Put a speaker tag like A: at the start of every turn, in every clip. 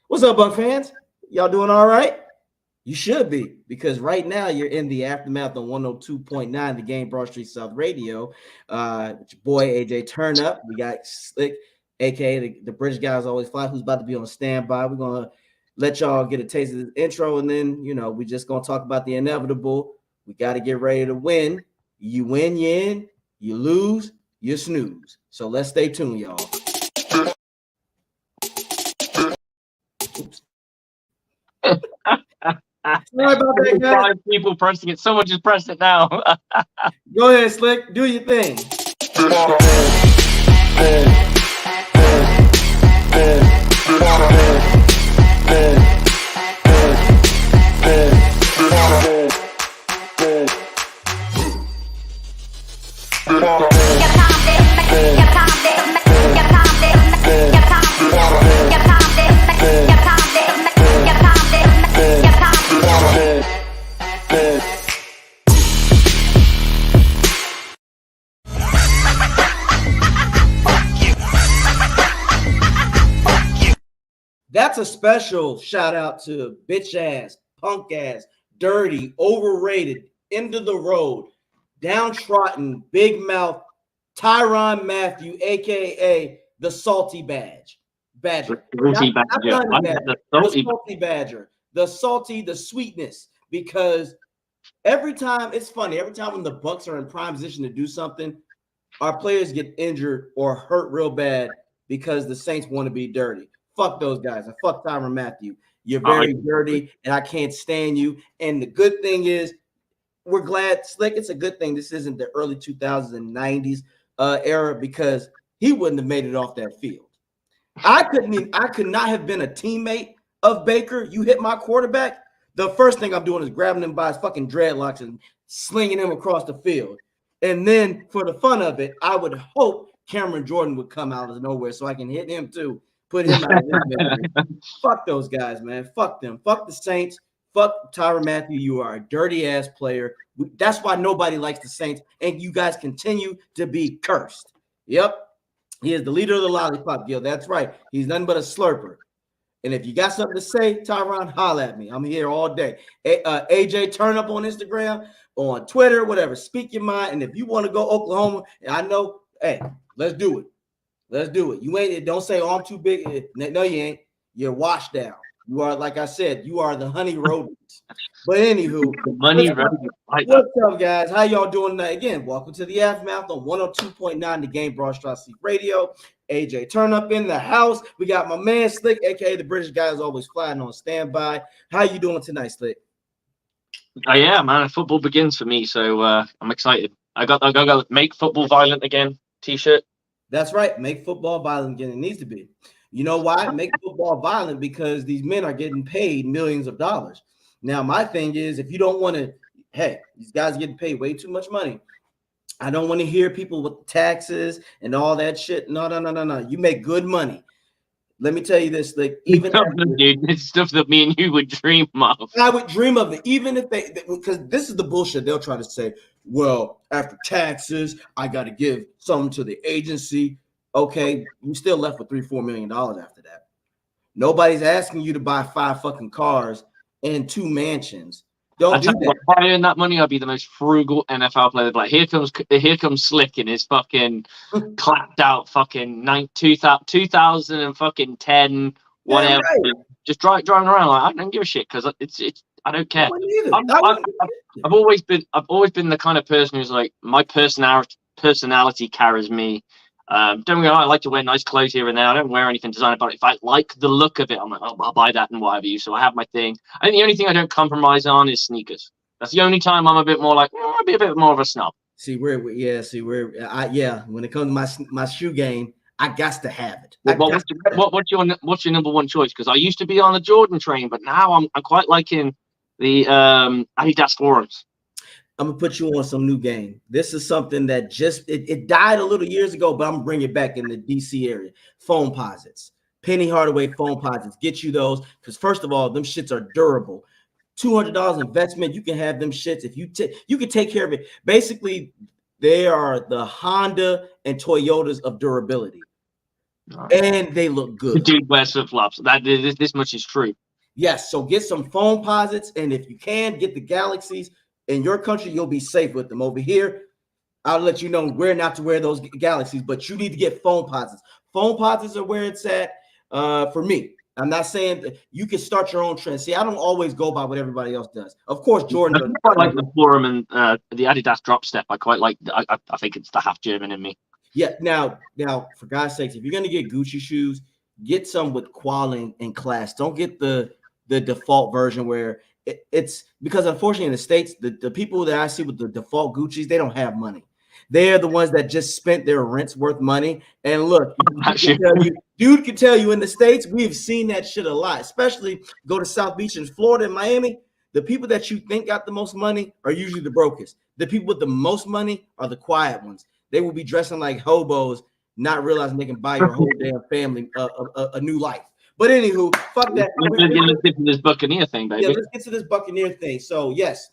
A: What's up, Buck fans? Y'all doing all right? You should be, because right now you're in the aftermath on 102.9, the game Broad Street South Radio. With your boy AJ Turn Up. We got Slick, aka the British guys always fly, who's about to be on standby. We're gonna let y'all get a taste of the intro, and then we just gonna talk about the inevitable. We got to get ready to win. You win, you in. You lose, you snooze. So let's stay tuned, y'all. Oops. Sorry about that, guys.
B: 5 people pressing it. Someone just pressed it now.
A: Go ahead, Slick. Do your thing. That's a special shout out to bitch ass, punk ass, dirty, overrated, end of the road, downtrodden, big mouth, Tyrann Mathieu, aka the Salty Badger. The salty, the sweetness. Because every time, it's funny, every time when the Bucs are in prime position to do something, our players get injured or hurt real bad because the Saints want to be dirty. Fuck those guys. I fuck Tyrann Mathieu. You're very dirty, and I can't stand you. And the good thing is, we're glad, Slick, it's a good thing this isn't the early 2000s and 90s era, because he wouldn't have made it off that field. I could not have been a teammate of Baker. You hit my quarterback, the first thing I'm doing is grabbing him by his fucking dreadlocks and slinging him across the field. And then for the fun of it, I would hope Cameron Jordan would come out of nowhere so I can hit him too. Put him out of his misery. Fuck those guys, man. Fuck them. Fuck the Saints. Fuck Tyrann Mathieu. You are a dirty ass player. That's why nobody likes the Saints. And you guys continue to be cursed. Yep. He is the leader of the Lollipop Guild. That's right. He's nothing but a slurper. And if you got something to say, Tyrann, holla at me. I'm here all day. AJ Turn Up on Instagram, on Twitter, whatever. Speak your mind. And if you want to go Oklahoma, I know, hey, let's do it. Let's do it. You ain't, don't say, oh, I'm too big. No, you ain't. You're washed down. You are, like I said, you are the honey rodents. But anywho, what's up, guys? How y'all doing tonight? Again, welcome to the Aftermath on 102.9, the game Broad Street Radio. AJ Turn Up in the house. We got my man Slick, aka the British guy, is always flying on standby. How you doing tonight, Slick?
B: Yeah, man. Football begins for me, so I'm excited. I got make football violent again t-shirt.
A: That's right. Make football violent again. It needs to be. You know why? Make football violent because these men are getting paid millions of dollars. Now, my thing is, if you don't want to, hey, these guys are getting paid way too much money. I don't want to hear people with taxes and all that shit. No. You make good money. Let me tell you this, like, even
B: dude, it's stuff that me and you would dream of.
A: I would dream of it, even if because this is the bullshit they'll try to say. Well, after taxes, I got to give some to the agency. Okay, you still left with $3-4 million after that. Nobody's asking you to buy 5 fucking cars and 2 mansions. Don't do that.
B: If I earn that money, I'd be the most frugal NFL player. Like, here comes Slick in his fucking clapped out fucking 2000 and fucking 10, whatever. Yeah, right. Just driving around like I don't give a shit because it's I don't care. I've always been the kind of person who's like, my personality carries me. Don't get me wrong, I like to wear nice clothes here and there. I don't wear anything designer, but if I like the look of it, I'm like, oh, I'll buy that and whatever you. So I have my thing. I think the only thing I don't compromise on is sneakers. That's the only time I'm a bit more like, I'll be a bit more of a snob.
A: When it comes to my shoe game, I got to have it.
B: What's your number one choice? Because I used to be on the Jordan train, but now I'm quite liking the Adidas Forums.
A: I'm gonna put you on some new game. This is something that just it died a little years ago, but I'm gonna bring it back in the DC area. Foam posits, Penny Hardaway foam posits. Get you those because first of all, them shits are durable. $200 investment. You can have them shits if you can take care of it. Basically, they are the Honda and Toyotas of durability. and they look good.
B: Dude wears flip-flops. This much is true.
A: Yes, so get some foam posits, and if you can, get the Galaxies. In your country, you'll be safe with them. Over here, I'll let you know where not to wear those Galaxies, but you need to get foam posits. Foam posits are where it's at for me. I'm not saying that you can start your own trend. See, I don't always go by what everybody else does. Of course, Jordan.
B: I quite like the Forum and the Adidas drop step. I quite like. I think it's the half German in me.
A: Yeah. Now, for God's sakes, if you're gonna get Gucci shoes, get some with quality and class. Don't get the default version where it's because unfortunately in the States, the people that I see with the default Gucci's, they don't have money. They're the ones that just spent their rent's worth money. And look, dude can tell you in the States, we've seen that shit a lot, especially go to South Beach in Florida and Miami. The people that you think got the most money are usually the brokest. The people with the most money are the quiet ones. They will be dressing like hobos, not realizing they can buy your whole damn family a new life. But anywho, fuck that.
B: Let's get to this Buccaneer thing, baby.
A: Yeah, let's get to this Buccaneer thing. So yes,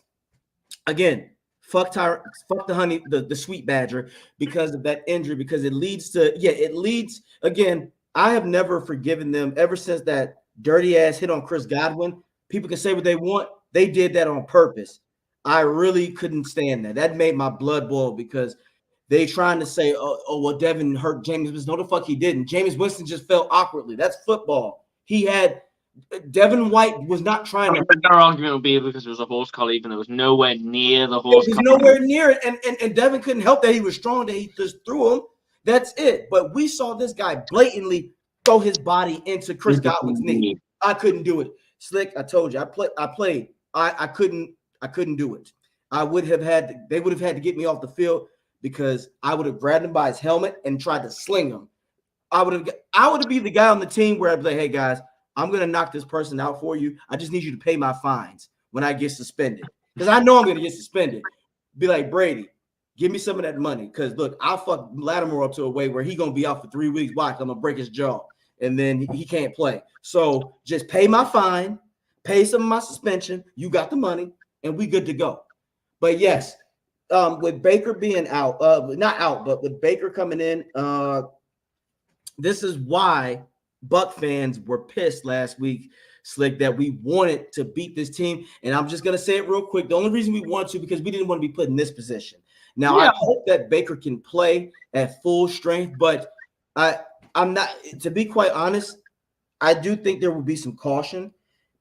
A: again, fuck the honey, the sweet badger because of that injury, because it leads again. I have never forgiven them ever since that dirty ass hit on Chris Godwin. People can say what they want. They did that on purpose. I really couldn't stand that. That made my blood boil because they trying to say, oh, well, Devin hurt Jameis Winston. No, the fuck he didn't. Jameis Winston just fell awkwardly. That's football. Devin White was not trying to.
B: Their argument would be because it was a horse collar, even though it was nowhere near the horse collar.
A: It was nowhere near it. And Devin couldn't help that he was strong, that he just threw him. That's it. But we saw this guy blatantly throw his body into Chris Godwin's knee. I couldn't do it. Slick, I told you, I played. I couldn't do it. They would have had to get me off the field because I would have grabbed him by his helmet and tried to sling him. I would be the guy on the team where I'd be like, hey guys, I'm gonna knock this person out for you. I just need you to pay my fines when I get suspended. Because I know I'm gonna get suspended. Be like, Brady, give me some of that money. Because look, I'll fuck Lattimore up to a way where he's gonna be out for 3 weeks. Watch, I'm gonna break his jaw. And then he can't play. So just pay my fine, pay some of my suspension. You got the money, and we good to go. But yes, with Baker being out, not out, but with Baker coming in, this is why Buck fans were pissed last week, Slick, that we wanted to beat this team. And I'm just going to say it real quick. The only reason we wanted to, because we didn't want to be put in this position. Now, I hope that Baker can play at full strength, but I'm not, to be quite honest, I do think there will be some caution.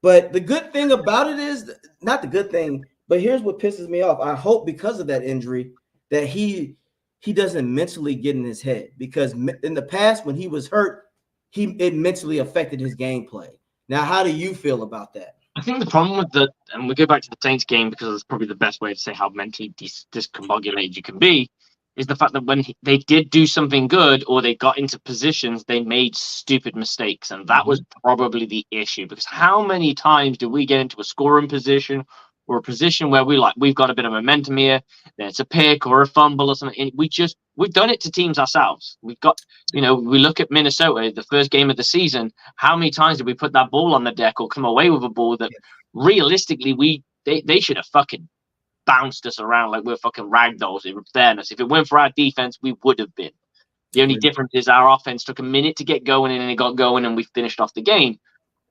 A: But the good thing about it is, not the good thing, but here's what pisses me off. I hope because of that injury that he doesn't mentally get in his head, because in the past when he was hurt, it mentally affected his gameplay. Now, how do you feel about that?
B: I think the problem with and we go back to the Saints game because it's probably the best way to say how mentally discombobulated you can be, is the fact that when they did do something good or they got into positions, they made stupid mistakes. And that was probably the issue, because how many times do we get into a scoring position or a position where we've got a bit of momentum here, then it's a pick or a fumble or something. And we've done it to teams ourselves. We've got, we look at Minnesota, the first game of the season. How many times did we put that ball on the deck or come away with a ball that realistically they should have fucking bounced us around like we're fucking ragdolls, in fairness. If it weren't for our defense, we would have been. The only difference is our offense took a minute to get going, and then it got going and we finished off the game.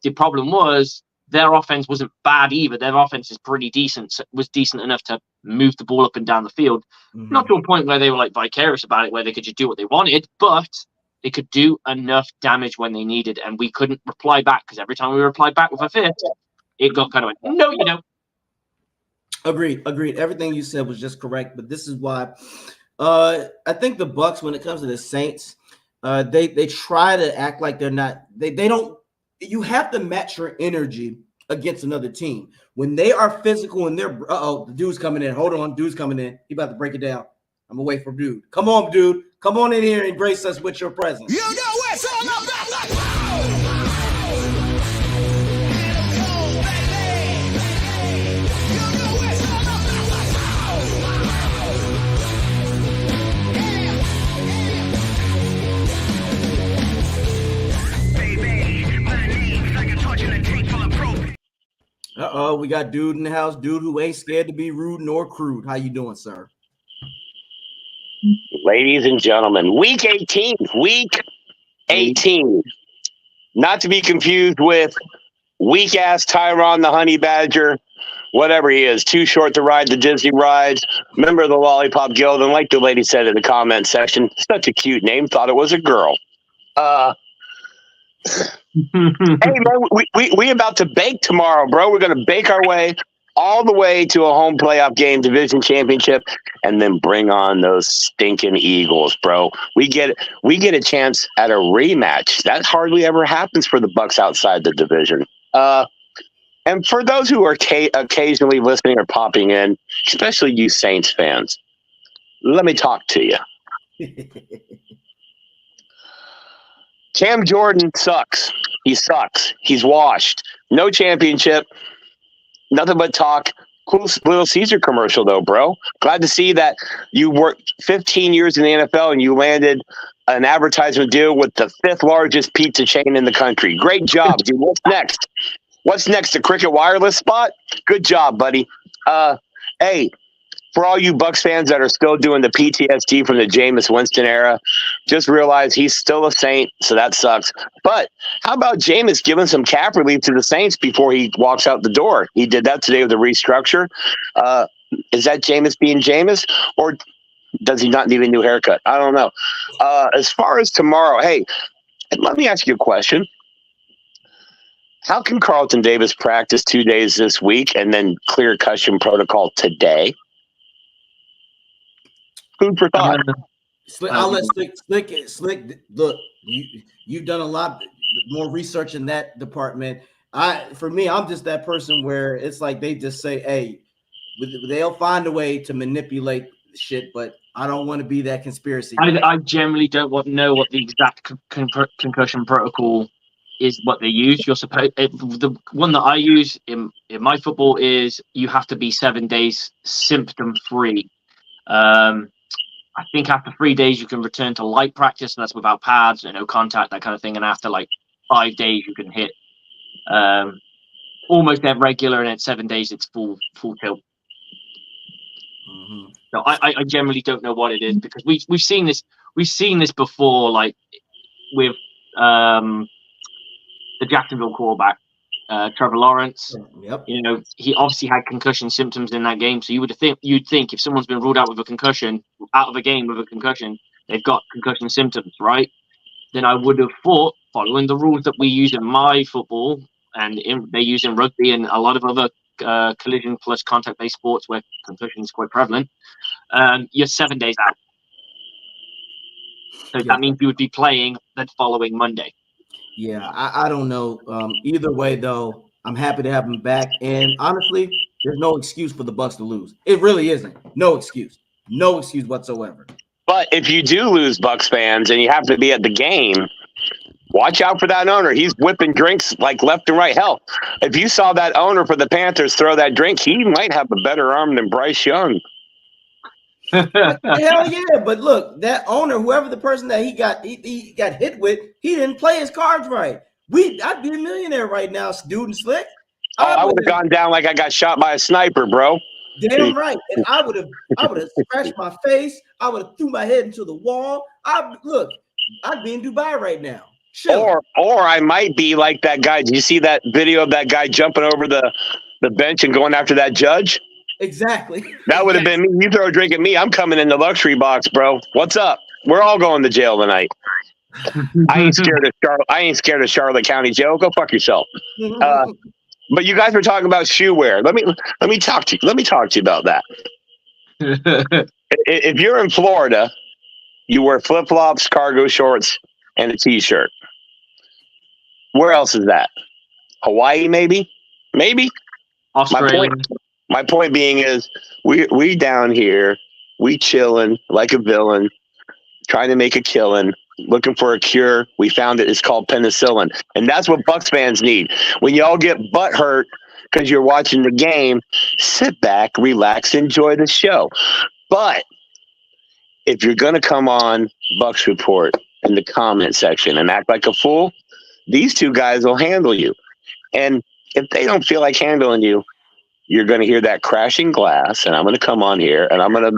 B: The problem was their offense wasn't bad either. Their offense is pretty decent. Was decent enough to move the ball up and down the field. Not to a point where they were like vicarious about it, where they could just do what they wanted, but they could do enough damage when they needed, and we couldn't reply back, because every time we replied back with a fifth, it got kind of like, no, you don't.
A: Agreed. Everything you said was just correct, but this is why I think the Bucs, when it comes to the Saints, they try to act like they're not. They don't. You have to match your energy against another team when they are physical and they're. The dude's coming in. Hold on, dude's coming in. He about to break it down. I'm gonna wait for dude. Come on, dude. Come on in here and grace us with your presence.
C: You know it's all about the
A: we got dude in the house, dude who ain't scared to be rude nor crude. How you doing, sir?
D: Ladies and gentlemen, week 18, week 18. Not to be confused with weak-ass Tyron the Honey Badger, whatever he is, too short to ride the Disney rides, member of the Lollipop Guild, and like the lady said in the comment section, such a cute name, thought it was a girl. Hey, man, we about to bake tomorrow, bro. We're going to bake our way all the way to a home playoff game, division championship, and then bring on those stinking Eagles, bro. We get a chance at a rematch. That hardly ever happens for the Bucs outside the division. And for those who are occasionally listening or popping in, especially you Saints fans, let me talk to you. Cam Jordan sucks. He sucks. He's washed. No championship. Nothing but talk. Cool Little Caesar commercial, though, bro. Glad to see that you worked 15 years in the NFL and you landed an advertisement deal with the 5th largest pizza chain in the country. Great job, dude. What's next? What's next? The Cricket Wireless spot? Good job, buddy. Hey, for all you Bucs fans that are still doing the PTSD from the Jameis Winston era, just realize he's still a Saint, so that sucks. But how about Jameis giving some cap relief to the Saints before he walks out the door? He did that today with the restructure. Is that Jameis being Jameis, or does he not need a new haircut? I don't know. As far as tomorrow, hey, let me ask you a question. How can Carlton Davis practice 2 days this week and then clear concussion protocol today? Food for thought.
A: I'll let Slick. Look, you've done a lot more research in that department. For me, I'm just that person where it's like they just say, "Hey, they'll find a way to manipulate shit," but I don't want to be that conspiracy.
B: I generally don't know what the exact concussion protocol is. What they use. You're supposed the one that I use in my football is you have to be 7 days symptom free. I think after 3 days you can return to light practice, and that's without pads, no contact, that kind of thing. And after like 5 days, you can hit almost that regular, and at 7 days it's full tilt.
A: Mm-hmm.
B: So I generally don't know what it is, because we've seen this before, like with the Jacksonville quarterback, Trevor Lawrence.
A: Yep.
B: He obviously had concussion symptoms in that game. So you'd think if someone's been ruled out with a concussion, out of a game with a concussion, they've got concussion symptoms, right? Then I would have thought, following the rules that we use in my football and they use in rugby and a lot of other collision plus contact-based sports where concussion is quite prevalent, you're 7 days out. So that means you would be playing the following Monday.
A: Yeah, I don't know. Either way, though, I'm happy to have him back. And honestly, there's no excuse for the Bucs to lose. It really isn't. No excuse. No excuse whatsoever.
D: But if you do lose, Bucs fans, and you have to be at the game, watch out for that owner. He's whipping drinks like left and right. Hell, if you saw that owner for the Panthers throw that drink, he might have a better arm than Bryce Young.
A: Hell yeah, but look, that owner, whoever the person that he got hit with, he didn't play his cards right. I'd be a millionaire right now, dude, Slick.
D: I would have gone down like I got shot by a sniper, bro.
A: Damn right. And I would have scratched my face. I would have threw my head into the wall. I'd be in Dubai right now. Sure.
D: Or I might be like that guy. Did you see that video of that guy jumping over the bench and going after that judge?
A: Exactly.
D: That would have been me. You throw a drink at me, I'm coming in the luxury box, bro. What's up? We're all going to jail tonight. I ain't scared of Charlotte County Jail. Go fuck yourself. But you guys were talking about shoe wear. Let me talk to you about that. If you're in Florida, you wear flip-flops, cargo shorts, and a t-shirt. Where else is that? Hawaii, maybe?
B: Australia.
D: My point being is we down here, we chilling like a villain, trying to make a killing, looking for a cure. We found it. It's called penicillin. And that's what Bucs fans need. When y'all get butt hurt because you're watching the game, sit back, relax, enjoy the show. But if you're going to come on Bucs Report in the comment section and act like a fool, these two guys will handle you. And if they don't feel like handling you, you're going to hear that crashing glass, and I'm going to come on here, and I'm going to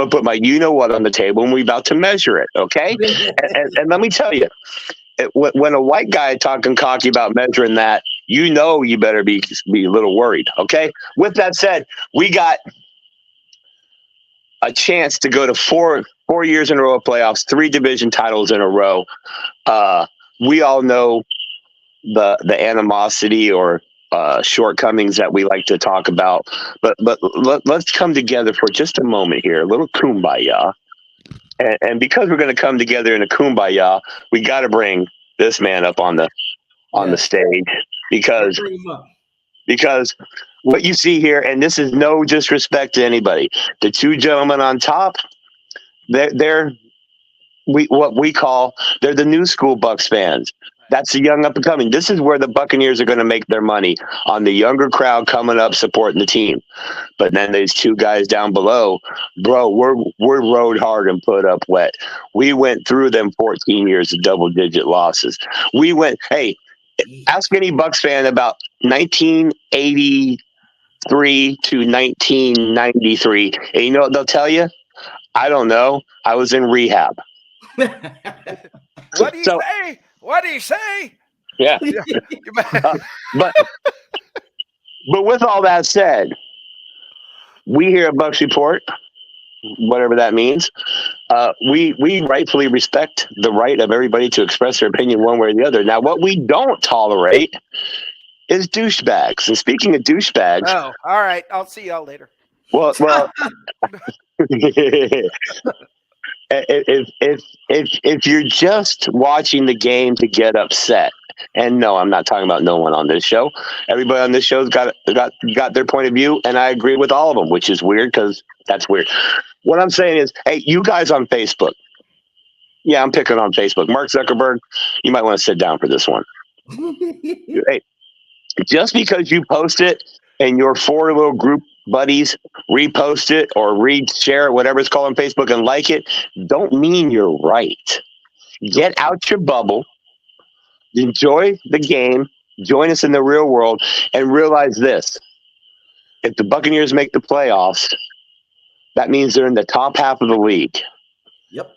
D: put my you know what on the table, and we're about to measure it, okay? and let me tell you, when a white guy talking cocky about measuring that, you know you better be a little worried, okay? With that said, we got a chance to go to four years in a row of playoffs, 3 division titles in a row. We all know the animosity or shortcomings that we like to talk about, but let's come together for just a moment here, a little kumbaya. And because we're going to come together in a kumbaya, we got to bring this man up on the stage because what you see here, and this is no disrespect to anybody, the 2 gentlemen on top, they're what we call they're the new school Bucs fans. That's the young up and coming. This is where the Buccaneers are going to make their money, on the younger crowd coming up supporting the team. But then there's 2 guys down below, bro. We're rode hard and put up wet. We went through them 14 years of double-digit losses. We went. Hey, ask any Bucs fan about 1983 to 1993, and you know what they'll tell you? I don't know. I was in rehab.
C: What do you say? What do you say?
D: Yeah. But with all that said, we here at Bucs Report, whatever that means, we rightfully respect the right of everybody to express their opinion one way or the other. Now, what we don't tolerate is douchebags. And speaking of douchebags,
C: Oh, all right. I'll see y'all later.
D: well, if you're just watching the game to get upset, and no, I'm not talking about no one on this show. Everybody on this show's got their point of view, and I agree with all of them, which is weird because that's weird. What I'm saying is, hey, you guys on Facebook. Yeah, I'm picking on Facebook. Mark Zuckerberg, you might want to sit down for this one. Hey, just because you post it and your 4 little group buddies repost it or share it, whatever it's called on Facebook, and like it, don't mean you're right. Get out your bubble, enjoy the game, join us in the real world, and realize this. If the Buccaneers make the playoffs, that means they're in the top half of the league.
A: Yep.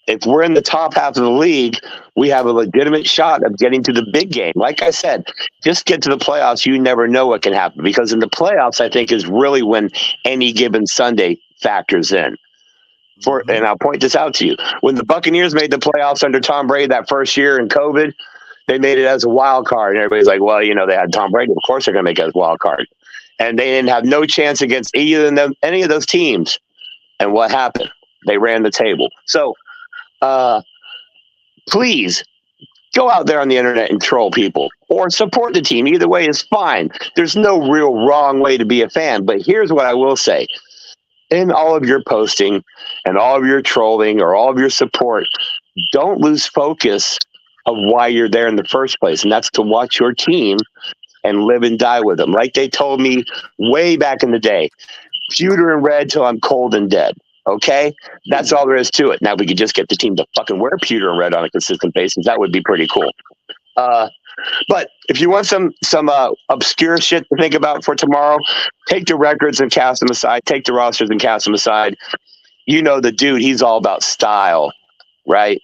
D: If we're in the top half of the league, we have a legitimate shot of getting to the big game. Like I said, just get to the playoffs. You never know what can happen, because in the playoffs, I think, is really when any given Sunday factors in. And I'll point this out to you. When the Buccaneers made the playoffs under Tom Brady that first year in COVID, they made it as a wild card. And everybody's like, well, they had Tom Brady. Of course they're going to make it as a wild card. And they didn't have no chance against any of those teams. And what happened? They ran the table. So, please go out there on the internet and troll people or support the team. Either way is fine. There's no real wrong way to be a fan. But here's what I will say. In all of your posting and all of your trolling or all of your support, don't lose focus of why you're there in the first place. And that's to watch your team and live and die with them. Like they told me way back in the day, pewter and red till I'm cold and dead. Okay? That's all there is to it. Now, if we could just get the team to fucking wear pewter and red on a consistent basis, that would be pretty cool. But if you want some obscure shit to think about for tomorrow, take the records and cast them aside. Take the rosters and cast them aside. You know the dude, he's all about style, right?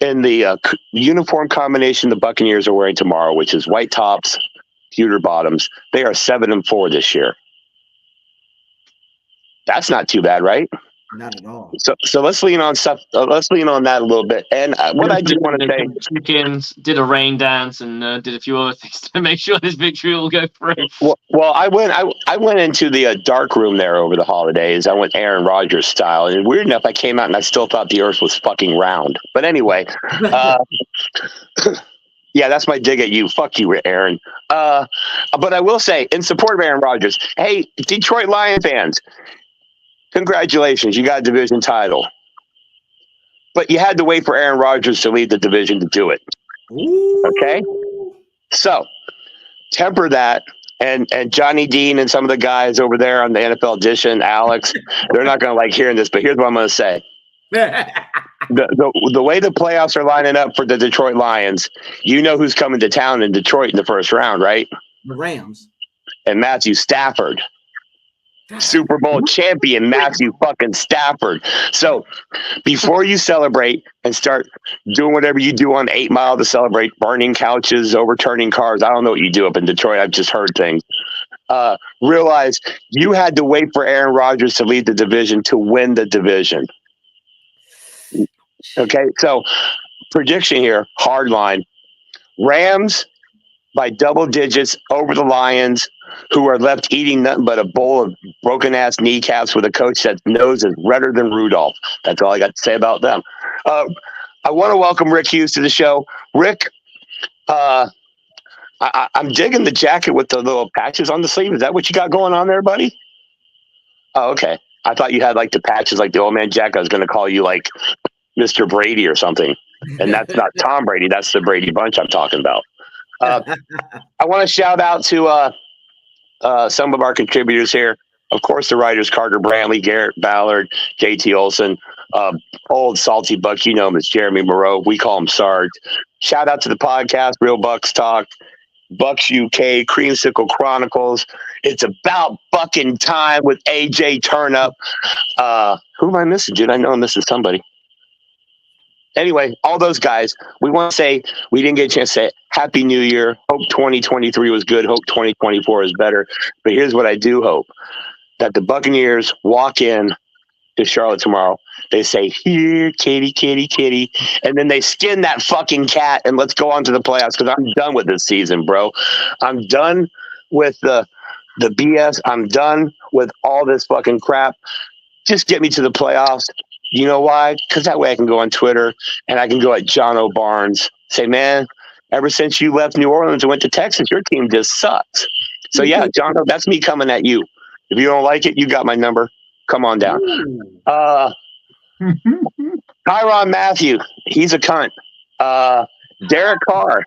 D: In the uniform combination the Buccaneers are wearing tomorrow, which is white tops, pewter bottoms, they are 7-4 this year. That's not too bad, right?
A: Not at all.
D: So let's lean on stuff. Let's lean on that a little bit. And what I did want to say,
B: chickens, did a rain dance, and did a few other things to make sure this victory will go through.
D: Well, I went into the dark room there over the holidays. I went Aaron Rodgers style, and weird enough, I came out and I still thought the Earth was fucking round. But anyway, yeah, that's my dig at you. Fuck you, Aaron. But I will say, in support of Aaron Rodgers, hey, Detroit Lion fans. Congratulations, you got a division title. But you had to wait for Aaron Rodgers to lead the division to do it.
A: Ooh.
D: Okay? So, temper that. And Johnny Dean and some of the guys over there on the NFL Edition, Alex, they're not going to like hearing this, but here's what I'm going to say. The way the playoffs are lining up for the Detroit Lions, you know who's coming to town in Detroit in the first round, right?
A: The Rams.
D: and Matthew Stafford. Super Bowl champion Matthew fucking Stafford. So before you celebrate and start doing whatever you do on 8 Mile to celebrate, burning couches, overturning cars, I don't know what you do up in Detroit. I've just heard things. Realize you had to wait for Aaron Rodgers to lead the division to win the division. Okay, so prediction here, hard line. Rams by double digits over the Lions, who are left eating nothing but a bowl of broken-ass kneecaps with a coach that nose is redder than Rudolph. That's all I got to say about them. I want to welcome Rick Hughes to the show. Rick, I'm digging the jacket with the little patches on the sleeve. Is that what you got going on there, buddy? Oh, okay. I thought you had like the patches like the old man Jack. I was going to call you like Mr. Brady or something. And that's not Tom Brady. That's the Brady Bunch I'm talking about. I want to shout out to some of our contributors here. Of course, the writers, Carter Brantley, Garrett Ballard, JT Olson, old salty Buck, you know him as Jeremy Moreau. We call him Sarge. Shout out to the podcast, Real Bucks Talk, Bucks UK, Creamsicle Chronicles. It's about fucking time with AJ Turnup. Who am I missing, dude? I know I'm missing somebody. Anyway, all those guys, we want to say, we didn't get a chance to say Happy New Year. Hope 2023 was good. Hope 2024 is better. But here's what I do hope. That the Buccaneers walk in to Charlotte tomorrow. They say, here, kitty, kitty, kitty. And then they skin that fucking cat and let's go on to the playoffs because I'm done with this season, bro. I'm done with the BS. I'm done with all this fucking crap. Just get me to the playoffs. You know why? Because that way I can go on Twitter and I can go at John O'Barnes, say, man, ever since you left New Orleans and went to Texas, your team just sucks. So, yeah, John, that's me coming at you. If you don't like it, you got my number. Come on down. Tyrann Mathieu, he's a cunt. Derek Carr,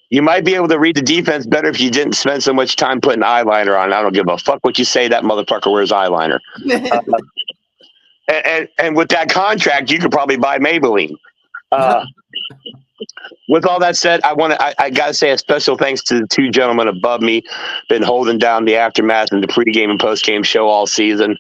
D: you might be able to read the defense better if you didn't spend so much time putting eyeliner on. I don't give a fuck what you say. That motherfucker wears eyeliner. And with that contract, you could probably buy Maybelline. With all that said, I got to say a special thanks to the two gentlemen above me, been holding down the aftermath and the pregame and postgame show all season.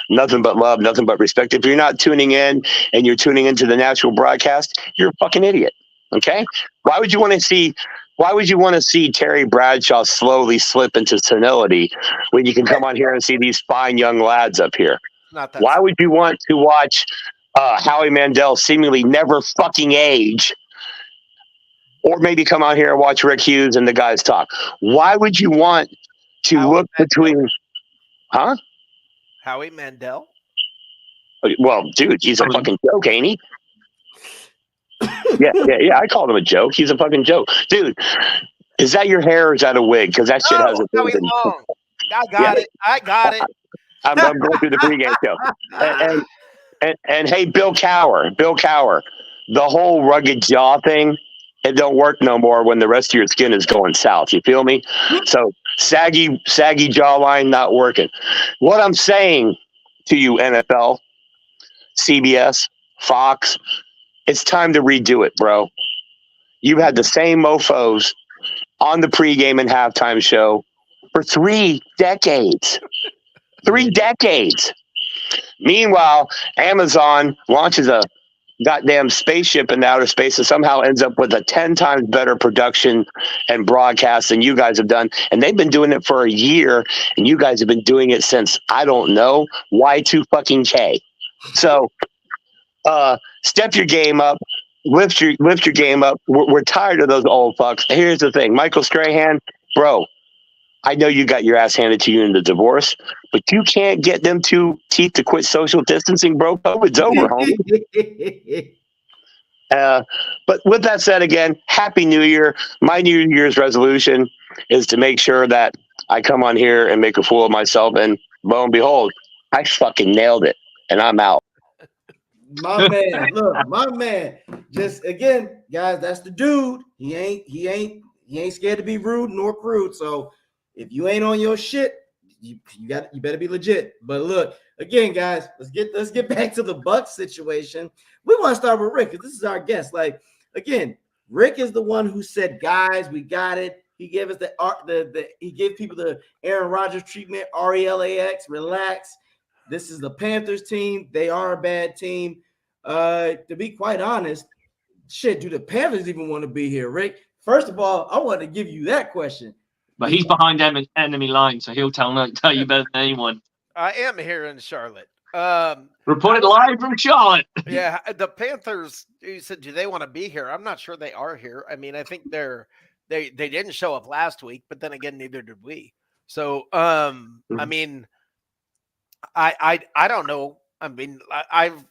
D: Nothing but love, nothing but respect. If you're not tuning in and you're tuning into the natural broadcast, you're a fucking idiot. Okay? Why would you want to see Terry Bradshaw slowly slip into senility when you can come on here and see these fine young lads up here? Why would you want to watch Howie Mandel seemingly never fucking age, or maybe come out here and watch Rick Hughes and the guys talk? Why would you want to look between, huh?
C: Howie Mandel?
D: Well, dude, he's a fucking joke, ain't he? Yeah. I called him a joke. He's a fucking joke, dude. Is that your hair or is that a wig? Because that shit has a
C: Howie Long. I got it.
D: I'm going through the pregame show. And hey, Bill Cower, the whole rugged jaw thing, it don't work no more when the rest of your skin is going south. You feel me? So saggy jawline not working. What I'm saying to you, NFL, CBS, Fox, it's time to redo it, bro. You've had the same mofos on the pregame and halftime show for 3 decades. 3 decades. Meanwhile, Amazon launches a goddamn spaceship in outer space and somehow ends up with a 10 times better production and broadcast than you guys have done. And they've been doing it for a year, and you guys have been doing it since, I don't know, Y2K. So step your game up. Lift your game up. We're tired of those old fucks. Here's the thing. Michael Strahan, bro, I know you got your ass handed to you in the divorce, but you can't get them 2 teeth to quit social distancing, bro. COVID's over, homie. But with that said, again, Happy New Year. My New Year's resolution is to make sure that I come on here and make a fool of myself, and lo and behold, I fucking nailed it, and I'm out.
A: My man, look, my man. Just again, guys, that's the dude. He ain't scared to be rude nor crude. So if you ain't on your shit, you better be legit. But look, again, guys, let's get back to the Bucs situation. We want to start with Rick because this is our guest. Like, again, Rick is the one who said, guys, we got it. He gave us he gave people the Aaron Rodgers treatment, RELAX, relax. This is the Panthers team. They are a bad team. To be quite honest, shit, do the Panthers even want to be here, Rick? First of all, I want to give you that question.
B: But he's behind enemy line, so he'll tell you better than anyone.
C: I am here in Charlotte.
B: Reported live from Charlotte.
C: Yeah, the Panthers. You said, do they want to be here? I'm not sure they are here. I mean, I think they didn't show up last week, but then again, neither did we. So, I mean, I don't know. I mean, I've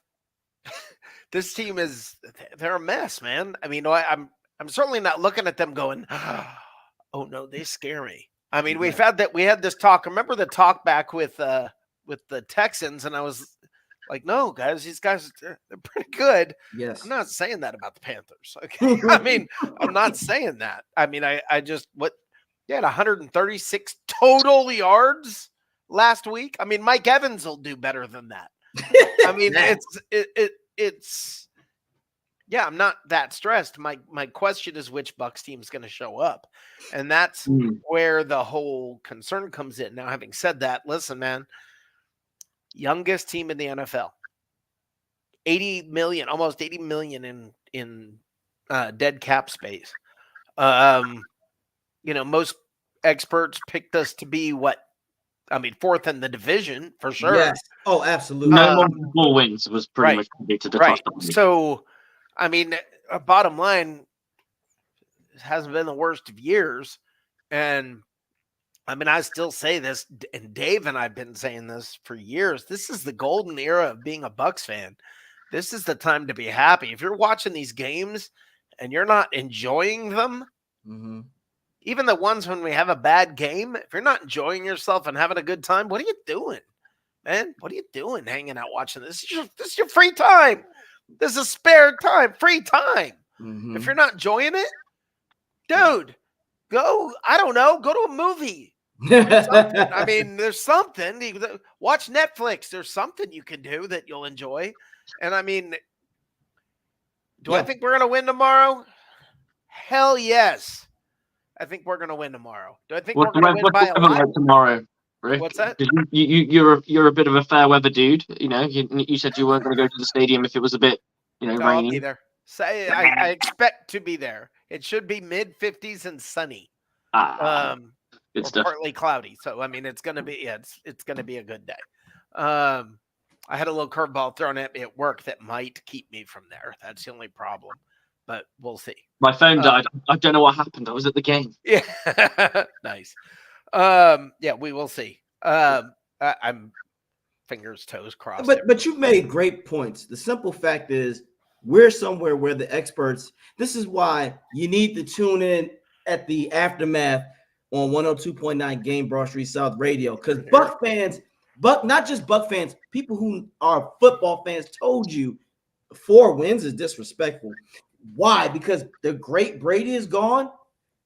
C: this team they're a mess, man. I mean, I'm certainly not looking at them going, oh no, they scare me. I mean, we had this talk. Remember the talk back with the Texans, and I was like, no, guys, these guys, they're pretty good.
A: Yes.
C: I'm not saying that about the Panthers. Okay. I mean, I'm not saying that. I mean, I just, they had 136 total yards last week. I mean, Mike Evans will do better than that. I mean, it's, yeah, I'm not that stressed. My question is which Bucs team is going to show up. And that's where the whole concern comes in. Now, having said that, listen, man, youngest team in the NFL, 80 million, almost 80 million in dead cap space. You know, most experts picked us to be fourth in the division for sure.
A: Yes. Oh, absolutely.
B: No more wins was pretty much predicted.
C: Right. So, I mean, bottom line, it hasn't been the worst of years. And I mean, I still say this, and Dave and I've been saying this for years. This is the golden era of being a Bucs fan. This is the time to be happy. If you're watching these games and you're not enjoying them, even the ones when we have a bad game, if you're not enjoying yourself and having a good time, what are you doing, man? What are you doing hanging out watching this? This is your free time. This is spare time, free time. If you're not enjoying it, dude, go, I don't know, go to a movie. I mean, there's something. Watch Netflix. There's something you can do that you'll enjoy. And I mean, do I think we're going to win tomorrow? Hell yes. I think we're going to win tomorrow. Do I think we're going to win by a lot
B: tomorrow? Rick?
C: What's that?
B: You're a bit of a fair weather dude. You know, you said you weren't going to go to the stadium if it was a bit, rainy.
C: I'll be there. I expect to be there. It should be mid 50s and sunny.
B: Good
C: or
B: stuff.
C: Partly cloudy. So I mean, it's going to be it's going to be a good day. I had a little curveball thrown at me at work that might keep me from there. That's the only problem, but we'll see.
B: My phone died. I don't know what happened. I was at the game.
C: Yeah, nice. Yeah, we will see. I'm fingers, toes crossed.
A: But you've made great points. The simple fact is, we're somewhere where the experts. This is why you need to tune in at the aftermath on 102.9 Game Broad Street South Radio, because Buck fans, not just Buck fans, people who are football fans told you 4 wins is disrespectful. Why? Because the great Brady is gone.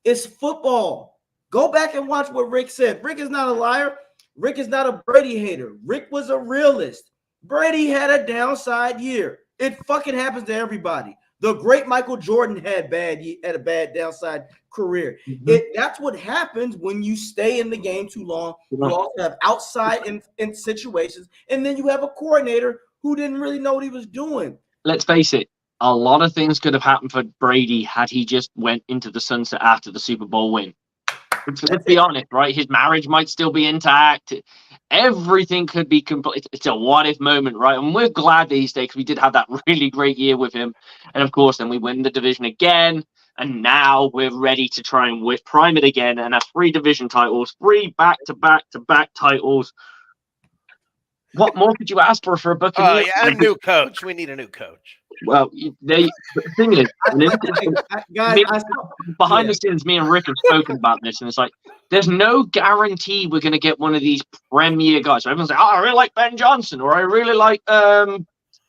A: It's football. Go back and watch what Rick said. Rick is not a liar. Rick is not a Brady hater. Rick was a realist. Brady had a downside year. It fucking happens to everybody. The great Michael Jordan had a bad downside career. That's what happens when you stay in the game too long. You also have outside in situations, and then you have a coordinator who didn't really know what he was doing.
B: Let's face it, a lot of things could have happened for Brady had he just went into the sunset after the Super Bowl win. Let's be honest, right? His marriage might still be intact. Everything could be complete. It's a what-if moment, right? And we're glad that he stayed because we did have that really great year with him. And, of course, then we win the division again. And now we're ready to try and prime it again and have 3 division titles, 3 back-to-back-to-back titles. What more could you ask for a Buccaneers?
C: Yeah, a new coach. We need a new coach.
B: Well, the thing is, behind the scenes, me and Rick have spoken about this, and it's like, there's no guarantee we're going to get one of these premier guys. So everyone's like, I really like Ben Johnson, or I really like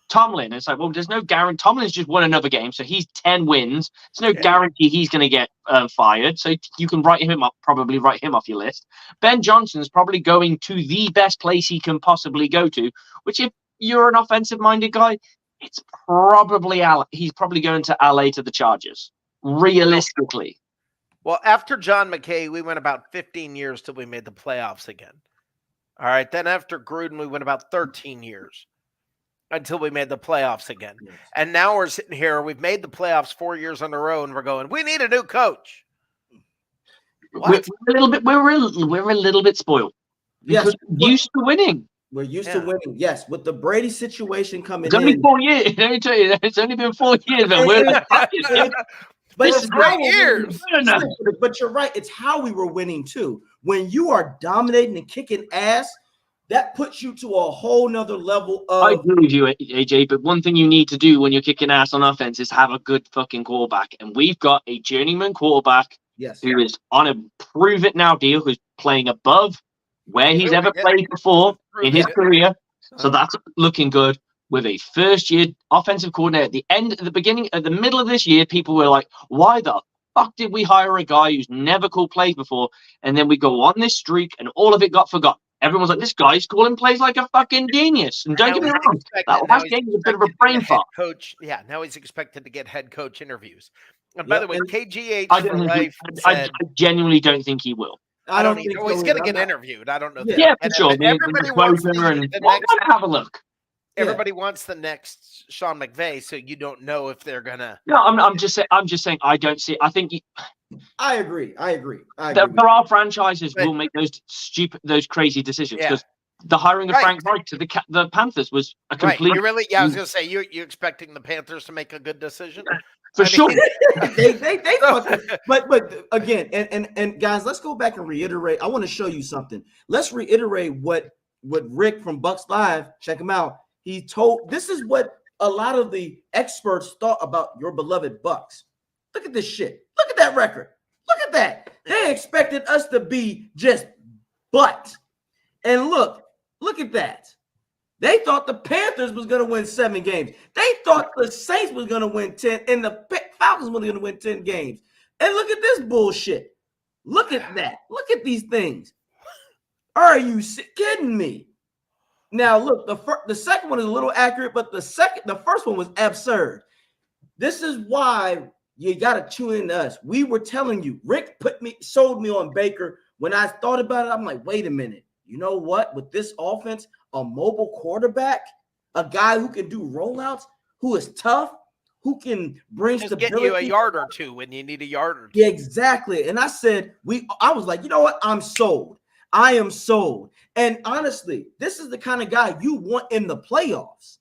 B: Tomlin. It's like, well, there's no guarantee. Tomlin's just won another game, so he's 10 wins. There's no guarantee he's going to get fired, so you can probably write him off your list. Ben Johnson's probably going to the best place he can possibly go to, which if you're an offensive-minded guy, it's probably he's probably going to LA to the Chargers, realistically.
C: Well, after John McKay, we went about 15 years till we made the playoffs again. All right. Then after Gruden, we went about 13 years until we made the playoffs again.
A: Yes.
C: And now we're sitting here. We've made the playoffs 4 years in a row, and we're going, we need a new coach. What?
B: We're a little bit spoiled because we're used to winning.
A: We're used to winning. Yes, with the Brady situation coming
B: It's only
A: in.
B: 4 years. Let me tell you, it's only been 4 years, man. We're like,
A: But
B: this
A: it's
B: is
A: how
C: great
A: we're
C: years.
A: winning. But you're right. It's how we were winning too. When you are dominating and kicking ass, that puts you to a whole nother level
B: I
A: of.
B: agree with you, AJ. But one thing you need to do when you're kicking ass on offense is have a good fucking quarterback. And we've got a journeyman quarterback
A: Yes.
B: who is on a prove it now deal, who's playing above where he's ever played before in his career. So that's looking good. With a first-year offensive coordinator at the middle of this year, people were like, why the fuck did we hire a guy who's never called plays before? And then we go on this streak and all of it got forgotten. Everyone's like, this guy's calling plays like a fucking genius. And don't get me wrong, that last game was a bit of a brain fart.
C: Now he's expected to get head coach interviews. And by the way, KGH
B: I
C: said,
B: genuinely don't think he will.
C: I don't think he's going to get interviewed. I don't know.
B: Yeah, for sure.
C: Everybody wants the next.
B: Have a look.
C: Everybody wants the next Sean McVay, so you don't know if they're gonna.
B: No, I'm just saying. I don't see. I think.
A: I agree.
B: There are franchises will make those crazy decisions because the hiring of Frank Reich to the Panthers was a complete.
C: You really? Yeah, I was gonna say you expecting the Panthers to make a good decision
B: for sure.
A: they but again, and guys, let's go back and reiterate. I want to show you something. Let's reiterate what Rick from Bucs Live. Check him out. He told this is what a lot of the experts thought about your beloved Bucs. Look at this shit. Look at that record. Look at that. They expected us to be just butt. And look at that. They thought the Panthers was going to win 7 games. They thought the Saints was going to win 10 and the Falcons were going to win 10 games. And look at this bullshit. Look at that. Look at these things. Are you kidding me? Now, look, the second one is a little accurate, but the first one was absurd. This is why you got to tune in to us. We were telling you, Rick sold me on Baker. When I thought about it, I'm like, wait a minute. You know what? With this offense, a mobile quarterback, a guy who can do rollouts, who is tough, who can bring stability.
C: Get you a yard or two when you need a yard or two.
A: Yeah, exactly. And I said, I was like, you know what? I'm sold. I am sold. And honestly, this is the kind of guy you want in the playoffs.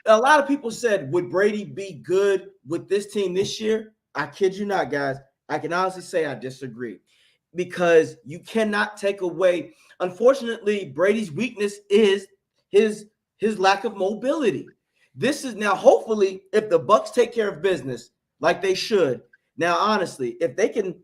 A: A lot of people said, would Brady be good with this team this year? I kid you not, guys. I can honestly say I disagree because you cannot take away. Unfortunately, Brady's weakness is his lack of mobility. This is now, hopefully, if the Bucs take care of business like they should. Now, honestly, if they can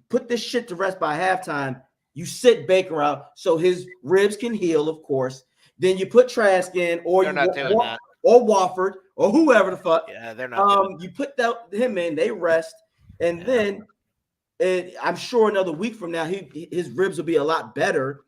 A: put this shit to rest by halftime, you sit Baker out so his ribs can heal, of course. Then you put Trask in, or Wofford, or whoever the fuck.
C: Yeah, they're not.
A: You put him in, they rest, and then I'm sure another week from now, his ribs will be a lot better.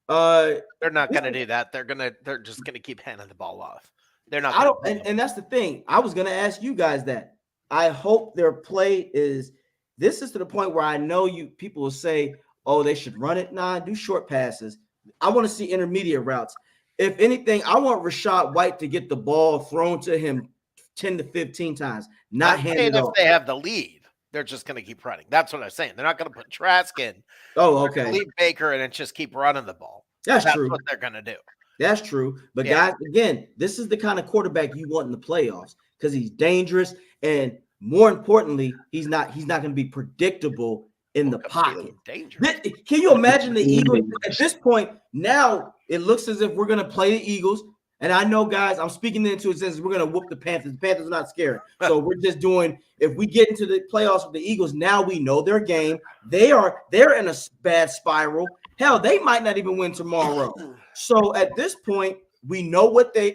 C: They're not going to do that. They're just going to keep handing the ball off. They're not.
A: And that's the thing. I was going to ask you guys that. I hope their play is. This is to the point where I know people will say, oh, they should run it. Nah, do short passes. I want to see intermediate routes. If anything, I want Rashad White to get the ball thrown to him 10 to 15 times, not handed off.
C: If they have the lead, they're just going to keep running. That's what I'm saying. They're not going to put Trask in.
A: Oh, okay.
C: Leave Baker and just keep running the ball.
A: That's true.
C: What they're going to do.
A: That's true. But guys, again, this is the kind of quarterback you want in the playoffs because he's dangerous, and more importantly, he's not going to be predictable in the pocket. Can you imagine the Eagles at this point? Now it looks as if we're going to play the Eagles. And I know, guys, I'm speaking into it says we're going to whoop the Panthers. The Panthers are not scared. So we're just doing, if we get into the playoffs with the Eagles, now we know their game. They're in a bad spiral. Hell, they might not even win tomorrow. So at this point, we know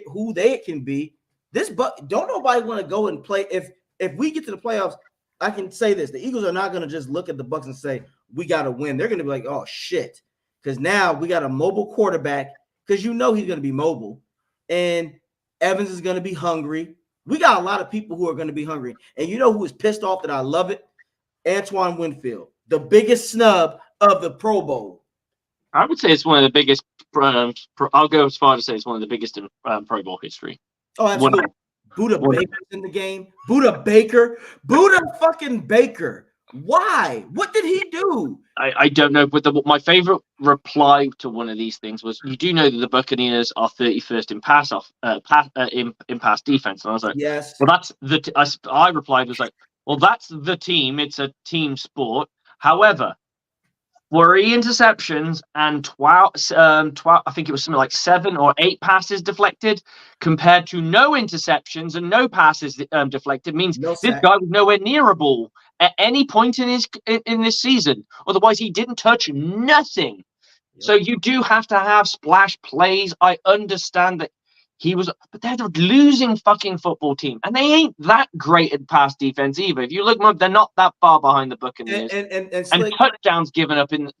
A: who they can be. Don't nobody want to go and play. If we get to the playoffs, I can say this: the Eagles are not going to just look at the Bucs and say we got to win. They're going to be like, "Oh shit," because now we got a mobile quarterback. Because he's going to be mobile, and Evans is going to be hungry. We got a lot of people who are going to be hungry, and you know who is pissed off that I love it? Antoine Winfield. the biggest snub of the Pro Bowl?
B: I would say it's one of the biggest. I'll go as far as to say it's one of the biggest in Pro Bowl history.
A: Oh, absolutely. Buda Baker's in the game. Buda fucking Baker. Why? What did he do?
B: I don't know, but my favorite reply to one of these things was, you do know that the Buccaneers are 31st in pass defense, and I was like,
A: yes.
B: Well, that's I replied was like, well, that's the team. It's a team sport. However, 3 interceptions and 12, I think it was something like 7 or 8 passes deflected, compared to no interceptions and no passes deflected, means this guy was nowhere near a ball at any point in this season. Otherwise, he didn't touch nothing. Yep. So you do have to have splash plays. I understand that but they're the losing fucking football team, and they ain't that great at pass defense either. If you look them up, they're not that far behind the Buccaneers. And touchdowns given up in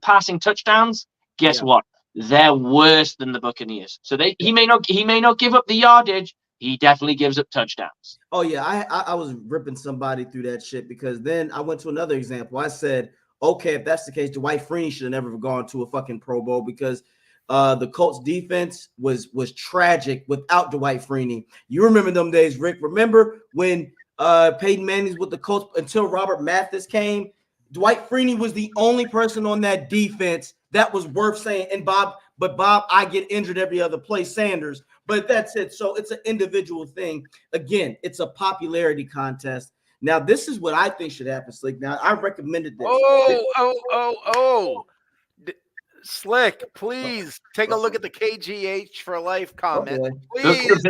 B: passing touchdowns. Guess what? They're worse than the Buccaneers. So he may not give up the yardage. He definitely gives up touchdowns.
A: Oh yeah, I was ripping somebody through that shit, because then I went to another example. I said, okay, if that's the case, Dwight Freeney should have never gone to a fucking Pro Bowl, because the Colts defense was tragic without Dwight Freeney. You remember them days, Rick? Remember when Peyton Manning's with the Colts until Robert Mathis came? Dwight Freeney was the only person on that defense that was worth saying. And Bob, I get injured every other play, Sanders. But that's it. So it's an individual thing. Again, it's a popularity contest. Now, this is what I think should happen, Slick. Now, I recommended this.
C: Slick, please take a look at the KGH for life comment. Please.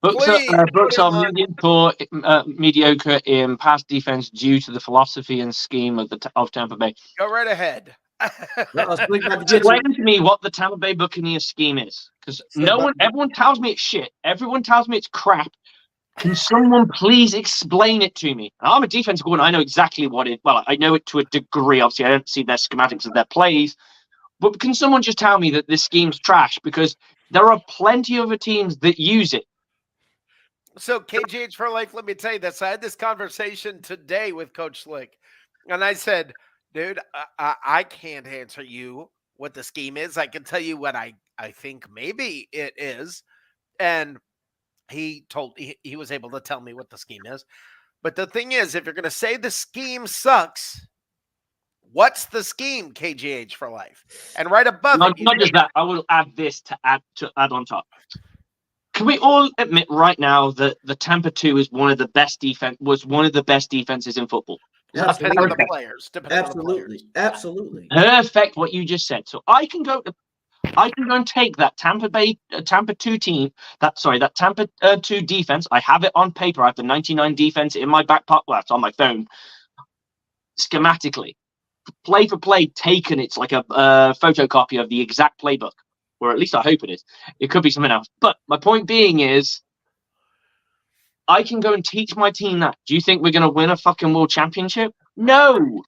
B: Bucs are mediocre in pass defense due to the philosophy and scheme of Tampa Bay.
C: Go right ahead.
B: Explain to me what the Tampa Bay Buccaneers scheme is, because everyone tells me it's shit. Everyone tells me it's crap. Can someone please explain it to me? I'm a defensive coordinator. I know exactly what it. Well, I know it to a degree. Obviously, I don't see their schematics of their plays. But can someone just tell me that this scheme's trash? Because there are plenty of other teams that use it.
C: So, KGH for life, let me tell you this. I had this conversation today with Coach Slick, and I said, dude, I can't answer you what the scheme is. I can tell you what I think maybe it is. And he was able to tell me what the scheme is. But the thing is, if you're going to say the scheme sucks, what's the scheme, KGH for life? And right above
B: not just that, I will add this to add on top. Can we all admit right now that the Tampa 2 is one of the best defenses in football?
C: Depending on the players.
A: Absolutely.
B: Perfect what you just said. So I can go and take that Tampa 2 team, that Tampa 2 defense. I have it on paper. I have the 99 defense in my back pocket. Well, it's on my phone. Schematically, play for play taken. It's like a photocopy of the exact playbook, or at least I hope it is. It could be something else. But my point being is, I can go and teach my team that. Do you think we're going to win a fucking world championship? No.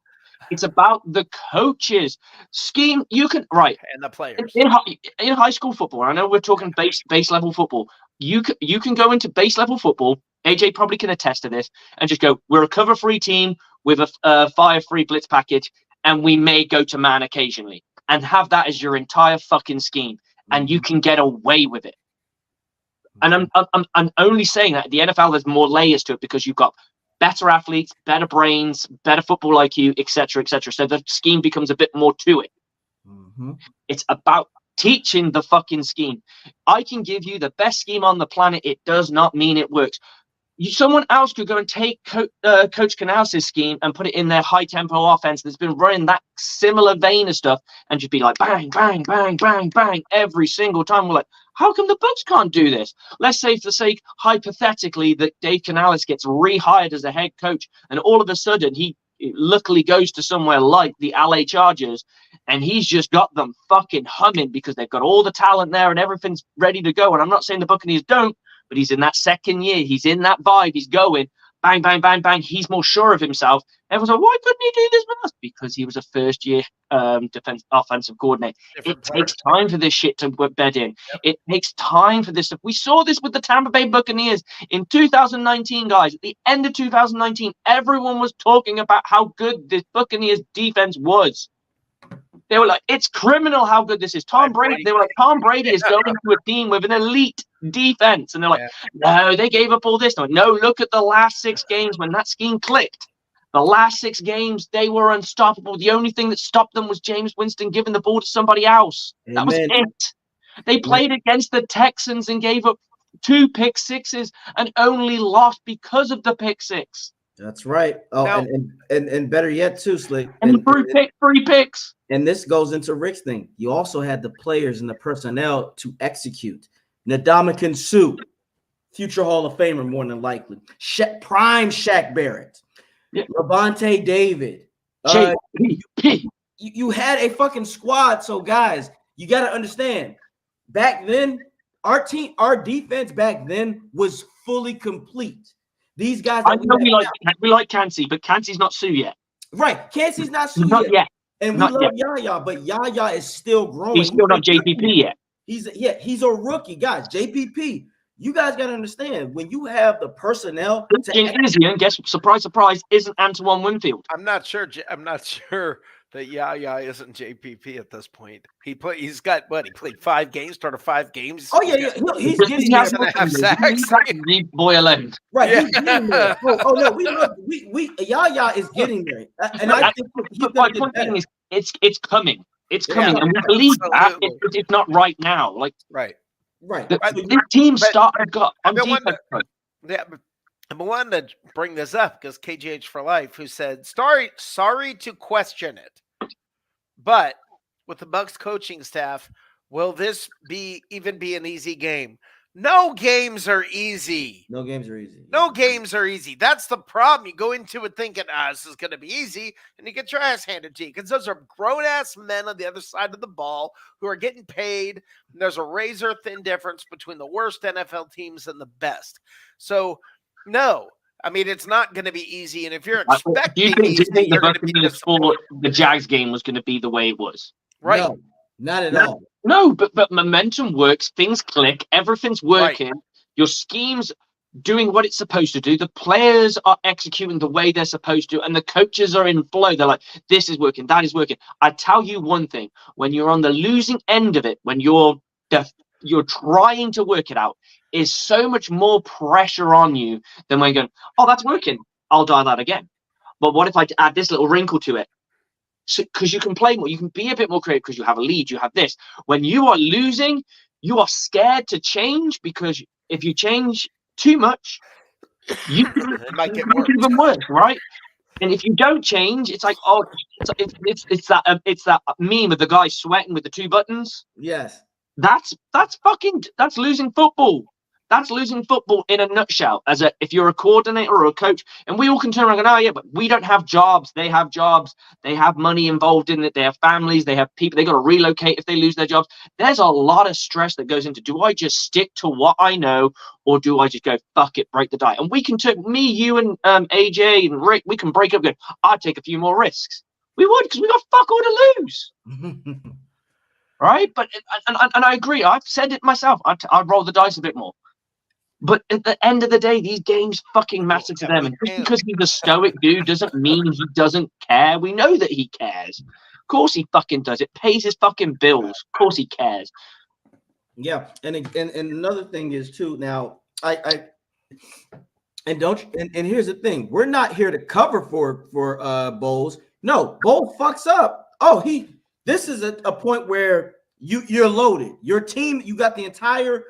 B: It's about the coaches scheme. You can
C: and the players
B: in high school football. I know we're talking base level football. You can go into base level football. AJ probably can attest to this, and just go, we're a cover 3 team with a fire free blitz package, and we may go to man occasionally, and have that as your entire fucking scheme, and you can get away with it. And I'm only saying that the NFL, there's more layers to it, because you've got better athletes, better brains, better football IQ, etc., etc. So the scheme becomes a bit more to it. Mm-hmm. It's about teaching the fucking scheme. I can give you the best scheme on the planet. It does not mean it works. Someone else could go and take Coach Canales' scheme and put it in their high-tempo offense that's been running that similar vein of stuff, and just be like, bang, bang, bang, bang, bang, every single time. We're like, how come the Bucs can't do this? Let's say, for the sake, hypothetically, that Dave Canales gets rehired as a head coach, and all of a sudden he luckily goes to somewhere like the LA Chargers, and he's just got them fucking humming because they've got all the talent there and everything's ready to go. And I'm not saying the Buccaneers don't, but he's in that second year. He's in that vibe. He's going. bang, bang, bang, bang. He's more sure of himself. Everyone's like, why couldn't he do this with us? Because he was a first-year offensive coordinator. It takes time for this shit to bed in.
C: Yep.
B: It takes time for this stuff. We saw this with the Tampa Bay Buccaneers in 2019, guys. At the end of 2019, everyone was talking about how good this Buccaneers defense was. They were like, it's criminal how good this is. Tom Brady is going to a team with an elite defense. And they're like, no, they gave up all this. No, look at the last 6 games when that scheme clicked. The last 6 games, they were unstoppable. The only thing that stopped them was James Winston giving the ball to somebody else. Amen. That was it. They played against the Texans and gave up 2 pick sixes and only lost because of the pick 6.
A: That's right. Oh, now, and better yet, too, Slick.
B: And free picks.
A: And this goes into Rick's thing. You also had the players and the personnel to execute. Ndamukong Suh, future Hall of Famer, more than likely. Prime Shaq Barrett. Yeah. Levante David. You had a fucking squad. So, guys, you got to understand. Back then, our defense back then was fully complete. These guys.
B: I know we like Kancey, but Kancey's not Suh yet.
A: Right. Kancey's not Suh
B: yet.
A: And we love Yaya, but Yaya is still growing.
B: He's still not JPP yet.
A: He's a rookie, guys. JPP. You guys got to understand, when you have the personnel.
B: And guess, surprise, surprise, isn't Antoine Winfield.
C: I'm not sure that Yaya isn't JPP at this point. He's got what? He played 5 games, started 5 games.
A: Oh yeah. He's getting there.
C: 6.5 sacks.
B: Leave boy alone.
A: Right. Yeah. He's getting there. Oh no, we Yaya is getting there. And I think
B: my point is, it's coming. It's coming, and we believe that it's not right now. Like
C: right.
B: This team started on defense.
C: I wanted to bring this up because KGH for Life, who said, sorry to question it, but with the Bucs coaching staff, will this even be an easy game? No games are easy.
A: No games are easy.
C: No games are easy. That's the problem. You go into it thinking, this is going to be easy, and you get your ass handed to you because those are grown-ass men on the other side of the ball who are getting paid. And there's a razor-thin difference between the worst NFL teams and the best. So, no. I mean, it's not going to be easy. And if you're expecting
B: the Jags game was going to be the way it was?
C: Right.
A: No, not at all.
B: No, but momentum works. Things click. Everything's working. Right. Your scheme's doing what it's supposed to do. The players are executing the way they're supposed to, and the coaches are in flow. They're like, this is working. That is working. I tell you one thing. When you're on the losing end of it, when you're trying to work it out, is so much more pressure on you than when you're going, oh, that's working. I'll dial that again. But what if I add this little wrinkle to it? Because you can play more, you can be a bit more creative because you have a lead, you have this. When you are losing, you are scared to change because if you change too much,
C: it might get
B: even worse, right? And if you don't change, it's like, it's that meme of the guy sweating with the 2 buttons.
A: Yes,
B: that's losing football. That's losing football in a nutshell. If you're a coordinator or a coach, and we all can turn around and go, oh yeah, but we don't have jobs. They have jobs. They have money involved in it. They have families. They have people. They got to relocate if they lose their jobs. There's a lot of stress that goes into. Do I just stick to what I know, or do I just go fuck it, break the die? And we can take you and AJ and Rick. We can break up. I'd take a few more risks. We would because we got fuck all to lose. Right? But and I agree. I've said it myself. I'd roll the dice a bit more. But at the end of the day, these games fucking matter to them. And just because he's a stoic dude doesn't mean he doesn't care. We know that he cares. Of course he fucking does. It pays his fucking bills. Of course he cares.
A: Yeah. And another thing is too, now and here's the thing. We're not here to cover for Bowles. No, Bowles fucks up. This is a point where you're loaded. Your team, you got your entire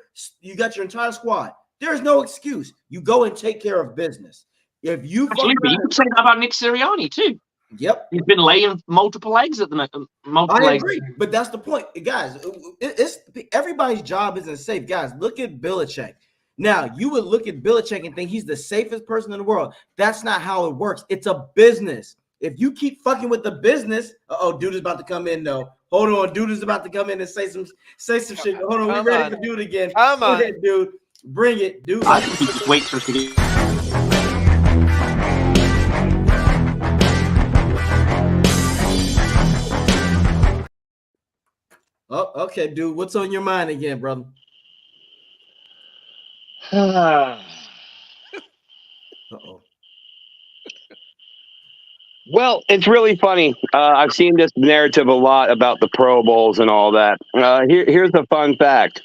A: squad. There's no excuse. You go and take care of business. If you
B: you can say that about Nick Sirianni too.
A: Yep,
B: he's been laying multiple eggs at the moment.
A: I agree, but that's the point, guys. It's everybody's job isn't safe, guys. Look at Belichick. Now you would look at Belichick and think he's the safest person in the world. That's not how it works. It's a business. If you keep fucking with the business, dude is about to come in though. Hold on, dude is about to come in and say some shit. Hold on, we ready for dude again.
C: Come on,
A: dude. Bring it, dude.
B: I think he just waits for us to get.
A: Oh, okay, dude. What's on your mind again, brother? Uh-oh.
D: Well, it's really funny. I've seen this narrative a lot about the Pro Bowls and all that. Here's a fun fact.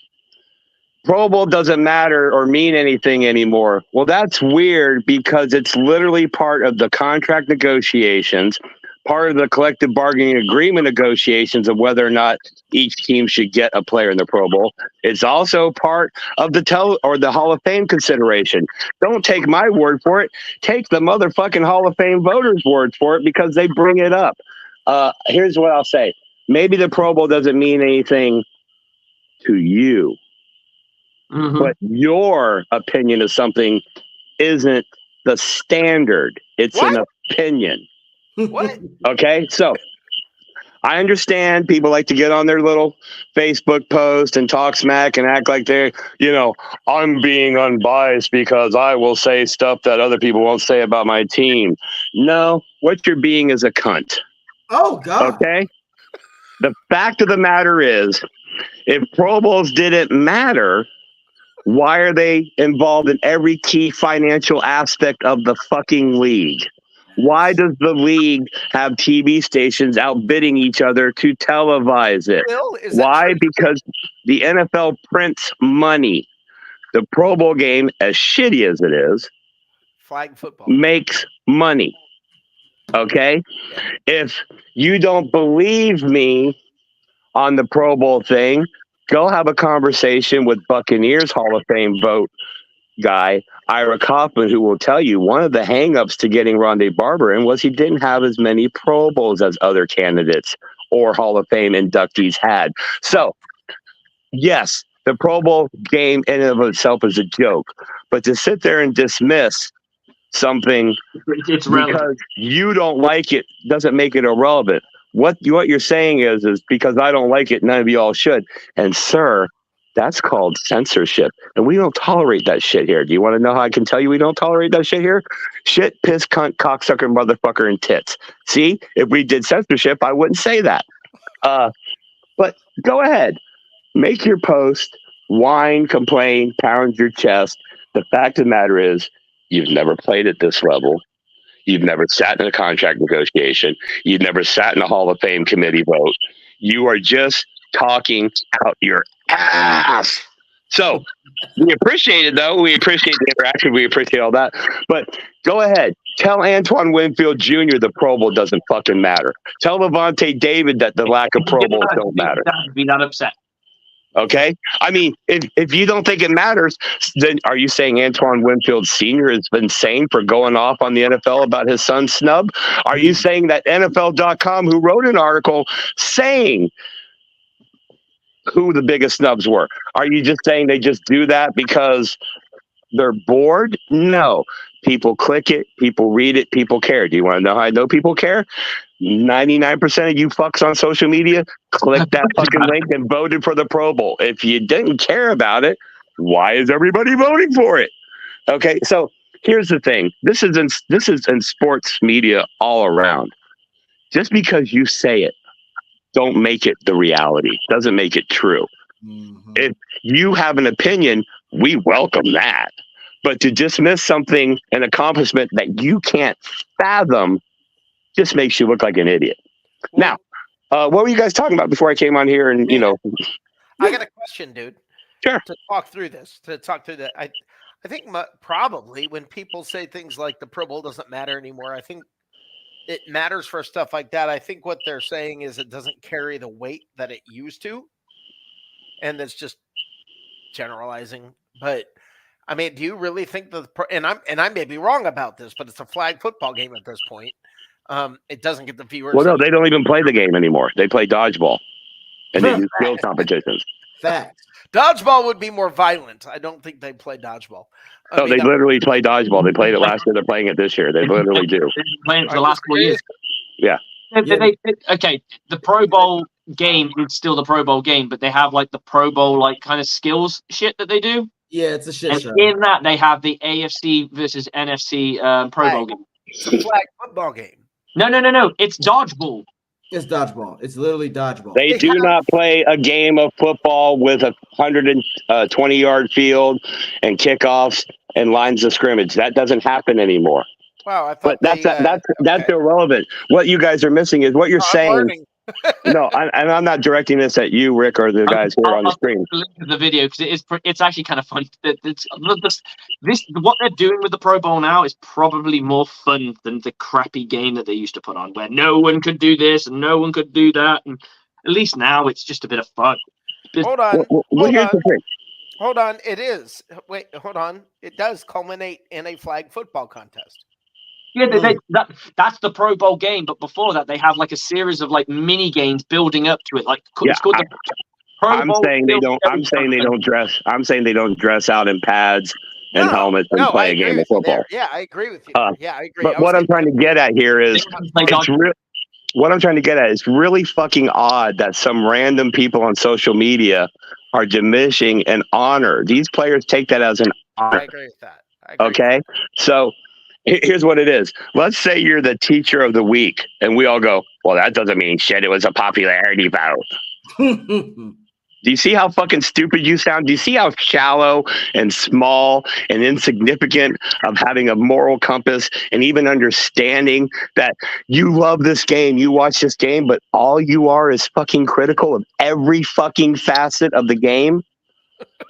D: Pro Bowl doesn't matter or mean anything anymore. Well, that's weird because it's literally part of the contract negotiations, part of the collective bargaining agreement negotiations of whether or not each team should get a player in the Pro Bowl. It's also part of the Hall of Fame consideration. Don't take my word for it. Take the motherfucking Hall of Fame voters' word for it because they bring it up. Here's what I'll say. Maybe the Pro Bowl doesn't mean anything to you. But your opinion of something isn't the standard. It's an opinion.
C: What?
D: Okay? So I understand people like to get on their little Facebook post and talk smack and act like they're, I'm being unbiased because I will say stuff that other people won't say about my team. No, what you're being is a cunt.
A: Oh, God.
D: Okay? The fact of the matter is, if Pro Bowls didn't matter, why are they involved in every key financial aspect of the fucking league? Why does the league have TV stations outbidding each other to televise it? Why? Because the NFL prints money. The Pro Bowl game, as shitty as it is,
C: flag football
D: makes money. Okay?
C: Yeah.
D: If you don't believe me on the Pro Bowl thing, go have a conversation with Buccaneers Hall of Fame vote guy, Ira Kaufman, who will tell you one of the hangups to getting Rondé Barber in was he didn't have as many Pro Bowls as other candidates or Hall of Fame inductees had. So, yes, the Pro Bowl game in and of itself is a joke, but to sit there and dismiss something
B: it's relevant
D: because you don't like it doesn't make it irrelevant. What you're saying is because I don't like it, none of you all should. And sir, that's called censorship. And we don't tolerate that shit here. Do you want to know how I can tell you we don't tolerate that shit here? Shit, piss, cunt, cocksucker, motherfucker, and tits. See, if we did censorship, I wouldn't say that. But go ahead. Make your post, whine, complain, pound your chest. The fact of the matter is, you've never played at this level. You've never sat in a contract negotiation. You've never sat in a Hall of Fame committee vote. You are just talking out your ass. So we appreciate it, though. We appreciate the interaction. We appreciate all that. But go ahead. Tell Antoine Winfield Jr. the Pro Bowl doesn't fucking matter. Tell Levante David that the lack of Pro Bowls don't matter.
B: Be not upset.
D: Okay? I mean, if you don't think it matters, then are you saying Antoine Winfield Sr. has been sane for going off on the NFL about his son's snub? Are you saying that NFL.com, who wrote an article saying who the biggest snubs were, are you just saying they just do that because they're bored? No. People click it, people read it, people care. Do you want to know how I know people care? 99% of you fucks on social media clicked that fucking link and voted for the Pro Bowl. If you didn't care about it, why is everybody voting for it? Okay, so here's the thing. This is in sports media all around. Just because you say it, don't make it the reality. Doesn't make it true. Mm-hmm. If you have an opinion, we welcome that. But to dismiss something, an accomplishment that you can't fathom, just makes you look like an idiot. Well, now, what were you guys talking about before I came on here? And
C: I got a question, dude.
D: Sure.
C: To talk through that. I think probably when people say things like the Pro Bowl doesn't matter anymore, I think it matters for stuff like that. I think what they're saying is it doesn't carry the weight that it used to, and that's just generalizing. But I mean, do you really think and I may be wrong about this, but it's a flag football game at this point. It doesn't get the viewers.
D: Well, no, they don't even play the game anymore. They play dodgeball, and they do skill competitions.
C: Facts. Dodgeball would be more violent. I don't think they play dodgeball.
D: They literally play dodgeball. They played it last year. They're playing it this year. They literally do.
B: They've been playing it for the last 4 years.
D: Yeah.
B: Okay, the Pro Bowl game is still the Pro Bowl game, but they have like the Pro Bowl like kind of skills shit that they do.
A: Yeah, it's a shit show.
B: In that, they have the AFC versus NFC Pro Bowl game.
C: It's a flag football game.
B: No. It's dodgeball.
A: It's dodgeball. It's literally dodgeball.
D: They do not play a game of football with a 120-yard field and kickoffs and lines of scrimmage. That doesn't happen anymore.
C: Wow, I
D: But
C: thought
D: that's irrelevant. What you guys are missing is what you're
C: I'm
D: saying.
C: learning.
D: No, and I'm not directing this at you, Rick, or the guys here on the screen.
B: I'll link to the video because it's actually kind of fun. What they're doing with the Pro Bowl now is probably more fun than the crappy game that they used to put on, where no one could do this and no one could do that. And at least now it's just a bit of fun.
C: Hold on.
D: Here's the thing.
C: Hold on. It is. Wait, hold on. It does culminate in a flag football contest.
B: Yeah, that's the Pro Bowl game, but before that, they have like a series of like mini games building up to it. Like it's called the Pro
D: I'm
B: Bowl.
D: saying they don't. I'm saying they don't dress. I'm saying they don't dress out in pads and helmets and play a game of football.
C: Yeah, I agree with you. Yeah, I agree.
D: But what I'm trying to get at here is, what I'm trying to get at is really fucking odd that some random people on social media are diminishing an honor. These players take that as an honor.
C: I agree with that.
D: Okay, so. Here's what it is. Let's say you're the teacher of the week, and we all go, well, that doesn't mean shit. It was a popularity vote. Do you see how fucking stupid you sound? Do you see how shallow and small and insignificant of having a moral compass and even understanding that you love this game, you watch this game, but all you are is fucking critical of every fucking facet of the game?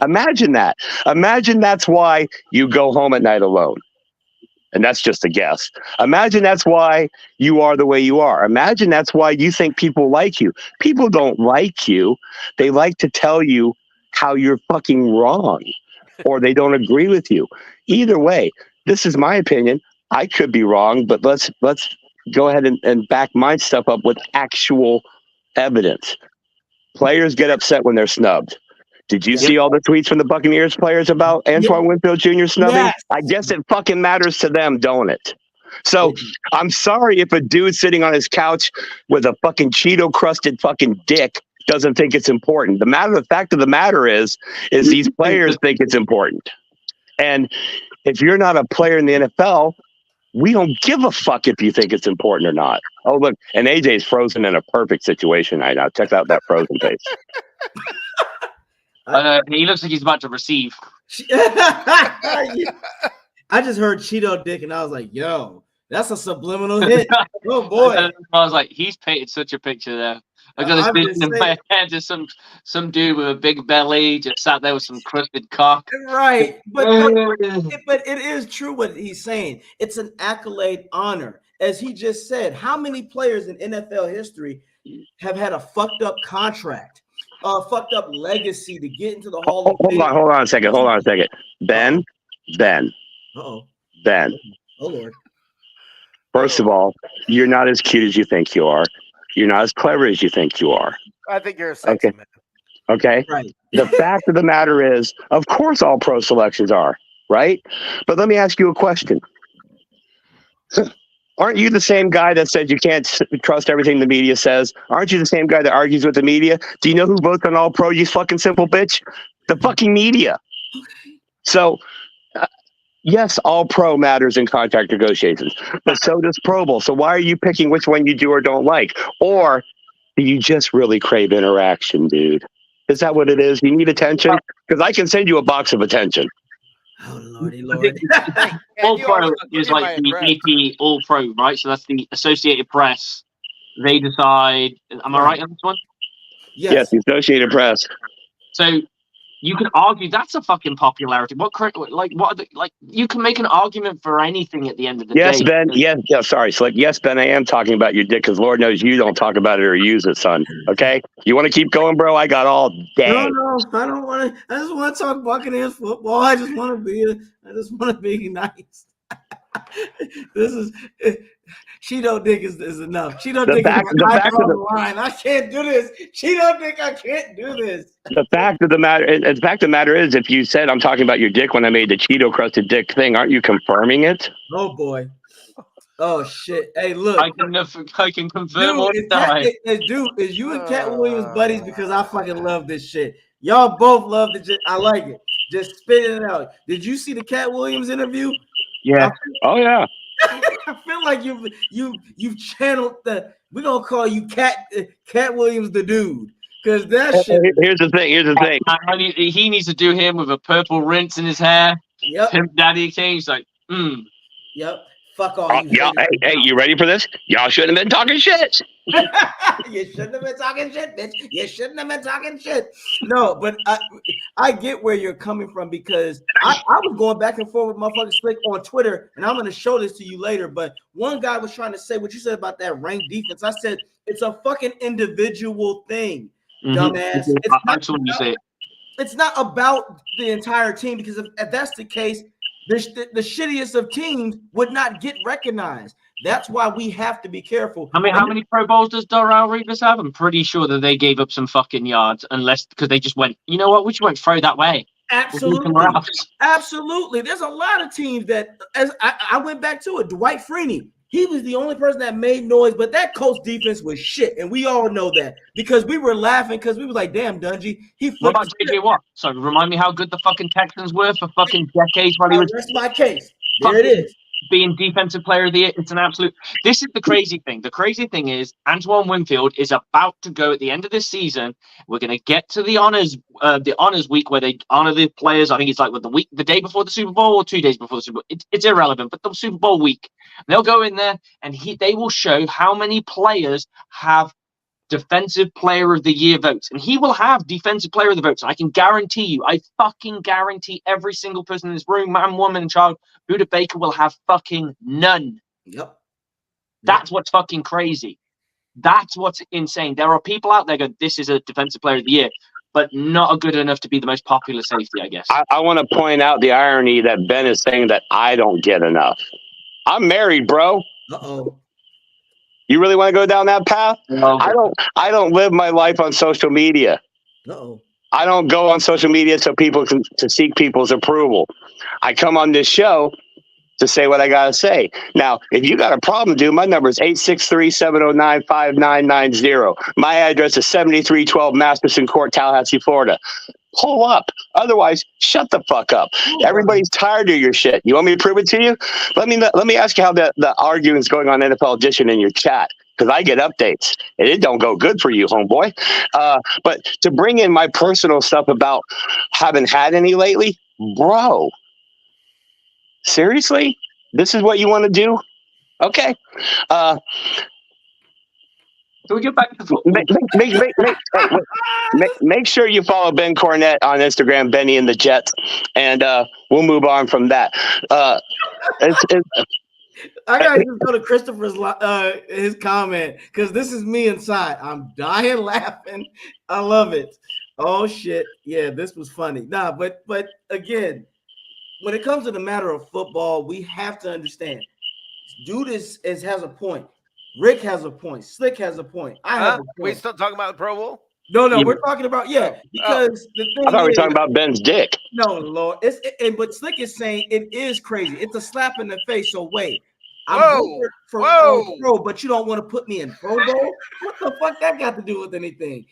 D: Imagine that. Imagine that's why you go home at night alone. And that's just a guess. Imagine that's why you are the way you are. Imagine that's why you think people like you. People don't like you. They like to tell you how you're fucking wrong or they don't agree with you. Either way, this is my opinion. I could be wrong, but let's go ahead and back my stuff up with actual evidence. Players get upset when they're snubbed. Did you see all the tweets from the Buccaneers players about Antoine Winfield Jr. snubbing? Yes. I guess it fucking matters to them, don't it? So I'm sorry if a dude sitting on his couch with a fucking Cheeto-crusted fucking dick doesn't think it's important. The fact of the matter is these players think it's important. And if you're not a player in the NFL, we don't give a fuck if you think it's important or not. Oh, look, and AJ's frozen in a perfect situation right now. Check out that frozen face.
B: He looks like he's about to receive.
A: I just heard Cheeto dick and I was like, yo, that's a subliminal hit. Oh boy.
B: I was like, he's painted such a picture there. I got this vision in my head, just some dude with a big belly just sat there with some crusted cock.
A: Right. But it is true what he's saying. It's an accolade honor. As he just said, how many players in NFL history have had a fucked up contract? Fucked up legacy to get into the Hall of Fame.
D: Hold on a second. Ben.
A: Uh-oh.
D: Ben.
A: Oh, Lord.
D: First of all, you're not as cute as you think you are. You're not as clever as you think you are.
C: I think you're a sexy man.
D: Okay?
A: Right.
D: The fact of the matter is, of course all pro selections are, right? But let me ask you a question. Aren't you the same guy that says you can't trust everything the media says? Aren't you the same guy that argues with the media? Do you know who votes on all pro, you fucking simple bitch? The fucking media. So, yes, all pro matters in contract negotiations, but so does Pro Bowl. So why are you picking which one you do or don't like? Or do you just really crave interaction, dude? Is that what it is? You need attention? Because I can send you a box of attention.
A: Oh, Lordy, Lord.
B: All Pro is like the AP All Pro, right? So that's the Associated Press. They decide. Am I right on this one?
D: Yes, the Associated Press.
B: So you can argue that's a fucking popularity. You can make an argument for anything at the end of the day.
D: Yes, Ben. Sorry, Slick. Yes, Ben. I am talking about your dick because Lord knows you don't talk about it or use it, son. Okay, you want to keep going, bro? I got all day.
A: No, I don't want to. I just want to talk Buccaneers football. I just want to be nice. This is Cheeto dick is enough. Cheeto dick is the line. I can't do this. Cheeto dick, I can't do this.
D: The fact of the matter is, if you said I'm talking about your dick when I made the Cheeto crusted dick thing, aren't you confirming it?
A: Oh boy. Oh shit. Hey, look.
B: I can confirm all the time.
A: Dude, is you and Cat Williams buddies because I fucking love this shit. Y'all both love it. I like it. Just spit it out. Did you see the Cat Williams interview?
D: Yeah. Oh yeah.
A: I feel like you've channeled the. We're gonna call you Cat Williams the dude because that shit.
D: Here's the thing.
B: He needs to do him with a purple rinse in his hair.
A: Yep.
B: Pimp Daddy King's like,
A: Yep. Fuck all you.
D: Hey, you ready for this? Y'all shouldn't have been talking shit.
A: You shouldn't have been talking shit, bitch. You shouldn't have been talking shit. No, but I get where you're coming from because I was going back and forth with motherfucking Slick on Twitter, and I'm going to show this to you later. But one guy was trying to say what you said about that ranked defense. I said it's a fucking individual thing, dumbass. It's not about the entire team because if that's the case, the shittiest of teams would not get recognized. That's why we have to be careful.
B: How many Pro Bowls does Darrell Revis have? I'm pretty sure that they gave up some fucking yards, because they just went, you know what? We just won't throw that way.
A: Absolutely. There's a lot of teams that, as I went back to it, Dwight Freeney. He was the only person that made noise, but that Colts defense was shit, and we all know that because we were laughing because we was like, "Damn, Dungy."
B: What about JJ Watt? So remind me how good the fucking Texans were for fucking decades while he was.
A: That's my case. There it is.
B: Being defensive player of the year, it's an absolute. This is the crazy thing. The crazy thing is Antoine Winfield is about to go at the end of this season. We're going to get to the honors week where they honor the players. I think it's like the day before the Super Bowl or 2 days before the Super Bowl. It's irrelevant, but the Super Bowl week, they'll go in there and they will show how many players have defensive player of the year votes, and he will have defensive player of the votes. I can guarantee you, I fucking guarantee every single person in this room, man, woman, and child, Buda Baker will have fucking none.
A: Yep.
B: That's what's fucking crazy. That's what's insane. There are people out there going, this is a defensive player of the year, but not good enough to be the most popular safety, I guess.
D: I want to point out the irony that Ben is saying that I don't get enough. I'm married, bro.
A: Uh-oh.
D: You really want to go down that path?
B: No.
D: I don't live my life on social media.
A: Uh-oh.
D: I don't go on social media so people to seek people's approval. I come on this show to say what I got to say. Now, if you got a problem, dude, my number is 863-709-5990. My address is 7312 Masterson Court, Tallahassee, Florida. Pull up. Otherwise, shut the fuck up. Everybody's tired of your shit. You want me to prove it to you? Let me ask you how the argument's going on NFL Edition in your chat, because I get updates and it don't go good for you, homeboy. But to bring in my personal stuff about haven't had any lately, bro. Seriously? This is what you want to do? Okay.
B: Can we get back to football?
D: Make sure you follow Ben Cornett on Instagram, Benny and the Jets, and we'll move on from that. I
A: gotta just go to Christopher's his comment because this is me inside. I'm dying laughing. I love it. Oh shit, yeah, this was funny. Nah, but again, when it comes to the matter of football, we have to understand. Dude has a point. Rick has a point. Slick has a point. I have a point.
C: We still talking about the Pro Bowl?
A: No, we're talking about because the thing
D: I thought we were talking about Ben's dick.
A: No, Lord, but Slick is saying it is crazy. It's a slap in the face. So wait, I'm for Pro, but you don't want to put me in Pro Bowl? What the fuck that got to do with anything?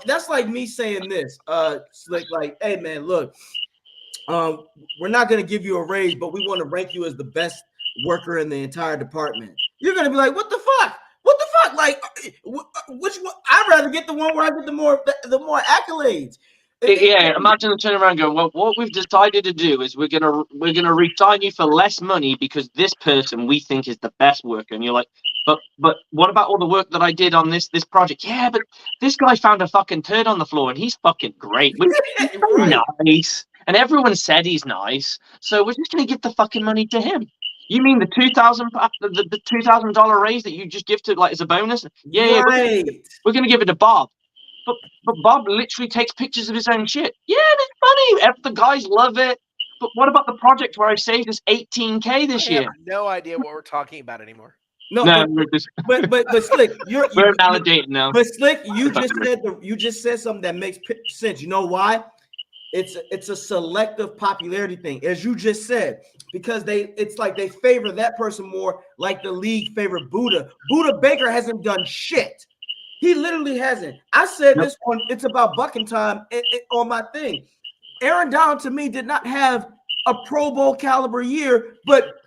A: That's like me saying this, Slick. Like, hey man, look, we're not gonna give you a raise, but we want to rank you as the best worker in the entire department. You're gonna be like, what the fuck? What the fuck? Like, which one? I'd rather get the one where I get the more accolades.
B: Yeah, imagine them turning around and go, well, what we've decided to do is we're gonna resign you for less money because this person we think is the best worker. And you're like, but what about all the work that I did on this project? Yeah, but this guy found a fucking turd on the floor and he's fucking great. He's nice. And everyone said he's nice. So we're just gonna give the fucking money to him. You mean the $2,000 raise that you just give to like as a bonus? Yeah,
A: right.
B: We're gonna give it to Bob. But Bob literally takes pictures of his own shit. Yeah, it's funny. The guys love it. But what about the project where I saved us $18K this year?
C: I have no idea what we're talking about anymore.
A: No, but Slick, we're
B: validating now.
A: But Slick, you just said something that makes sense. You know why? It's a selective popularity thing, as you just said, because it's like they favor that person more, like the league favored Buda. Buda Baker hasn't done shit. He literally hasn't. I said this on It's About Bucking Time on my thing. Aaron Donald to me did not have a Pro Bowl caliber year, but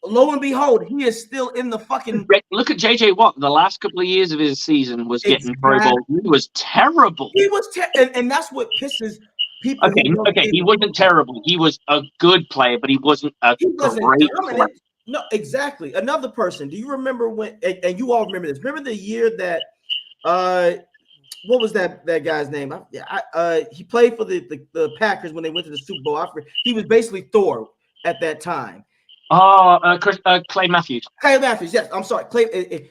A: lo and behold, he is still in the fucking.
B: Look at JJ Watt. The last couple of years of his season was getting Pro
A: Exactly.
B: Bowl. He was terrible.
A: He was, and that's what pisses people.
B: Okay, he wasn't terrible. He was a good player, but he wasn't a great player.
A: No, exactly. Another person. Do you remember when? And you all remember this? Remember the year that, what was that guy's name? He played for the Packers when they went to the Super Bowl. He was basically Thor at that time.
B: Clay Matthews.
A: Clay Matthews. Yes, I'm sorry. Clay.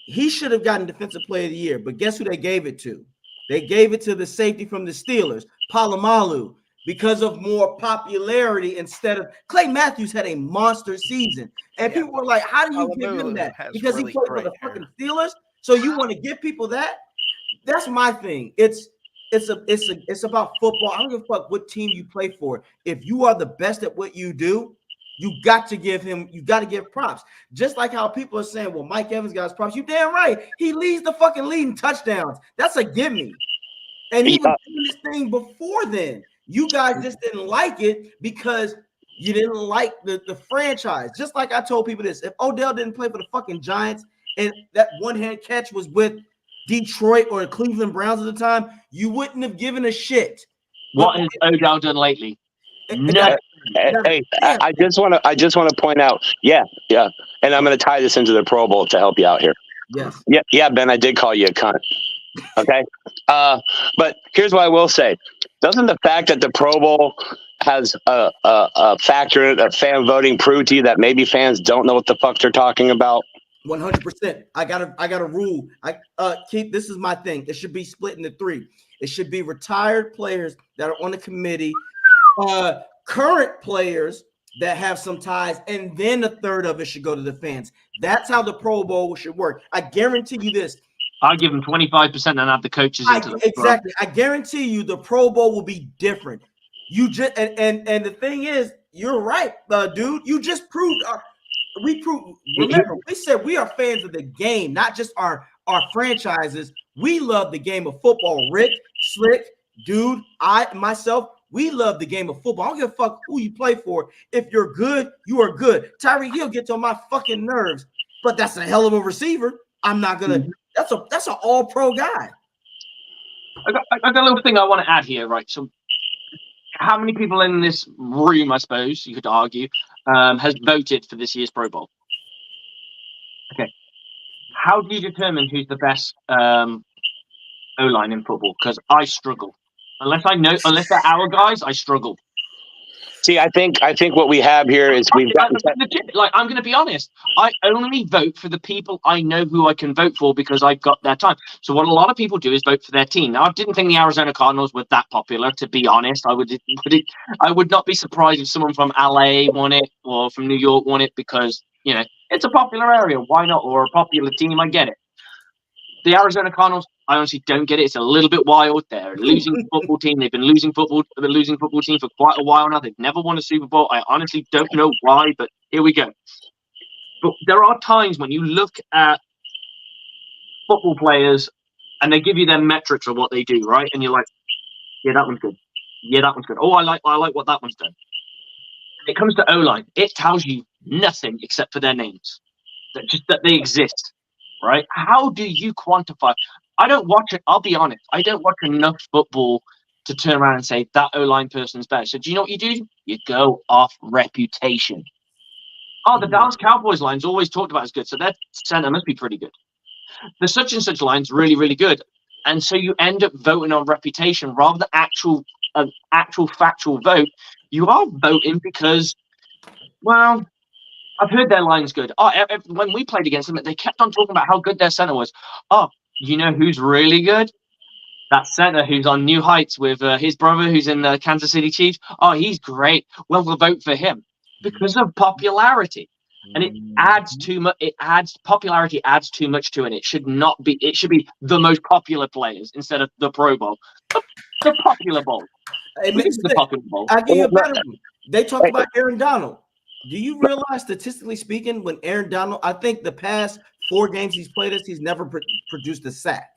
A: He should have gotten Defensive Player of the Year, but guess who they gave it to? They gave it to the safety from the Steelers, Palomalu, because of more popularity instead of Clay Matthews had a monster season. And people were like, how do you give him that? Because he played for the fucking Steelers. So you want to give people that? That's my thing. It's about football. I don't give a fuck what team you play for. If you are the best at what you do, you got to give props. Just like how people are saying, well, Mike Evans got his props. You damn right. He leads the fucking lead in touchdowns. That's a gimme. And he was doing this thing before then. You guys just didn't like it because you didn't like the franchise. Just like I told people this. If Odell didn't play for the fucking Giants and that one-hand catch was with Detroit or the Cleveland Browns at the time, you wouldn't have given a shit.
B: What has Odell done lately? No.
D: Hey, I just want to point out, yeah, and I'm going to tie this into the Pro Bowl to help you out here.
A: Yes.
D: Yeah, Ben, I did call you a cunt. Okay, but here's what I will say: doesn't the fact that the Pro Bowl has a factor in it of fan voting prove to you that maybe fans don't know what the fuck they're talking about?
A: 100%. I got a rule. This is my thing. It should be split into three. It should be retired players that are on the committee, current players that have some ties, and then a third of it should go to the fans. That's how the Pro Bowl should work. I guarantee you this.
B: I'll give them 25% and have the coaches.
A: Exactly. I guarantee you the Pro Bowl will be different. You just and the thing is, you're right, dude. You just proved. Remember, we said we are fans of the game, not just our franchises. We love the game of football. Rick, Slick, dude, myself. We love the game of football. I don't give a fuck who you play for. If you're good, you are good. Tyreek Hill gets on my fucking nerves, but that's a hell of a receiver. I'm not gonna. That's an all-pro guy.
B: I got a little thing I want to add here, right? So, how many people in this room, I suppose you could argue, has voted for this year's Pro Bowl? Okay. How do you determine who's the best O-line in football? Because I struggle. Unless they're our guys, I struggle.
D: See, I think what we have here is we've got
B: legit. Like, I'm going to be honest. I only vote for the people I know who I can vote for because I've got their time. So what a lot of people do is vote for their team. Now, I didn't think the Arizona Cardinals were that popular, to be honest. I would not be surprised if someone from LA won it or from New York won it because, it's a popular area. Why not? Or a popular team. I get it. The Arizona Cardinals, I honestly don't get it. It's a little bit wild. They're a losing football team. They've been losing football team for quite a while now. They've never won a Super Bowl. I honestly don't know why, but here we go. But there are times when you look at football players and they give you their metrics of what they do, right? And you're like, yeah, that one's good. Yeah, that one's good. Oh, I like what that one's done. When it comes to O-line, it tells you nothing except for their names. That they exist. Right? How do you quantify? I don't watch it. I'll be honest. I don't watch enough football to turn around and say that O-line person's better. So do you know what you do? You go off reputation. Oh, the Dallas Cowboys line's always talked about as good. So their center must be pretty good. The such and such line's really, really good. And so you end up voting on reputation rather than actual factual vote. You are voting because, well, I've heard their line's good. Oh, when we played against them, they kept on talking about how good their center was. Oh, you know who's really good? That center who's on new heights with his brother who's in the Kansas City Chiefs. Oh, he's great. Well, we'll vote for him because of popularity. And it adds too much. Popularity adds too much to it. It should not be. It should be the most popular players instead of the Pro Bowl. The popular bowl. The popular bowl.
A: I'll give you a better one. They talked about Aaron Donald. Do you realize, statistically speaking, when Aaron Donald, I think the past 4 games he's played us, he's never produced a sack.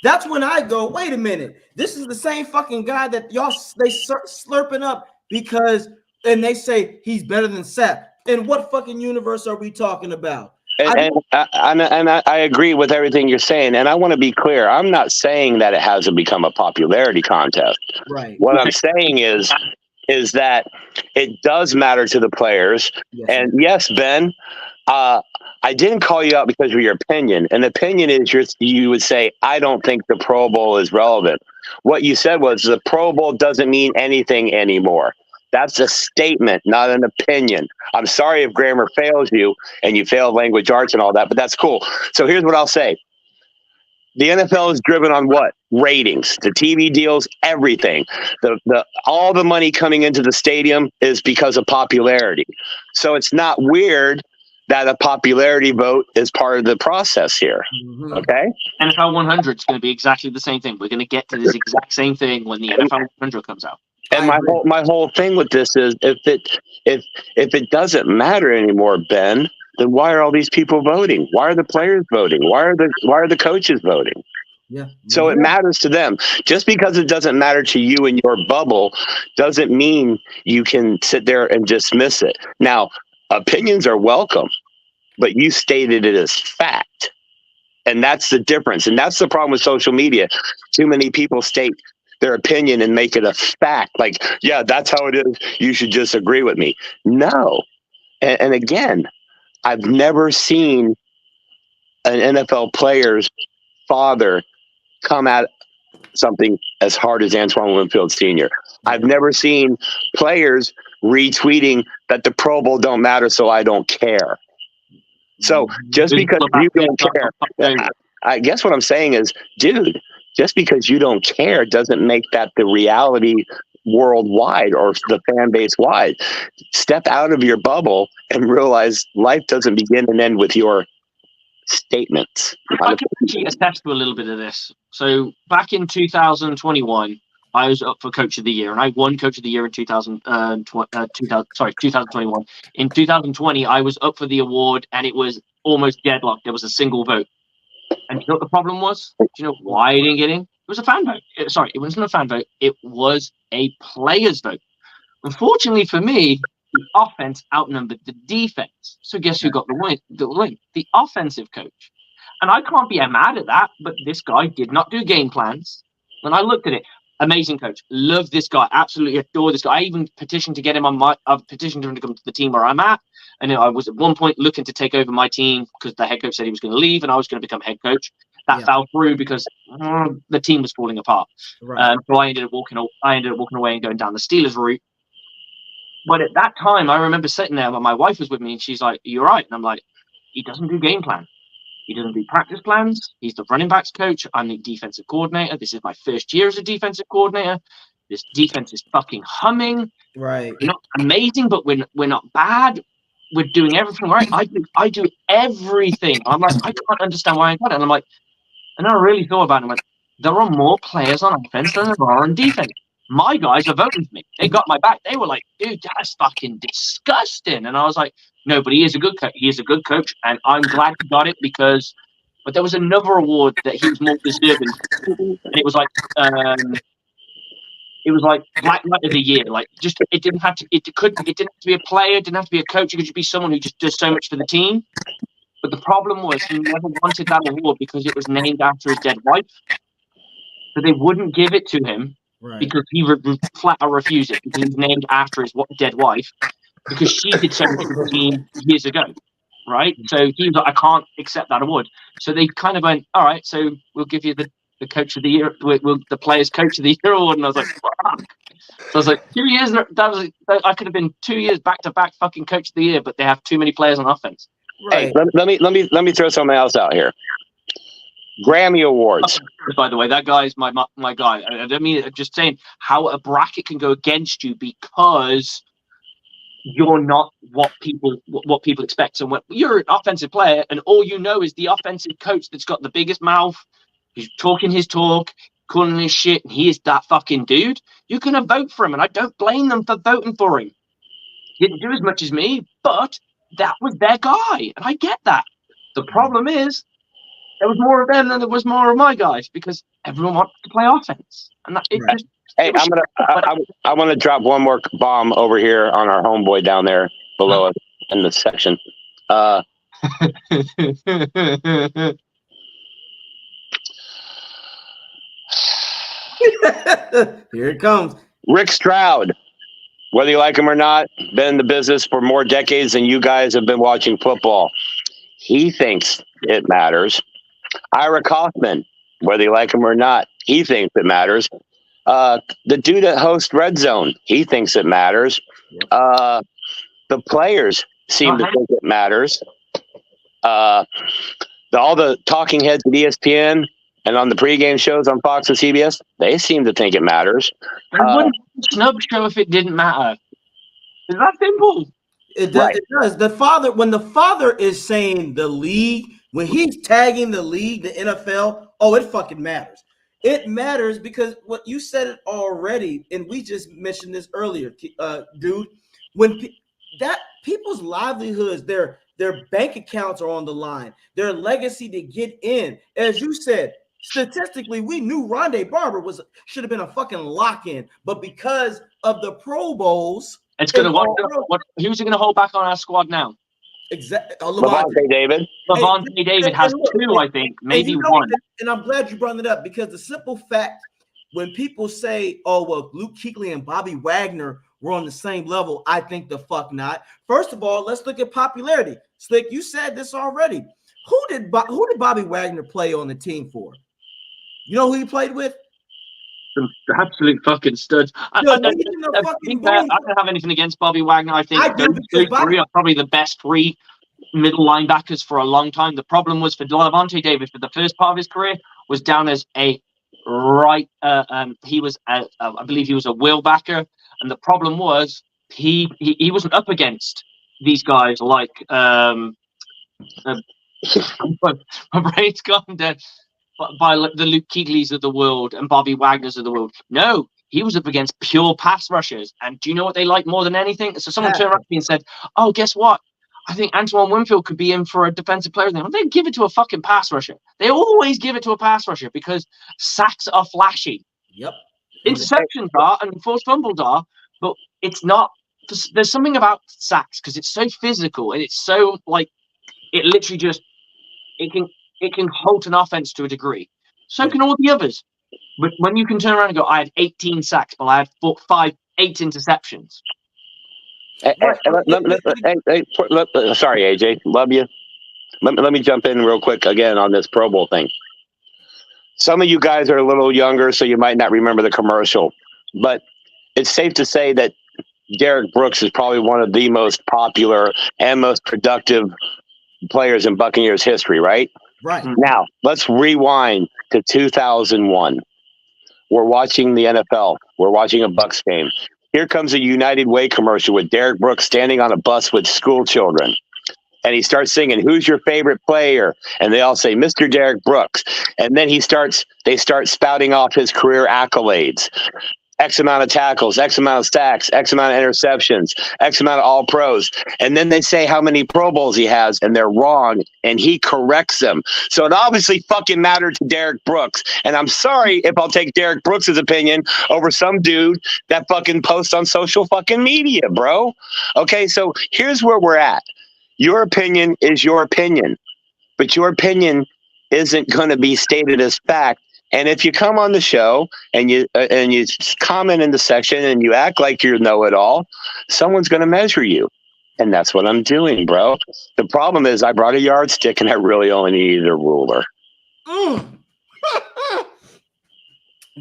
A: That's when I go, wait a minute. This is the same fucking guy that they slurping up because, and they say he's better than Seth. In what fucking universe are we talking about?
D: And I agree with everything you're saying. And I want to be clear. I'm not saying that it hasn't become a popularity contest.
A: Right.
D: What I'm saying is that it does matter to the players.
A: Yes,
D: And yes, Ben, I didn't call you out because of your opinion. An opinion is you would say, I don't think the Pro Bowl is relevant. What you said was the Pro Bowl doesn't mean anything anymore. That's a statement, not an opinion. I'm sorry if grammar fails you and you failed language arts and all that, but that's cool. So here's what I'll say. The NFL is driven on what? Ratings, the TV deals, everything. All the money coming into the stadium is because of popularity. So it's not weird that a popularity vote is part of the process here.
A: Mm-hmm.
D: Okay?
B: NFL 100 is going to be exactly the same thing. We're going to get to this exact same thing when the NFL 100 comes out.
D: And my whole thing with this is if it doesn't matter anymore, Ben, then why are all these people voting? Why are the players voting? Why are the coaches voting?
A: Yeah.
D: So it matters to them. Just because it doesn't matter to you in your bubble doesn't mean you can sit there and dismiss it. Now, opinions are welcome, but you stated it as fact. And that's the difference. And that's the problem with social media. Too many people state their opinion and make it a fact. Like, yeah, that's how it is. You should just agree with me. No. And again, I've never seen an NFL player's father come at something as hard as Antoine Winfield Sr. I've never seen players retweeting that the Pro Bowl don't matter, so I don't care. So just because you don't care, I guess what I'm saying is, dude, just because you don't care doesn't make that the reality worldwide or the fan base wide. Step out of your bubble and realize life doesn't begin and end with your statements.
B: I can actually attest to a little bit of this. So back in 2021, I was up for Coach of the Year, and I won Coach of the Year in 2021. In 2020, I was up for the award, and it was almost deadlocked. There was a single vote. And you know what the problem was? Do you know why I didn't get in? It was a fan vote. Sorry, it wasn't a fan vote. It was a player's vote. Unfortunately for me, the offense outnumbered the defense. So guess who got the win? The offensive coach. And I can't be mad at that, but this guy did not do game plans. When I looked at it, amazing coach. Love this guy. Absolutely adore this guy. I even petitioned to get him I've petitioned him to come to the team where I'm at. And I was at one point looking to take over my team because the head coach said he was going to leave and I was going to become head coach. That fell through because the team was falling apart. Right. So I ended up walking away and going down the Steelers route. But at that time, I remember sitting there when my wife was with me and she's like, "You're right." And I'm like, he doesn't do game plan. He doesn't do practice plans. He's the running backs coach. I'm the defensive coordinator. This is my first year as a defensive coordinator. This defense is fucking humming.
A: Right.
B: We're not amazing, but we're not bad. We're doing everything right. I do everything. I'm like, I can't understand why I got it. And I'm like, and I really thought about it. I'm like, there are more players on offense than there are on defense. My guys are voting for me. They got my back. They were like, dude, that's fucking disgusting. And I was like, no, but he is a good coach. He is a good coach. And I'm glad he got it but there was another award that he was more deserving. And it was like Black Knight of the Year. Like, just it didn't have to be a player, it didn't have to be a coach, it could just be someone who just does so much for the team. But the problem was he never wanted that award because it was named after his dead wife. So they wouldn't give it to him because he flat out refused it because he was named after his dead wife because she did so much for the team years ago. Right? So he was like, I can't accept that award. So they kind of went, all right, so we'll give you the coach of the year, the players coach of the year award. And I was like, fuck. So I was like, 2 years, I could have been 2 years back to back fucking coach of the year, but they have too many players on offense.
D: Right. Hey, let me throw something else out here. Grammy Awards.
B: By the way, that guy is my guy. I don't mean it, just saying how a bracket can go against you because you're not what people expect. So when you're an offensive player and all you know is the offensive coach that's got the biggest mouth, who's talking his talk, calling his shit, and he is that fucking dude, you're going to vote for him. And I don't blame them for voting for him. He didn't do as much as me, but that was their guy. And I get that. The problem is there was more of them than there was more of my guys because everyone wanted to play offense. And that, it just,
D: hey, I want to drop one more bomb over here on our homeboy down there below us. in this section.
A: Here it comes.
D: Rick Stroud, whether you like him or not, been in the business for more decades than you guys have been watching football. He thinks it matters. Ira Kaufman, whether you like him or not, he thinks it matters. The dude that hosts Red Zone, he thinks it matters. The players seem to think it matters. All the talking heads at ESPN and on the pregame shows on Fox and CBS, they seem to think it matters.
B: And wouldn't snub show if it didn't matter? Is that simple?
A: It does.
D: Right.
A: It does. When the father is saying the league, when he's tagging the league, the NFL, oh, it fucking matters. It matters because what you said it already, and we just mentioned this earlier, dude. When people's livelihoods, their bank accounts are on the line, their legacy to get in. As you said, statistically, we knew Rondé Barber should have been a fucking lock-in, but because of the Pro Bowls,
B: it's gonna who's going to hold back on our squad now?
D: Exactly. Lavonte David.
B: Lavonte David has two, I think, maybe one.
A: And I'm glad you brought it up because the simple fact, when people say, "Oh well, Luke Kuechly and Bobby Wagner were on the same level," I think the fuck not. First of all, let's look at popularity. Slick, you said this already. Who did Bobby Wagner play on the team for? You know who he played with?
B: Some absolute fucking studs. I don't have anything against Bobby Wagner. I think those three are probably the best three middle linebackers for a long time. The problem was for Lavonte David for the first part of his career was down as a right. He was, I believe, he was a wheelbacker, and the problem was he wasn't up against these guys like my brain's gone dead. By the Luke Kuechlys of the world and Bobby Wagner's of the world. No, he was up against pure pass rushers. And do you know what they like more than anything? So someone turned around to me and said, "Oh, guess what? I think Antoine Winfield could be in for a defensive player." They give it to a fucking pass rusher. They always give it to a pass rusher because sacks are flashy.
A: Yep.
B: Interceptions are and forced fumbles are, but it's not. There's something about sacks because it's so physical and it's so like it literally just it can halt an offense to a degree. So can all the others. But when you can turn around and go, "I had 18 sacks, but I had 8 interceptions."
D: Sorry, AJ. Love you. Let me jump in real quick again on this Pro Bowl thing. Some of you guys are a little younger, so you might not remember the commercial. But it's safe to say that Derek Brooks is probably one of the most popular and most productive players in Buccaneers history, right?
A: Right.
D: Now, let's rewind to 2001. We're watching the NFL. We're watching a Bucs game. Here comes a United Way commercial with Derek Brooks standing on a bus with school children. And he starts singing, "Who's your favorite player?" And they all say, "Mr. Derek Brooks." And then they start spouting off his career accolades. X amount of tackles, X amount of sacks, X amount of interceptions, X amount of all pros. And then they say how many Pro Bowls he has, and they're wrong, and he corrects them. So it obviously fucking mattered to Derek Brooks. And I'm sorry if I'll take Derek Brooks' opinion over some dude that fucking posts on social fucking media, bro. Okay, so here's where we're at. Your opinion is your opinion, but your opinion isn't going to be stated as fact. And if you come on the show and you comment in the section and you act like you know it all, someone's going to measure you. And that's what I'm doing, bro. The problem is I brought a yardstick and I really only needed a ruler.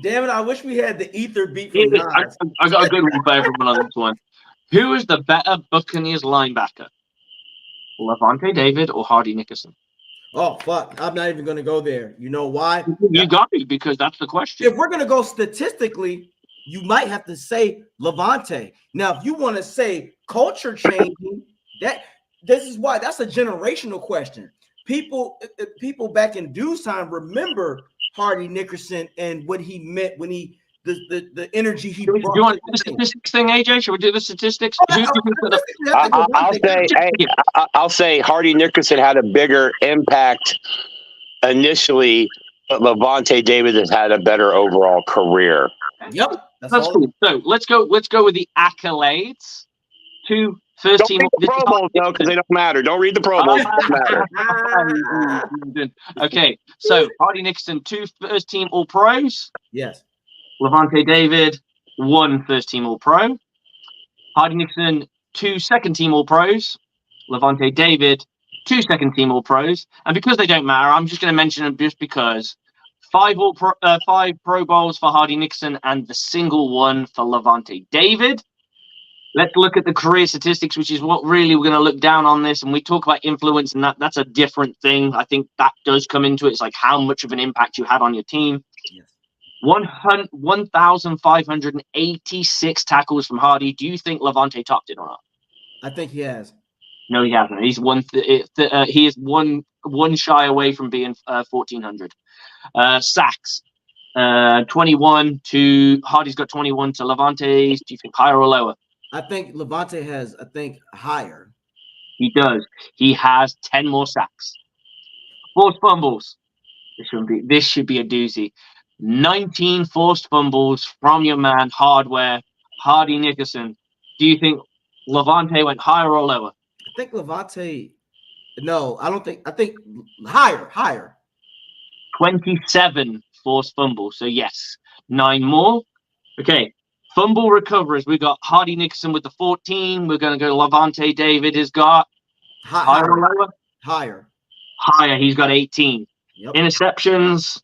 A: Damn it, I wish we had the ether beat from Nas.
B: I got a good one for everyone on this one. Who is the better Buccaneers linebacker? Lavonte David or Hardy Nickerson?
A: Oh, fuck. I'm not even going to go there. You know why?
B: You got me, because that's the question.
A: If we're going to go statistically, you might have to say Lavonte. Now, if you want to say culture changing, this is why. That's a generational question. People back in Dew's time remember Hardy Nickerson and what he meant when he the energy he brought.
B: Do you want to do the statistics thing, AJ? Should we do the statistics?
D: I'll say Hardy Nickerson had a bigger impact initially, but Lavonte David has had a better overall career.
A: Yep,
B: that's cool. So let's go with the accolades. Two First
D: Don't
B: team.
D: read the Pro Bowls, though, because they don't matter. Don't read the Pro Bowls. They don't matter.
B: Okay, so Hardy Nickerson, 2 first team All Pros.
A: Yes.
B: Levante David, 1 first team All Pro. Hardy Nickerson, 2 second team All Pros. Levante David, 2 second team All Pros. And because they don't matter, I'm just going to mention them just because 5 Pro Bowls for Hardy Nickerson and the single one for Levante David. Let's look at the career statistics, which is what really we're going to look down on this. And we talk about influence, and that's a different thing. I think that does come into it. It's like how much of an impact you had on your team.
A: Yes.
B: 1,586 tackles from Hardy. Do you think Levante topped it or not?
A: I think he has.
B: No, he hasn't. He's he is one shy away from being 1,400. Sacks, 21 to Hardy's got 21 to Levante's. Do you think higher or lower?
A: I think Levante has, higher.
B: He does. He has 10 more sacks. Forced fumbles. This should be a doozy. 19 forced fumbles from your man Hardware, Hardy Nickerson. Do you think Levante went higher or lower?
A: I think Levante. No, I don't think. I think higher.
B: 27 forced fumbles. So yes, 9 more. Okay. Fumble recoveries. We got Hardy Nickerson with the 14. We're going to go Levante David has got higher or lower?
A: Higher.
B: He's got 18.
A: Yep.
B: Interceptions.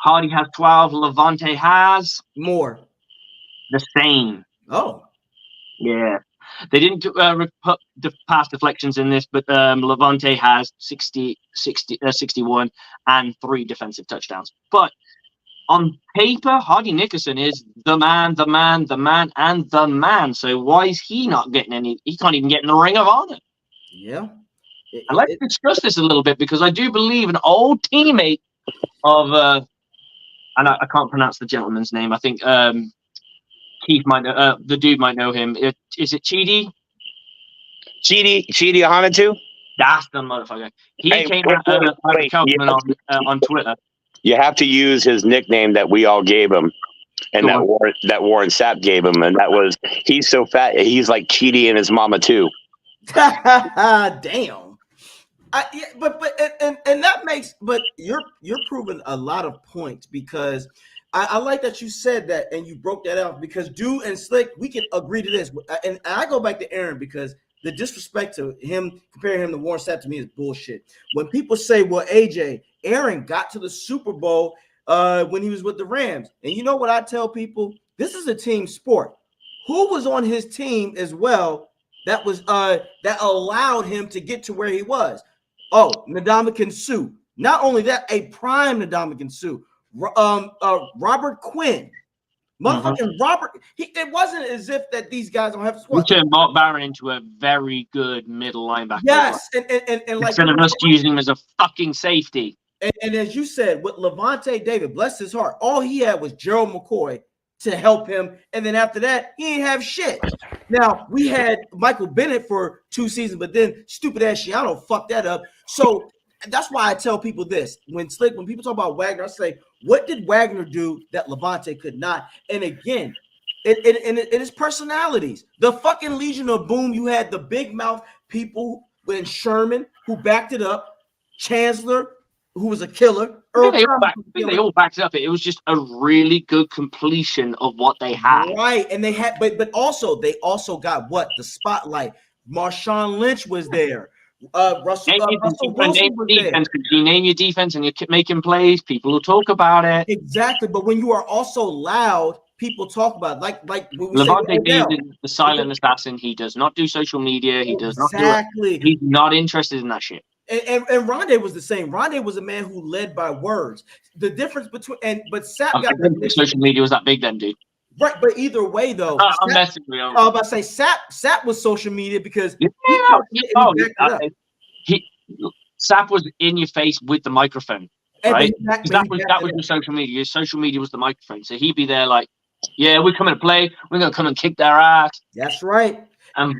B: Hardy has 12. Levante has
A: More.
B: the same.
A: Oh.
B: Yeah. They didn't put the pass deflections in this, but Levante has 61 and 3 defensive touchdowns. But on paper, Hardy Nickerson is the man. So why is he not getting any? He can't even get in the Ring of Honor.
A: Yeah.
B: And let's discuss this a little bit because I do believe an old teammate of, and I can't pronounce the gentleman's name. I think Keith might know, the dude might know him. Is it Chidi?
D: Chidi Hanatu?
B: That's the motherfucker. He came out on Twitter.
D: You have to use his nickname that we all gave him, and that Warren Sapp gave him, and that was he's so fat he's like Chidi and his mama too.
A: Damn. But that makes. But you're proving a lot of points because I like that you said that and you broke that out because Dude and Slick we can agree to this, and I go back to Aaron because the disrespect to him comparing him to Warren Sapp to me is bullshit. When people say, "Well, Aaron got to the Super Bowl when he was with the Rams," and you know what I tell people? This is a team sport. Who was on his team as well that was that allowed him to get to where he was? Oh, Ndamukong Suh. Not only that, a prime Ndamukong Suh. Robert Quinn. Motherfucking Robert. It wasn't as if that these guys don't have squad.
B: We turned Mark Barron into a very good middle linebacker.
A: Yes, and like
B: instead of us using him as a fucking safety.
A: And as you said, with Levante David, bless his heart, all he had was Gerald McCoy to help him, and then after that, he didn't have shit. Now we had Michael Bennett for 2 seasons, but then stupid ass Shiano fucked that up. So that's why I tell people this: when people talk about Wagner, I say, what did Wagner do that Levante could not? And again, it is personalities. The fucking Legion of Boom, you had the big mouth people in Sherman who backed it up, Chancellor, who was a killer.
B: They all backed it up. It was just a really good completion of what they had.
A: Right, and they had, but also they also got what? The spotlight. Marshawn Lynch was there. Russell Wilson was there.
B: You name your defense and you're making plays, people will talk about it.
A: Exactly, but when you are also loud, people talk about it. Like
B: Levante David, the silent assassin. He does not do social media. He does not do it. He's not interested in that shit.
A: And Rondé was the same. Rondé was a man who led by words. The difference between but Sapp got
B: social media was that big then, dude.
A: Right, but either way though,
B: I'm messing with you.
A: I was about to say Sapp was social media because
B: Sapp was in your face with the microphone, right? That was your social media. Your social media was the microphone. So he'd be there like, yeah, we're coming to play. We're gonna come and kick their ass.
A: That's right.
B: And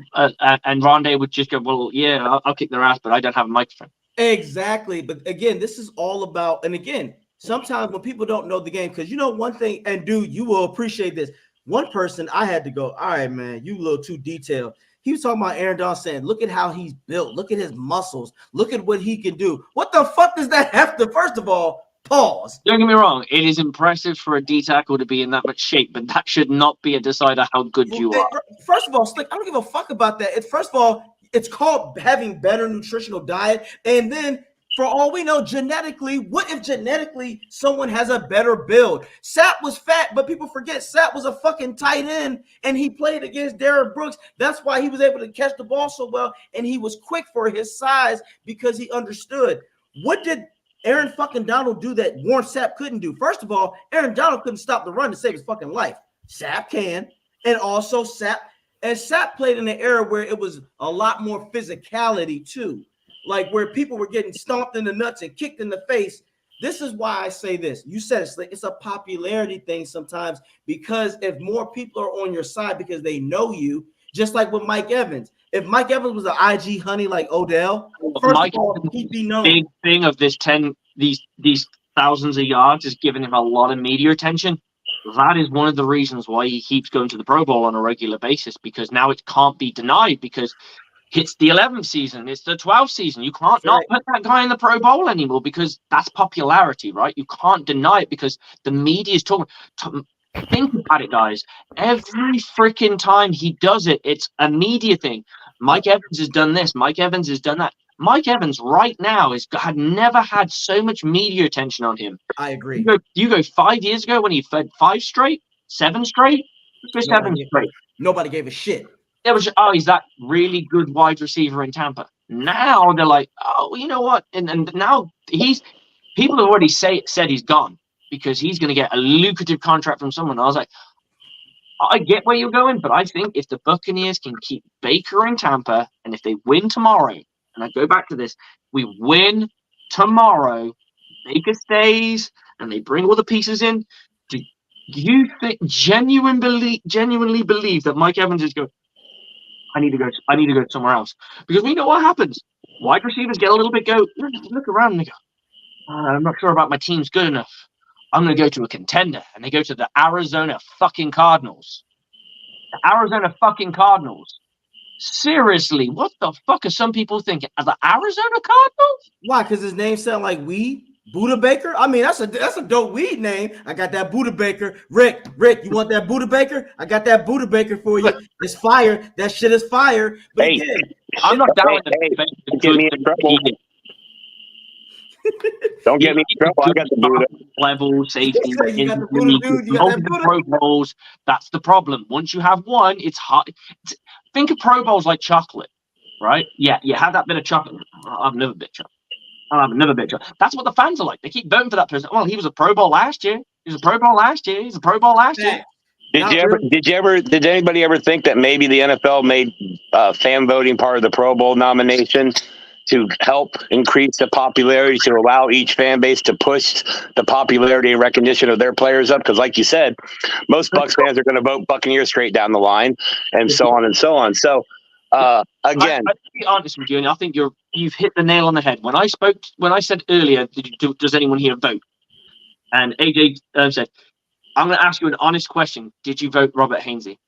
B: Rondé would just go, well, yeah, I'll kick their ass, but I don't have a microphone.
A: Exactly. But again, this is all about, and again, sometimes when people don't know the game, because you know one thing, and dude, you will appreciate this. One person I had to go, all right, man, you a little too detailed. He was talking about Aaron Donald saying, look at how he's built. Look at his muscles. Look at what he can do. What the fuck does that have to, first of all, pause?
B: Don't get me wrong. It is impressive for a D tackle to be in that much shape, but that should not be a decider how good you are.
A: First of all, Slick, I don't give a fuck about that. First of all, it's called having better nutritional diet. And then, for all we know, genetically, what if genetically someone has a better build? Sapp was fat, but people forget Sapp was a fucking tight end, and he played against Derrick Brooks. That's why he was able to catch the ball so well, and he was quick for his size because he understood. What did Aaron fucking Donald do that Warren Sapp couldn't do? First of all, Aaron Donald couldn't stop the run to save his fucking life. Sapp can, and also Sapp played in an era where it was a lot more physicality too. Like where people were getting stomped in the nuts and kicked in the face. This is why I say this. You said it, Slick. It's a popularity thing sometimes because if more people are on your side because they know you, just like with Mike Evans. If Mike Evans was an IG honey like Odell, first of all, he'd be known.
B: Big thing of these thousands of yards is giving him a lot of media attention. That is one of the reasons why he keeps going to the Pro Bowl on a regular basis, because now it can't be denied because it's the 11th season. It's the 12th season. You can't not put that guy in the Pro Bowl anymore because that's popularity, right? You can't deny it because the media is talking. Think about it, guys. Every freaking time he does it, it's a media thing. Mike Evans has done this. Mike Evans has done that. Mike Evans right now had never had so much media attention on him.
A: I agree.
B: You go 5 years ago when he fed 5 straight, 7 straight, 7 straight.
A: Nobody gave a shit.
B: It was, he's that really good wide receiver in Tampa. Now they're like, oh, you know what? And now people have already said he's gone because he's going to get a lucrative contract from someone. I was like, I get where you're going, but I think if the Buccaneers can keep Baker in Tampa, and if they win tomorrow, and I go back to this, we win tomorrow, Baker stays, and they bring all the pieces in. Do you think genuinely believe that Mike Evans is going? I need to go somewhere else because we know what happens. Wide receivers get a little bit look around and they go, I'm not sure about my team's good enough. I'm going to go to a contender, and they go to the Arizona fucking Cardinals. The Arizona fucking Cardinals. Seriously, what the fuck are some people thinking? Are the Arizona Cardinals?
A: Why? Because his name sound like weed. Buddha Baker? I mean, that's a dope weed name. I got that Buddha Baker. Rick, you want that Buddha Baker? I got that Buddha Baker for you. It's fire. That shit is fire. But
D: hey,
A: again,
B: I'm not down with
D: don't get me in trouble. Don't get me in trouble. I got the Buddha.
B: Level safety.
A: You got the Buddha, dude. You got that Buddha.
B: Pro Bowls. That's the problem. Once you have one, it's hard. Think of Pro Bowls like chocolate, right? Yeah, you have that bit of chocolate. I'll have another bit of chocolate. I'll have another bit of chocolate. That's what the fans are like. They keep voting for that person. Well, he was a Pro Bowl last year. He was a Pro Bowl last year. He's a Pro Bowl last year.
D: Did anybody ever think that maybe the NFL made fan voting part of the Pro Bowl nomination to help increase the popularity, to allow each fan base to push the popularity and recognition of their players up? Because like you said, most Bucs fans are going to vote Buccaneers straight down the line, and so on and so on. So again,
B: I'll be honest with you, and I think you've hit the nail on the head. When I said earlier, does anyone here vote? And AJ said, I'm going to ask you an honest question. Did you vote Robert Hainsey?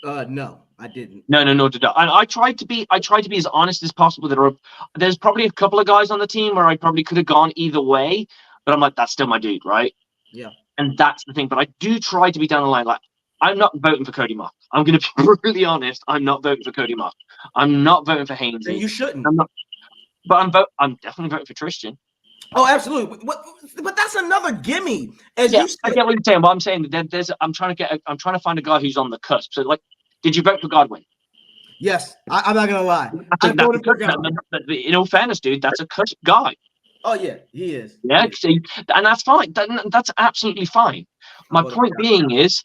A: No, I didn't.
B: No, did I? And I tried to be as honest as possible. There's probably a couple of guys on the team where I probably could have gone either way, but I'm like, that's still my dude, right?
A: Yeah. And
B: that's the thing. But I do try to be down the line. Like, I'm not voting for Cody Mock. I'm going to be really honest. I'm not voting for Cody Mock. I'm not voting for Hainsey.
A: And you shouldn't.
B: I'm definitely voting for Tristan.
A: Oh, absolutely. But that's another gimme.
B: I get what you're saying. But I'm saying that I'm trying to find a guy who's on the cusp. So, like, did you vote for Godwin?
A: Yes, I'm not gonna lie. I voted for Godwin.
B: In all fairness, dude, that's a cusp guy.
A: Oh yeah, he is.
B: Yeah, and that's fine. That's absolutely fine. My point being is,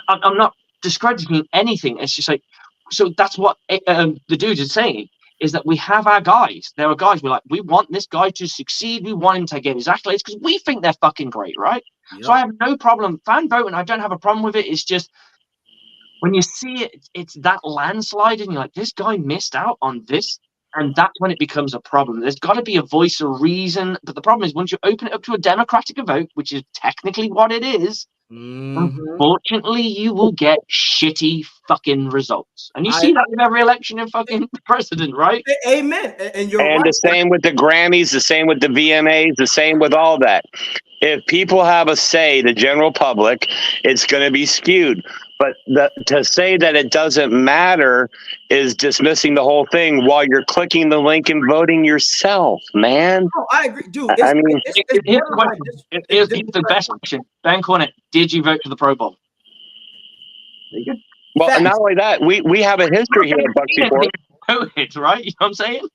B: I'm not discrediting anything. It's just like, so that's what the dude is saying, is that we have our guys. There are guys we're like, we want this guy to succeed. We want him to get his accolades because we think they're fucking great, right? Yep. So I have no problem. Fan voting, I don't have a problem with it. It's just when you see it, it's that landslide and you're like, this guy missed out on this. And that's when it becomes a problem. There's got to be a voice of reason. But the problem is once you open it up to a democratic vote, which is technically what it is, Unfortunately, you will get shitty fucking results. And you see that in every election in fucking president, right?
A: Amen. And you're
D: And
A: right.
D: the same with the Grammys, the same with the VMAs, the same with all that. If people have a say, the general public, it's going to be skewed. But to say that it doesn't matter is dismissing the whole thing while you're clicking the link and voting yourself, man.
A: Oh, I agree, dude.
D: I mean,
B: Here's the best question. Ben Cornett, did you vote for the Pro Bowl? There you go.
D: Well, and not only that, we have a history here at Bucs Report.
B: Voted, right? You know what I'm saying?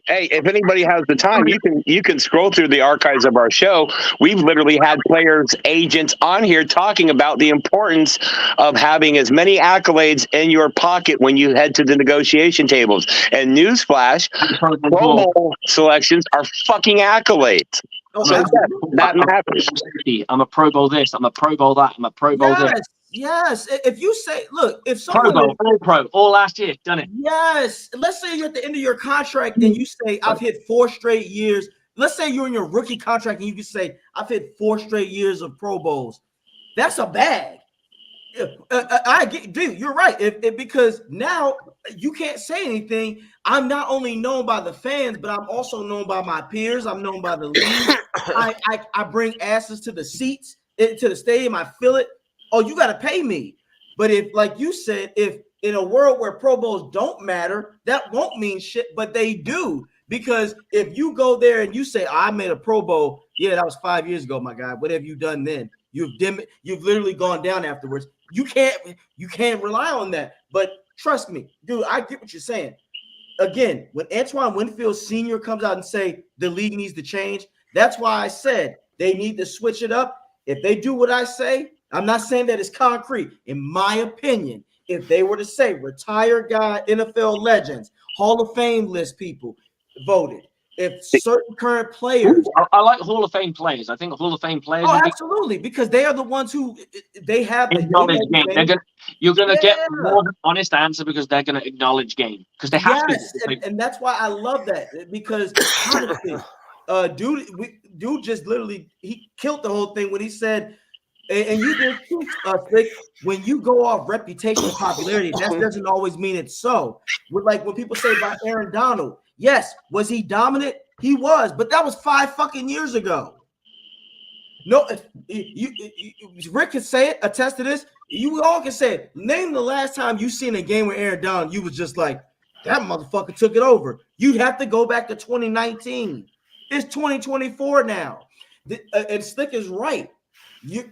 D: Hey, if anybody has the time, you can scroll through the archives of our show. We've literally had players, agents on here talking about the importance of having as many accolades in your pocket when you head to the negotiation tables. And newsflash, Pro Bowl selections are fucking accolades.
A: Oh,
D: so that matters.
B: I'm a Pro Bowl this. I'm a Pro Bowl that. I'm a Pro Bowl this.
A: Yes. If you say, look, if someone
B: Pro Bowl, all last year, done it.
A: Yes. Let's say you're at the end of your contract and you say, I've hit 4 straight years. Let's say you're in your rookie contract and you can say, I've hit 4 straight years of Pro Bowls. That's a bag. I get, dude, you're right. Because now you can't say anything. I'm not only known by the fans, but I'm also known by my peers. I'm known by the league. I bring asses to the seats, to the stadium. I feel it. Oh, you got to pay me. But if, like you said, if in a world where Pro Bowls don't matter, that won't mean shit, but they do. Because if you go there and you say, I made a Pro Bowl, yeah, that was 5 years ago, my guy. What have you done then? You've literally gone down afterwards. You can't rely on that. But trust me, dude, I get what you're saying. Again, when Antoine Winfield Sr. comes out and say the league needs to change, that's why I said they need to switch it up. If they do what I say, I'm not saying that it's concrete. In my opinion, if they were to say retired guy, NFL legends, Hall of Fame list people voted, if certain current players,
B: I like Hall of Fame players. I think Hall of Fame players.
A: Oh, absolutely, because they are the ones who they have
B: acknowledge game. You're gonna get more of an honest answer because they're gonna acknowledge game because they have to.
A: And that's why I love that, because honestly, dude just literally he killed the whole thing when he said. And you did too, Slick. When you go off reputation and popularity, that doesn't always mean it's so. Like when people say about Aaron Donald, yes, was he dominant? He was, but that was 5 fucking years ago. No, Rick can say it, attest to this. You all can say it. Name the last time you seen a game with Aaron Donald, you was just like, that motherfucker took it over. You'd have to go back to 2019. It's 2024 now. And Slick is right.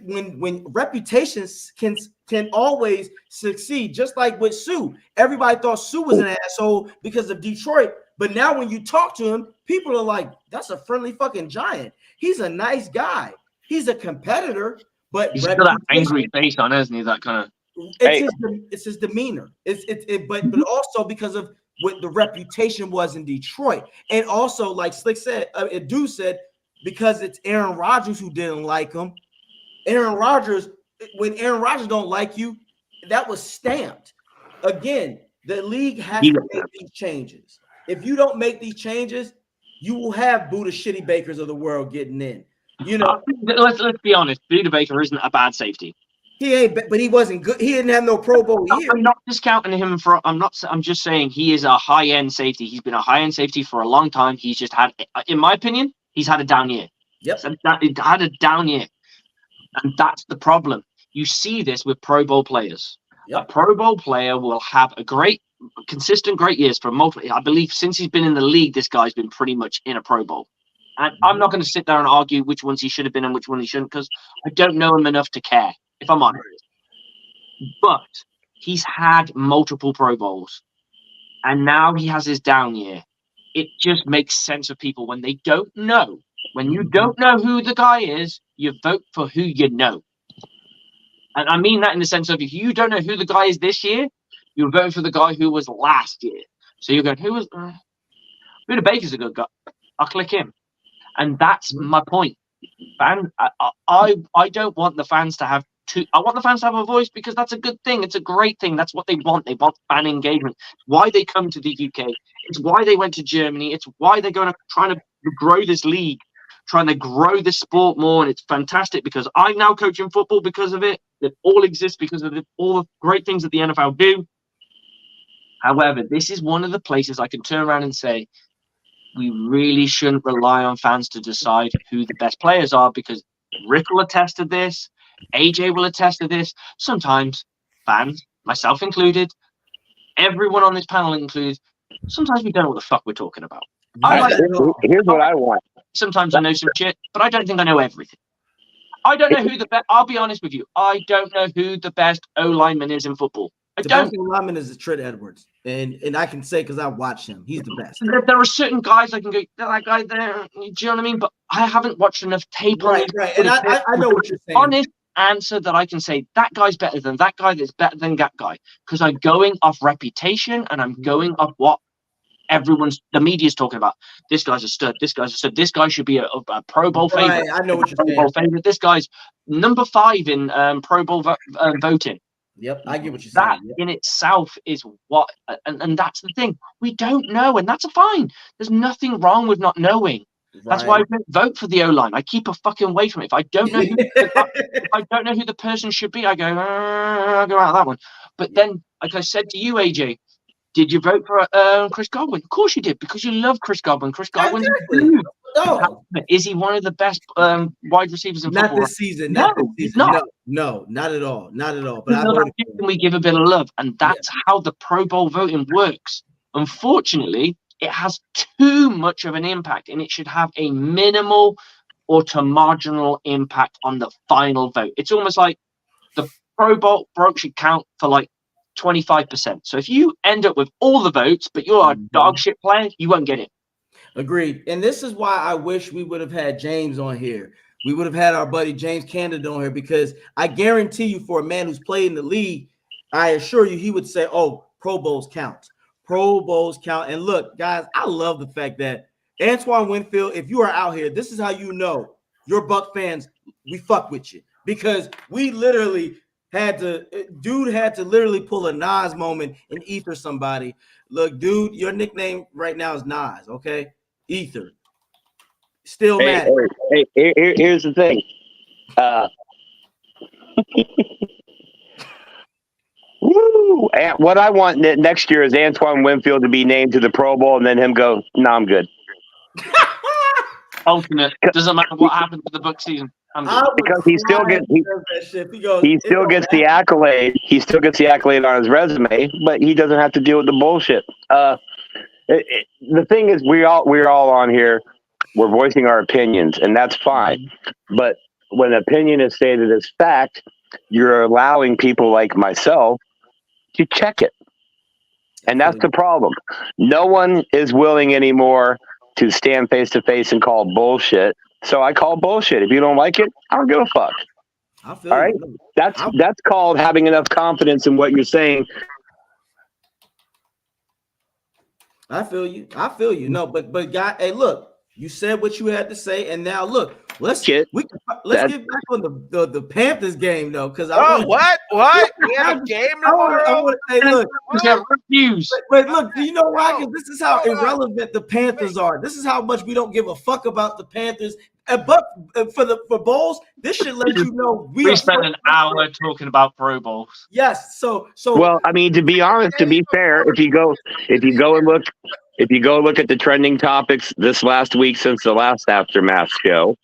A: When reputations can always succeed, just like with Sue. Everybody thought Sue was an asshole because of Detroit, but now when you talk to him, people are like, "That's a friendly fucking giant. He's a nice guy. He's a competitor." But
B: he's got that angry face on, isn't he? That kind of.
A: It's his demeanor. But also because of what the reputation was in Detroit, and also like Slick said, Dude said, because it's Aaron Rodgers who didn't like him. Aaron Rodgers, when Aaron Rodgers don't like you, that was stamped. Again, the league has to make these changes. If you don't make these changes, you will have Buddha Shitty Bakers of the world getting in. You know,
B: let's be honest. Buddha Baker isn't a bad safety.
A: He ain't, but he wasn't good. He didn't have no Pro Bowl year.
B: I'm not discounting him for. I'm just saying he is a high end safety. He's been a high end safety for a long time. He's just had, in my opinion, he's had a down year.
A: Yep,
B: he had a down year. And that's the problem. You see this with Pro Bowl players. Yep. A Pro Bowl player will have a consistent great years for multiple. I believe since he's been in the league, this guy's been pretty much in a Pro Bowl. And I'm not going to sit there and argue which ones he should have been and which one he shouldn't, because I don't know him enough to care, if I'm honest. But he's had multiple Pro Bowls. And now he has his down year. It just makes sense for people when they don't know. When you don't know who the guy is, you vote for who you know. And I mean that in the sense of, if you don't know who the guy is this year, you're voting for the guy who was last year. So you're going, Buddha Baker's a good guy. I'll click him. And that's my point. I don't want the fans to have I want the fans to have a voice, because that's a good thing. It's a great thing. That's what they want. They want fan engagement. It's why they come to the UK. It's why they went to Germany. It's why they're trying to grow this league, trying to grow this sport more, and it's fantastic because I'm now coaching football because of it. It all exists because of all the great things that the NFL do. However, this is one of the places I can turn around and say, we really shouldn't rely on fans to decide who the best players are, because Rick will attest to this, AJ will attest to this. Sometimes fans, myself included, everyone on this panel included, sometimes we don't know what the fuck we're talking about.
D: Here's what I want.
B: Sometimes I know some shit, but I don't think I know everything. I don't know who the best. I'll be honest with you. I don't know who the best O lineman is in football.
A: The best lineman is Trent Edwards, and I can say because I watched him, he's the best.
B: There are certain guys I can go, that guy there. Do you know what I mean? But I haven't watched enough tape on it.
A: Right, and I know what you're saying.
B: Honest answer that I can say that guy's better than that guy. That's better than that guy, because I'm going off reputation and I'm going off what the media's talking about. This guy's a stud. This guy's a stud. This guy should be a Pro Bowl favorite.
A: I know what you're saying.
B: This guy's number 5 in Pro Bowl voting.
A: Yep, I get what you're
B: saying.
A: That
B: in itself is what, and that's the thing. We don't know, and that's fine. There's nothing wrong with not knowing. Right. That's why I don't vote for the O-line. I keep a fucking away from it. If I don't know who the person should be, I go out that one. But then, like I said to you, AJ, did you vote for Chris Godwin? Of course you did, because you love Chris Godwin. Chris Godwin. Is he one of the best wide receivers in football?
A: Not this season.
B: No, he's not.
A: No, not at all. Not at all. But
B: we give a bit of love, and that's how the Pro Bowl voting works. Unfortunately, it has too much of an impact, and it should have a minimal or to marginal impact on the final vote. It's almost like the Pro Bowl vote should count for like 25%. So if you end up with all the votes, but you're a dog shit player, you won't get it.
A: Agreed. And this is why I wish we would have had James on here. We would have had our buddy James Canada on here, because I guarantee you, for a man who's played in the league, I assure you he would say, oh, Pro Bowls count. Pro Bowls count. And look, guys, I love the fact that Antoine Winfield, if you are out here, this is how you know your Buck fans, we fuck with you. Because we literally had to literally pull a Nas moment and ether somebody. Look, dude, your nickname right now is Nas, okay? Ether. Still mad.
D: Hey, here's the thing. Woo! And what I want next year is Antoine Winfield to be named to the Pro Bowl, and then him go, "No, I'm good."
B: Ultimate. Doesn't matter what happens to the Bucs season.
D: Because he still gets the accolade. He still gets the accolade on his resume, but he doesn't have to deal with the bullshit. The thing is, we're all on here. We're voicing our opinions, and that's fine. But when opinion is stated as fact, you're allowing people like myself to check it, and that's the problem. No one is willing anymore to stand face to face and call bullshit. So I call bullshit. If you don't like it, I don't give a fuck.
A: I feel
D: all right? That's called having enough confidence in what you're saying.
A: I feel you. No, but guy, hey, look, you said what you had to say, and now look, let's get back on the Panthers game though, because
C: what we have a game tomorrow.
A: Hey, look,
B: refuse.
A: Wait, look, do you know why? Because this is how irrelevant the Panthers are. This is how much we don't give a fuck about the Panthers. But for bowls, this should let you know
B: we spent an hour talking about Pro Bowls.
A: Yes, so
D: well, I mean, to be honest, to be fair, if you go and look at the trending topics this last week since the last Aftermath show,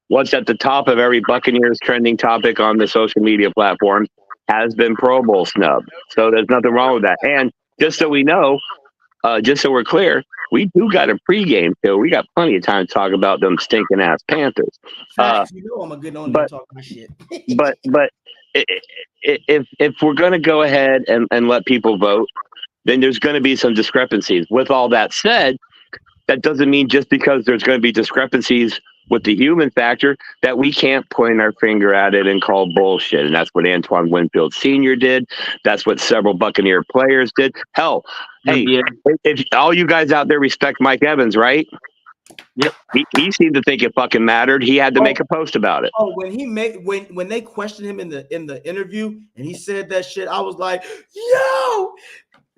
D: what's at the top of every Buccaneers trending topic on the social media platform has been Pro Bowl snub. So there's nothing wrong with that. And just so we know, just so we're clear, we do got a pregame show. We got plenty of time to talk about them stinking ass Panthers.
A: You know I'm a good on talk my shit.
D: but if we're gonna go ahead and let people vote, then there's going to be some discrepancies. With all that said, that doesn't mean just because there's going to be discrepancies with the human factor that we can't point our finger at it and call bullshit. And that's what Antoine Winfield Sr. did. That's what several Buccaneer players did. Hell, hey, if all you guys out there respect Mike Evans, right?
B: Yep.
D: He seemed to think it fucking mattered. He had to make a post about it.
A: Oh, when they questioned him in the interview and he said that shit, I was like, yo,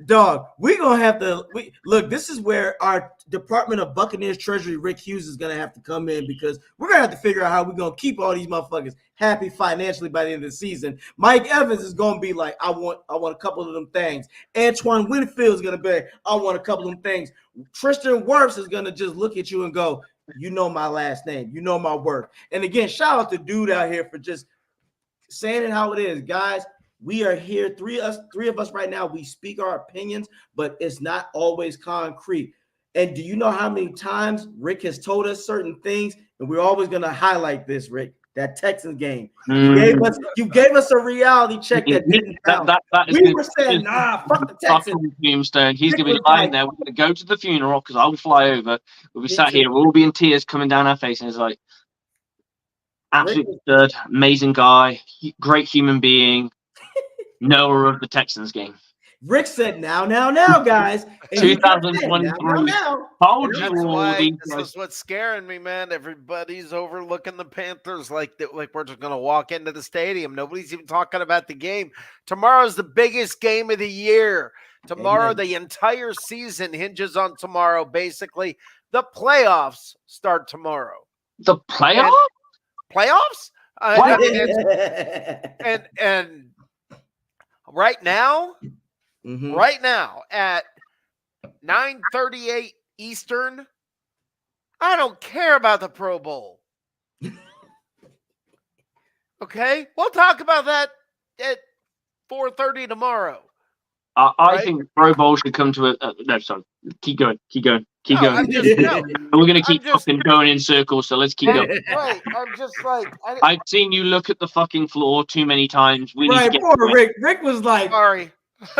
A: Dog, we're gonna have to look. This is where our Department of Buccaneers Treasury Rick Hughes is gonna have to come in because we're gonna have to figure out how we're gonna keep all these motherfuckers happy financially by the end of the season. Mike Evans is gonna be like, I want a couple of them things. Antoine Winfield is gonna be, I want a couple of them things. Tristan Wirfs is gonna just look at you and go, you know my last name, you know my work. And again, shout out to dude out here for just saying it how it is, guys. We are here, three of us right now. We speak our opinions, but it's not always concrete. And do you know how many times Rick has told us certain things? And we're always going to highlight this, Rick. That Texans game. You gave us a reality check that didn't count. We were saying, nah, fuck the Texans.
B: Tombstone. He's going to be lying there. We're going to go to the funeral because I'll fly over. We'll be sat here. We'll all be in tears coming down our face. And it's like, absolutely good, amazing guy, great human being. Knower of the Texans game.
A: Rick said, now, guys.
B: 2023. Told you all these
C: guys. This is what's scaring me, man. Everybody's overlooking the Panthers like we're just going to walk into the stadium. Nobody's even talking about the game. Tomorrow's the biggest game of the year. Tomorrow, the entire season hinges on tomorrow. Basically, the playoffs start tomorrow.
B: The playoffs?
C: Playoffs? And right now at 9:38 Eastern, I don't care about the Pro Bowl. Okay, we'll talk about that at 4:30 tomorrow.
B: I think Pro Bowl should come to a no. Sorry, keep going. We're going to keep fucking going in circles, so let's keep going.
C: Right, I'm just like
B: I've seen you look at the fucking floor too many times. We
A: right,
B: need to get
A: poor Rick. Rick was like,
C: sorry.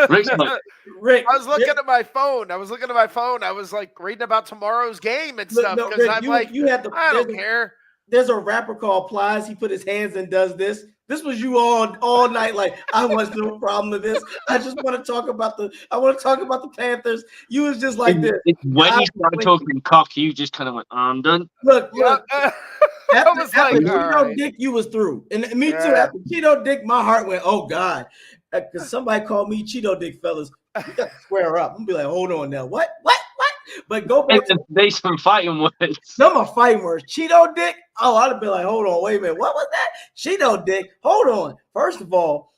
B: Rick's like,
C: Rick. I was looking at my phone. I was like reading about tomorrow's game and stuff because I'm like, I don't care.
A: There's a rapper called Plies. He put his hands and does this. This was you all night. Like, I want no problem with this. I just want to talk about the Panthers. You was just like this.
B: When he started talking cock, you just kind of went, I'm done.
A: Look. After
C: Cheeto
A: right. Dick, you was through. And me too. After Cheeto Dick, my heart went, oh God. Because somebody called me Cheeto Dick, fellas. You got to square up. I'm going to be like, hold on now. What? But go back to
B: some fighting words.
A: Some are fighting words. Cheeto Dick? Oh, I'd have been like, hold on, wait a minute. What was that? Cheeto Dick? Hold on. First of all,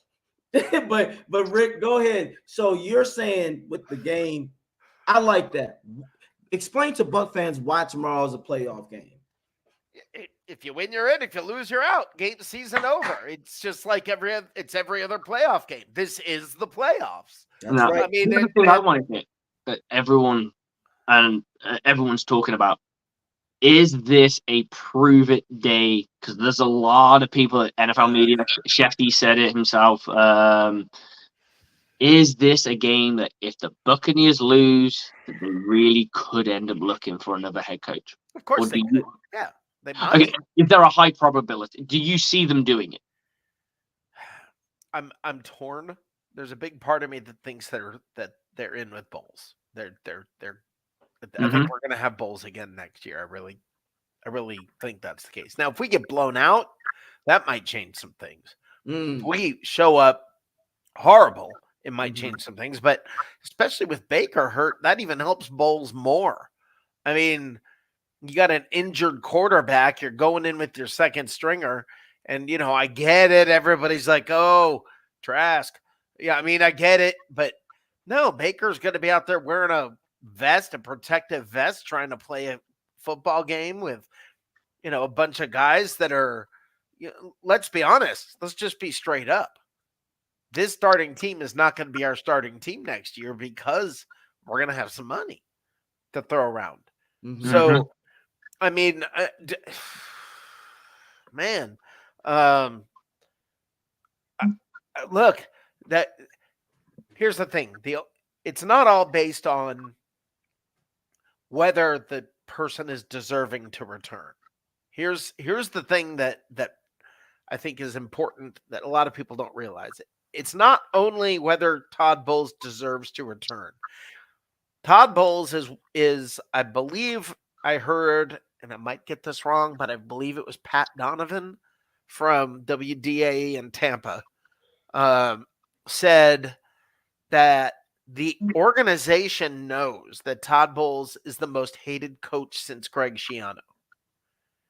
A: but Rick, go ahead. So you're saying with the game, I like that. Explain to Buck fans why tomorrow is a playoff game.
C: If you win, you're in. If you lose, you're out. Game season over. It's just like every other playoff game. This is the playoffs.
A: That's right.
B: I mean, the thing I want to get that everyone's talking about, is this a prove it day? Because there's a lot of people at NFL media. Shefty said it himself. Is this a game that if the Buccaneers lose, that they really could end up looking for another head coach?
C: Of course they could. Yeah, they might.
B: Okay, is there a high probability? Do you see them doing it?
C: I'm torn. There's a big part of me that thinks that they're in with bowls. I think we're gonna have bowls again next year. I really think that's the case. Now, if we get blown out, that might change some things. If we show up horrible, it might change some things. But especially with Baker hurt, that even helps bowls more. I mean, you got an injured quarterback. You're going in with your second stringer, and I get it. Everybody's like, "Oh, Trask." Yeah, I mean, I get it, but no, Baker's going to be out there wearing a protective vest, trying to play a football game with, a bunch of guys that are, let's be honest. Let's just be straight up. This starting team is not going to be our starting team next year because we're going to have some money to throw around. So, I mean, man, look, here's the thing. It's not all based on whether the person is deserving to return. Here's the thing that I think is important that a lot of people don't realize. It's not only whether Todd Bowles deserves to return. Todd Bowles is I believe I heard, and I might get this wrong, but I believe it was Pat Donovan from WDAE in Tampa, said that the organization knows that Todd Bowles is the most hated coach since Greg Schiano.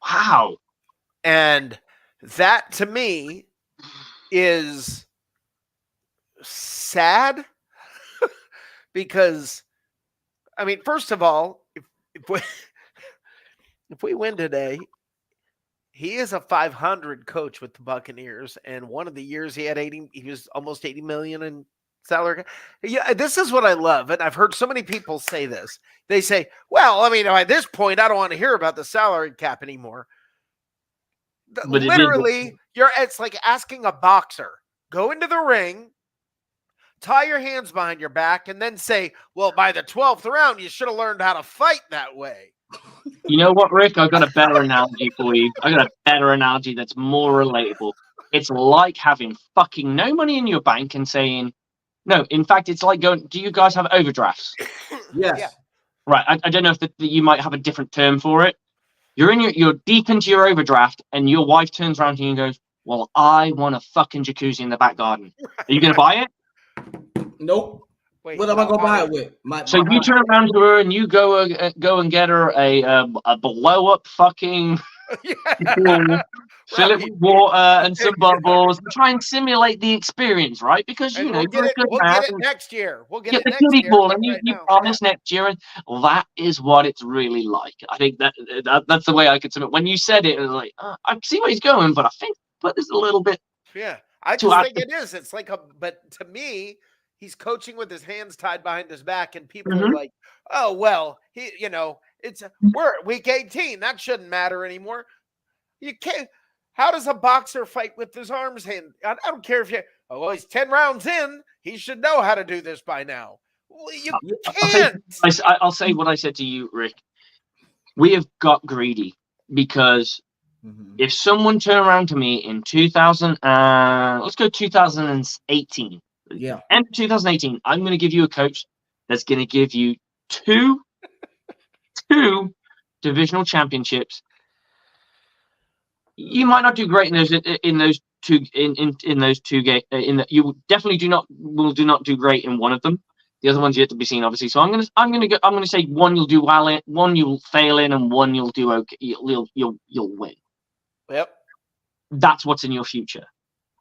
B: Wow.
C: And that to me is sad because, I mean, first of all, if we, if we win today, he is a 500 coach with the Buccaneers, and one of the years he was almost 80 million in salary. Yeah, this is what I love, and I've heard so many people say this. They say, "Well, I mean, at this point, I don't want to hear about the salary cap anymore."
B: But
C: Literally, it's like asking a boxer, go into the ring, tie your hands behind your back, and then say, "Well, by the 12th round, you should have learned how to fight that way."
B: You know what, Rick? I've got a better analogy for you. I got a better analogy that's more relatable. It's like having fucking no money in your bank and saying, no, in fact, it's like going, do you guys have overdrafts?
A: Yes.
C: Yeah.
B: Right. I don't know if you might have a different term for it. You're deep into your overdraft, and your wife turns around to you and goes, well, I want a fucking jacuzzi in the back garden. Are you going to buy it?
A: Nope.
C: Wait,
A: What am I gonna buy it with?
B: So you turn around to her and you go and get her a blow up fucking pool, fill it with water and some bubbles, and try and simulate the experience, right? Because you
C: And
B: know
C: we'll get it next year. We'll get it
B: the
C: next
B: kiddie
C: year.
B: pool, and
C: Right
B: you
C: now.
B: promise next year, and that is what it's really like. I think that's the way I could submit. When you said it, it was like I see where he's going, but I think it's a little bit.
C: Yeah, I
B: too
C: just
B: hard
C: think
B: to-
C: it is. It's like but to me, he's coaching with his hands tied behind his back, and people
B: Mhm.
C: are like, "Oh well, we're at week 18. That shouldn't matter anymore." You can't. How does a boxer fight with his arms hand? I don't care if he's 10 rounds in. He should know how to do this by now. Well, you can't.
B: I'll say what I said to you, Rick. We have got greedy because if someone turned around to me in 2000, let's go 2018.
A: Yeah.
B: And 2018, I'm going to give you a coach that's going to give you two divisional championships. You might not do great in those two games. You definitely will not do great in one of them. The other one's yet to be seen, obviously. So I'm gonna say one you'll do well in, one you'll fail in, and one you'll do okay. You'll win.
C: Yep.
B: That's what's in your future.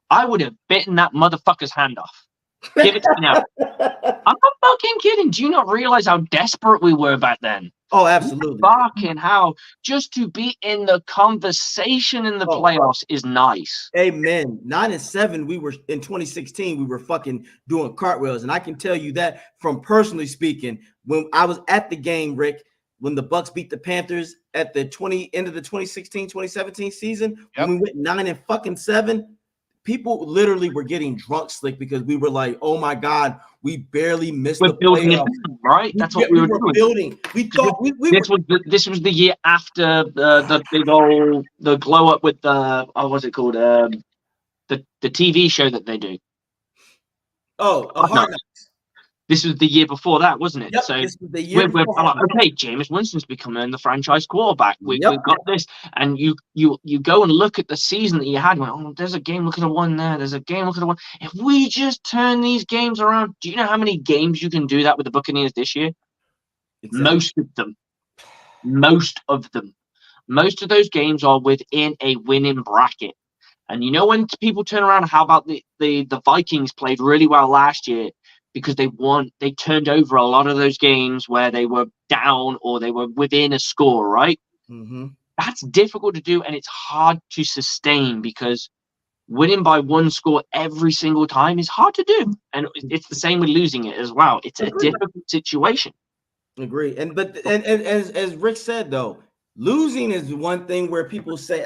B: I would have bitten that motherfucker's hand off. Give it to me now. I'm not fucking kidding. Do you not realize how desperate we were back then?
A: Oh, absolutely.
B: Fucking how just to be in the conversation in the playoffs is nice.
A: Amen. 9-7, we were in 2016. We were fucking doing cartwheels, and I can tell you that from personally speaking. When I was at the game, Rick, when the Bucs beat the Panthers at the end of the 2016-2017 season, when we went 9-7, people literally were getting drunk slick because we were like, "Oh my God, we barely missed the playoffs."
B: Right? That's what we were doing.
A: Building. We thought
B: this was the year after the big old glow up with the what's it called the TV show that they do.
A: Oh, a Hard Knocks.
B: This was the year before that, wasn't it?
A: Yep,
B: So
A: this was the year
B: we're
A: before.
B: like, okay, Jameis Winston's becoming the franchise quarterback. We've got this, and you go and look at the season that you had. Oh, there's a game. Look at the one there. There's a game. Look at the one. If we just turn these games around, do you know how many games you can do that with the Buccaneers this year? Exactly. Most of them. Most of those games are within a winning bracket. And you know when people turn around, how about the Vikings played really well last year because they turned over a lot of those games where they were down or they were within a score, right?
A: Mm-hmm.
B: That's difficult to do, and it's hard to sustain because winning by one score every single time is hard to do. And it's the same with losing it as well. It's a difficult situation.
A: Agree. And as Rick said, though, losing is one thing where people say,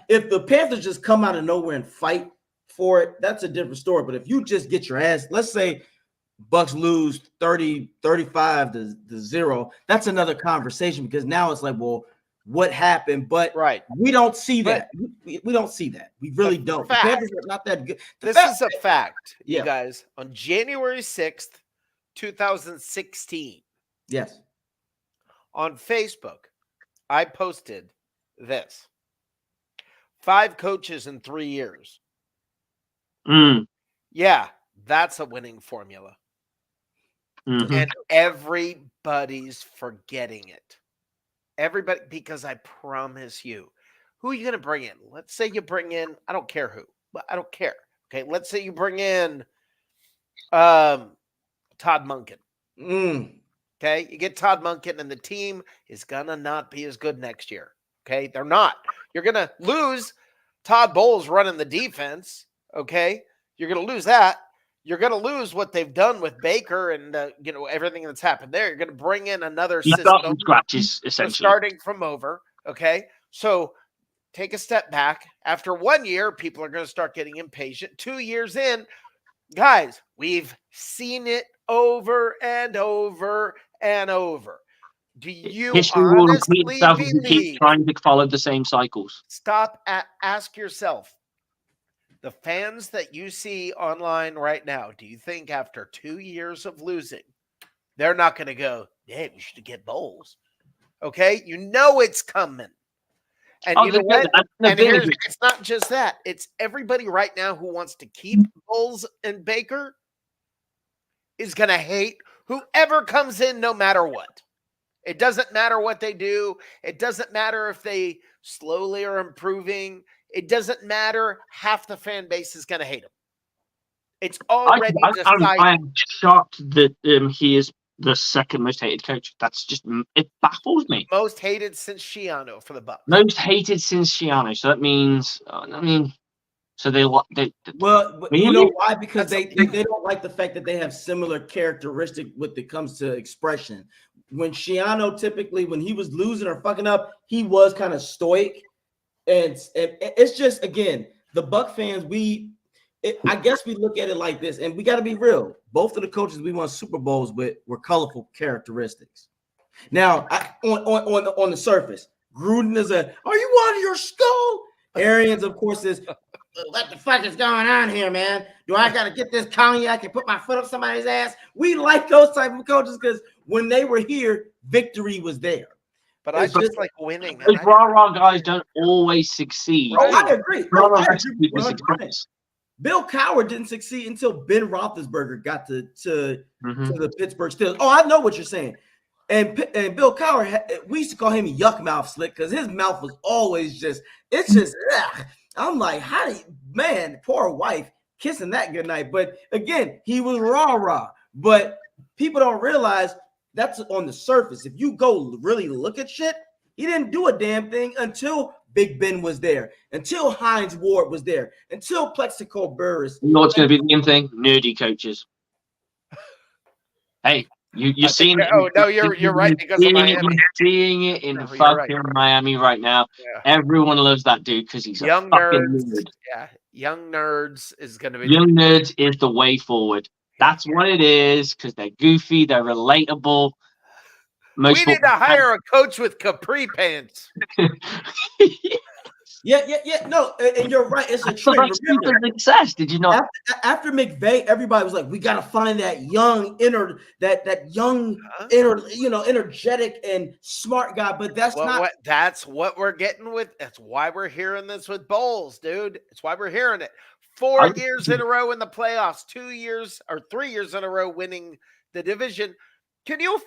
A: if the Panthers just come out of nowhere and fight for it, that's a different story. But if you just get your ass, let's say Bucs lose 35-0, that's another conversation because now it's like, well, what happened? But we don't see that. We don't see that. We really don't. The Panthers are not that good.
C: This is a fact, you guys. On January 6th, 2016.
A: Yes.
C: On Facebook, I posted this. 5 coaches in 3 years. Yeah, that's a winning formula.
B: Mhm.
C: and everybody's forgetting it. Everybody, because I promise you, who are you going to bring in? Let's say you bring in, I don't care who, but I don't care. Okay, let's say you bring in Todd Monken.
A: Mm.
C: Okay, you get Todd Monken, and the team is gonna not be as good next year. Okay, they're not. You're gonna lose Todd Bowles running the defense. Okay, you're gonna lose that. You're gonna lose what they've done with Baker and everything that's happened there. You're gonna bring in another
B: You start from
C: system.
B: scratches,
C: We're
B: essentially.
C: starting from over. Okay, so take a step back. After 1 year, people are going to start getting impatient. 2 years in, guys, we've seen it over and over and over. Do you
B: History will repeat
C: honestly
B: itself if you keep
C: believe?
B: trying to follow the same cycles.
C: Ask yourself, the fans that you see online right now, do you think after 2 years of losing, they're not going to go, "Hey, we should get Bowles"? Okay, you know it's coming. And you know what? And here's, it's not just that. It's everybody right now who wants to keep Bowles and Baker is going to hate whoever comes in no matter what. It doesn't matter what they do. It doesn't matter if they slowly are improving. It doesn't matter. Half the fan base is going to hate him. It's already decided.
B: I'm shocked that he is the second most hated coach. That's just, it baffles me.
C: Most hated since Schiano for the Bucs.
B: Most hated since Schiano. So that means, so they
A: well,
B: really?
A: You know why? Because they don't like the fact that they have similar characteristic when it comes to expression. When Schiano typically, when he was losing or fucking up, he was kind of stoic, and it's just, again, the Buck fans. I guess we look at it like this, and we got to be real. Both of the coaches we won Super Bowls with were colorful characteristics. Now, on the surface, Gruden is are you out of your skull? Arians, of course, is what the fuck is going on here, man? Do I got to get this cognac and put my foot up somebody's ass? We like those type of coaches because when they were here, victory was there.
C: But I just like winning.
B: Those rah-rah guys don't always succeed.
A: Oh, I agree. I agree 100%. Bill Cowher didn't succeed until Ben Roethlisberger got to the Pittsburgh Steelers. Oh, I know what you're saying. And Bill Cowher, we used to call him Yuck Mouth Slick because his mouth was always ugh. I'm like, man, poor wife kissing that goodnight. But again, he was rah-rah. But people don't realize that's on the surface. If you go really look at shit, he didn't do a damn thing until Big Ben was there, until Hines Ward was there, until Plexico Burris.
B: You know what's going to be the same thing? Nerdy coaches. Hey, you're seeing it.
C: Oh no, you're right because of Miami.
B: You're seeing it in fucking Miami right now. Yeah. Everyone loves that dude because he's
C: young
B: a fucking
C: nerds.
B: nerd.
C: Yeah, young nerds is going to be
B: young nerds is the way forward. That's what it is because they're goofy, they're relatable.
C: We need to hire a coach with capri pants.
A: Yeah. No, and you're right. It's a trend.
B: Success. Did you not?
A: After McVay, everybody was like, "We got to find that young energetic and smart guy." But
C: that's what we're getting with. That's why we're hearing this with Bowles, dude. It's why we're hearing it. 4 years in a row in the playoffs, 2 years or 3 years in a row winning the division. Can you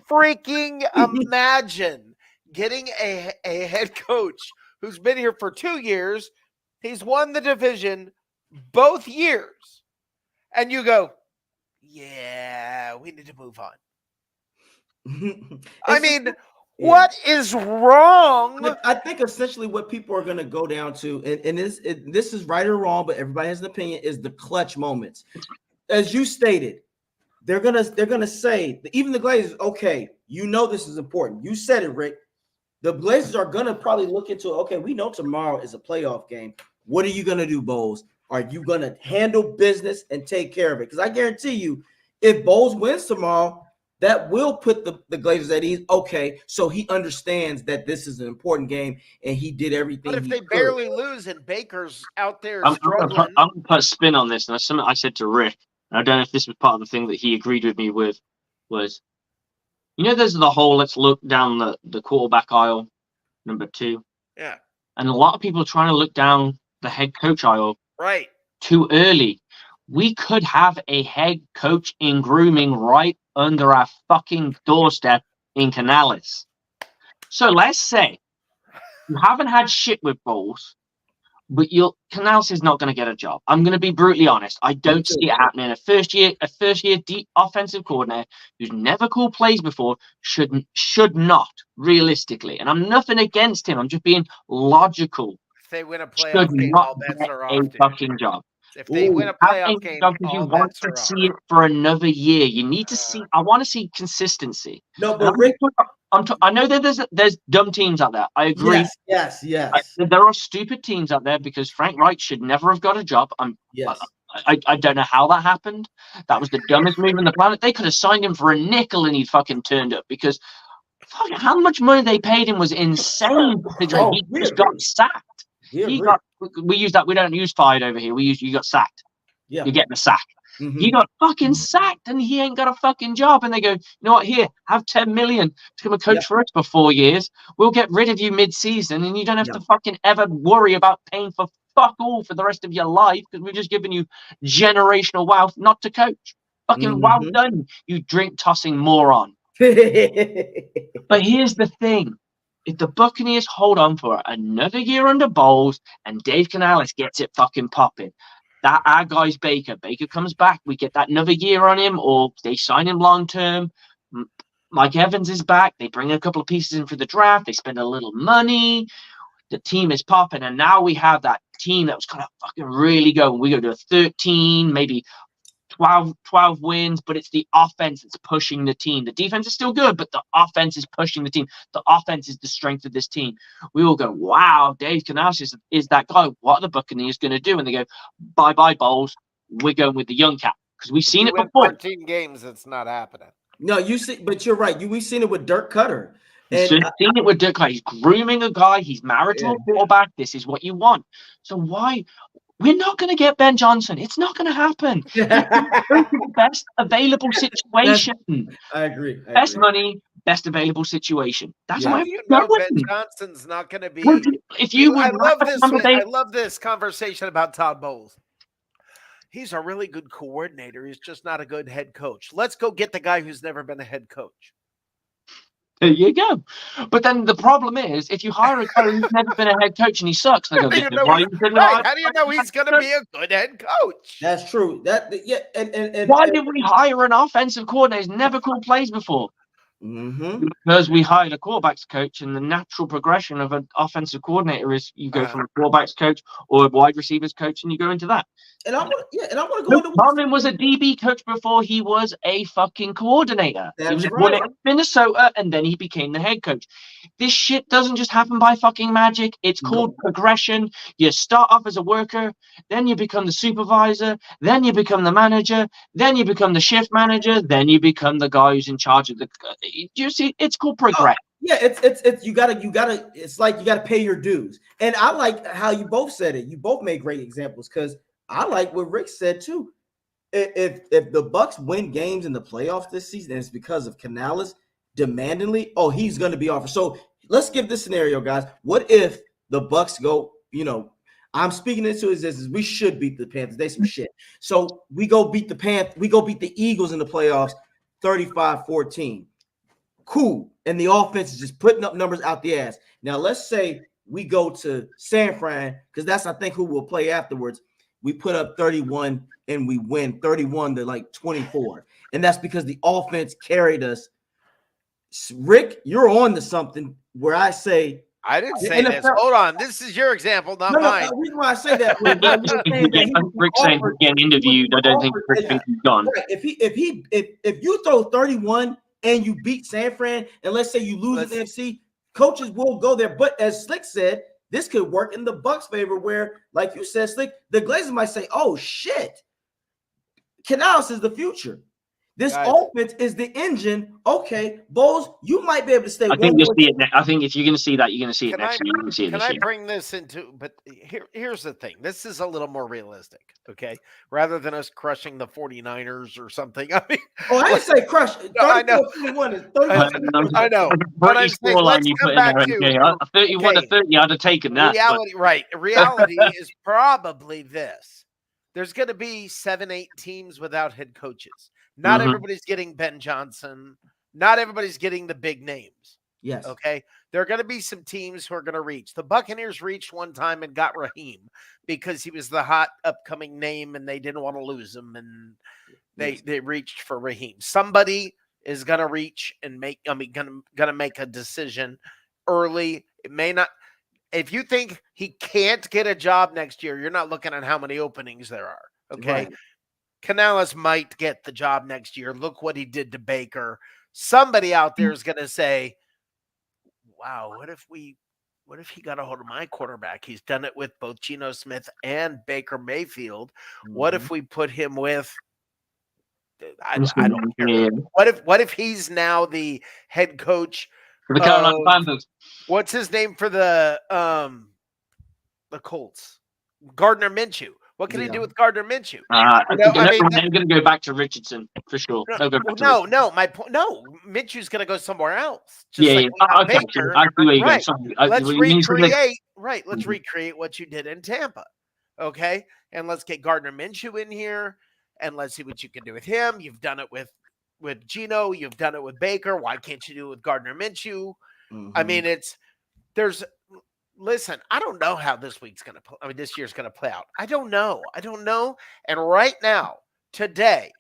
C: freaking imagine getting a head coach who's been here for 2 years? He's won the division both years. And you go, yeah, we need to move on. I mean, what is wrong?
A: I think essentially what people are going to go down to, and this is right or wrong, but everybody has an opinion, is the clutch moments. As you stated, they're gonna say, even the Glazers, okay, you know this is important. You said it, Rick. The Blazers are gonna probably look into it. Okay, we know tomorrow is a playoff game. What are you gonna do, Bowles? Are you gonna handle business and take care of it? Because I guarantee you, if Bowles wins tomorrow, that will put the Glazers at ease. Okay, so he understands that this is an important game and he did everything.
C: But if they barely lose and Baker's out there
B: struggling, I'm gonna put a spin on this, and that's something I said to Rick. I don't know if this was part of the thing that he agreed with me with, was, there's the whole let's look down the quarterback aisle, number 2.
C: Yeah.
B: And a lot of people are trying to look down the head coach aisle
C: right
B: too early. we could have a head coach in grooming right under our fucking doorstep in Canales. So let's say you haven't had shit with Bowles, but Canales is not going to get a job. I'm going to be brutally honest. I don't see it happening. A first year deep offensive coordinator who's never called plays before should not, realistically. And I'm nothing against him. I'm just being logical.
C: If they win a playoff game, all bets are off.
B: A fucking job.
C: If they win a playoff game,
B: because you want to see it for another year. You need to see. I want to see consistency.
A: No, but Rick,
B: I know that there's dumb teams out there. I agree.
A: Yes.
B: There are stupid teams out there because Frank Reich should never have got a job. I don't know how that happened. That was the dumbest move on the planet. They could have signed him for a nickel and he fucking turned up because how much money they paid him was insane. He just got sacked. We use that. We don't use fired over here. You got sacked.
A: Yeah.
B: You're getting a sack. Mm-hmm. He got fucking sacked and he ain't got a fucking job. And they go, you know what? Here, have 10 million to come a coach for us for 4 years. We'll get rid of you mid-season and you don't have to fucking ever worry about paying for fuck all for the rest of your life because we're just giving you generational wealth not to coach. Fucking well done, you drink-tossing moron. But here's the thing. If the Buccaneers hold on for another year under Bowles and Dave Canales gets it fucking popping, that our guy's Baker comes back, we get that another year on him, or they sign him long term. Mike Evans is back. They bring a couple of pieces in for the draft. They spend a little money. The team is popping, and now we have that team that was kind of fucking really going. We go to a 13, maybe 12 wins, but it's the offense that's pushing the team. The defense is still good, but the offense is pushing the team. The offense is the strength of this team. We all go, wow, Dave Canales is that guy. What are the Buccaneers going to do? And they go, bye, Bowles. We're going with the young cat because we've seen it before.
C: 14 games, it's not happening.
A: No, you see, but you're right. We've seen it with Dirk Cutter.
B: We've seen it with Dirk Cutter. He's grooming a guy. He's married to a quarterback. This is what you want. So why? We're not going to get Ben Johnson. It's not going to happen. The best available situation.
A: I agree.
B: Best money, best available situation. That's why
C: you know Ben Johnson's not going to be. I love this conversation about Todd Bowles. He's a really good coordinator. He's just not a good head coach. Let's go get the guy who's never been a head coach.
B: There you go. But then the problem is, if you hire a guy who's never been a head coach and he sucks, they go,
C: how do you know he's going to be a good head coach?
A: That's true. And
B: why did we hire an offensive coordinator who's never called plays before? Because we hired a quarterbacks coach, and the natural progression of an offensive coordinator is you go from a quarterbacks coach or a wide receivers coach, and you go into that.
A: And I want to go into.
B: Tomlin was a DB coach before he was a fucking coordinator.
A: That's
B: he was
A: right.
B: in Minnesota, and then he became the head coach. This shit doesn't just happen by fucking magic. It's called progression. You start off as a worker, then you become the supervisor, then you become the manager, then you become the shift manager, then you become the guy who's in charge of the. You see, it's called progression.
A: Yeah, it's you gotta. It's like you gotta pay your dues. And I like how you both said it. You both made great examples because I like what Rick said too. If the Bucs win games in the playoffs this season, it's because of Canales demandingly. Oh, he's going to be offered. So let's give this scenario, guys. What if the Bucs go? I'm speaking into is we should beat the Panthers. They some shit. So we go beat the Panthers. We go beat the Eagles in the playoffs, 35-14. Cool. And the offense is just putting up numbers out the ass. Now let's say we go to San Fran because that's I think who will play afterwards. We put up 31 and we win 31-24. And that's because the offense carried us. Rick, you're on to something where I say
C: I didn't say this. Hold on. This is your example, not mine.
A: The reason why I say that
B: Rick's saying we're getting interviewed. I don't think Rick thinks he's gone.
A: Right. If you throw 31 and you beat San Fran, and let's say you lose in the NFC, coaches will go there. But as Slick said, this could work in the Bucs' favor where, like you said, Slick, the Glazers might say, oh, shit, Canales is the future. This offense is the engine. Okay, Bowles, you might be able to stay.
B: I think you'll see it. I think if you're going to see that, you're going to see it next year.
C: Can I bring this into? But here's the thing. This is a little more realistic. Okay, rather than us crushing the 49ers or something. I mean,
A: I didn't say crush.
C: No, I know. I know. But I'm saying, let's come back to
B: 31-30. I'd have taken that.
C: Reality is probably this. there's going to be 7-8 teams without head coaches. Not
B: Mhm.
C: everybody's getting Ben Johnson. Not everybody's getting the big names.
A: Yes.
C: Okay. There are going to be some teams who are going to reach. The Buccaneers reached one time and got Raheem because he was the hot upcoming name and they didn't want to lose him. And they reached for Raheem. Somebody is going to reach and gonna make a decision early. It may not. If you think he can't get a job next year, you're not looking at how many openings there are. Okay.
A: Right.
C: Canales might get the job next year. Look what he did to Baker. Somebody out there is going to say, wow, what if he got a hold of my quarterback? He's done it with both Geno Smith and Baker Mayfield. What if we put him with, I don't care.
B: Yeah.
C: What if he's now the head coach
B: For the Carolina Panthers.
C: What's his name for the Colts? Gardner Minshew. What can he do with Gardner Minshew?
B: They're going to go back to Richardson for sure.
C: No. My point. No, Minshew's going to go somewhere else.
B: Okay.
C: Baker.
B: Right.
C: Let's recreate. Right. Let's recreate what you did in Tampa. Okay, and let's get Gardner Minshew in here, and let's see what you can do with him. You've done it with Geno. You've done it with Baker. Why can't you do it with Gardner Minshew?
A: Mm-hmm.
C: I mean, listen, I don't know how this year's going to play out. I don't know. And right now, today,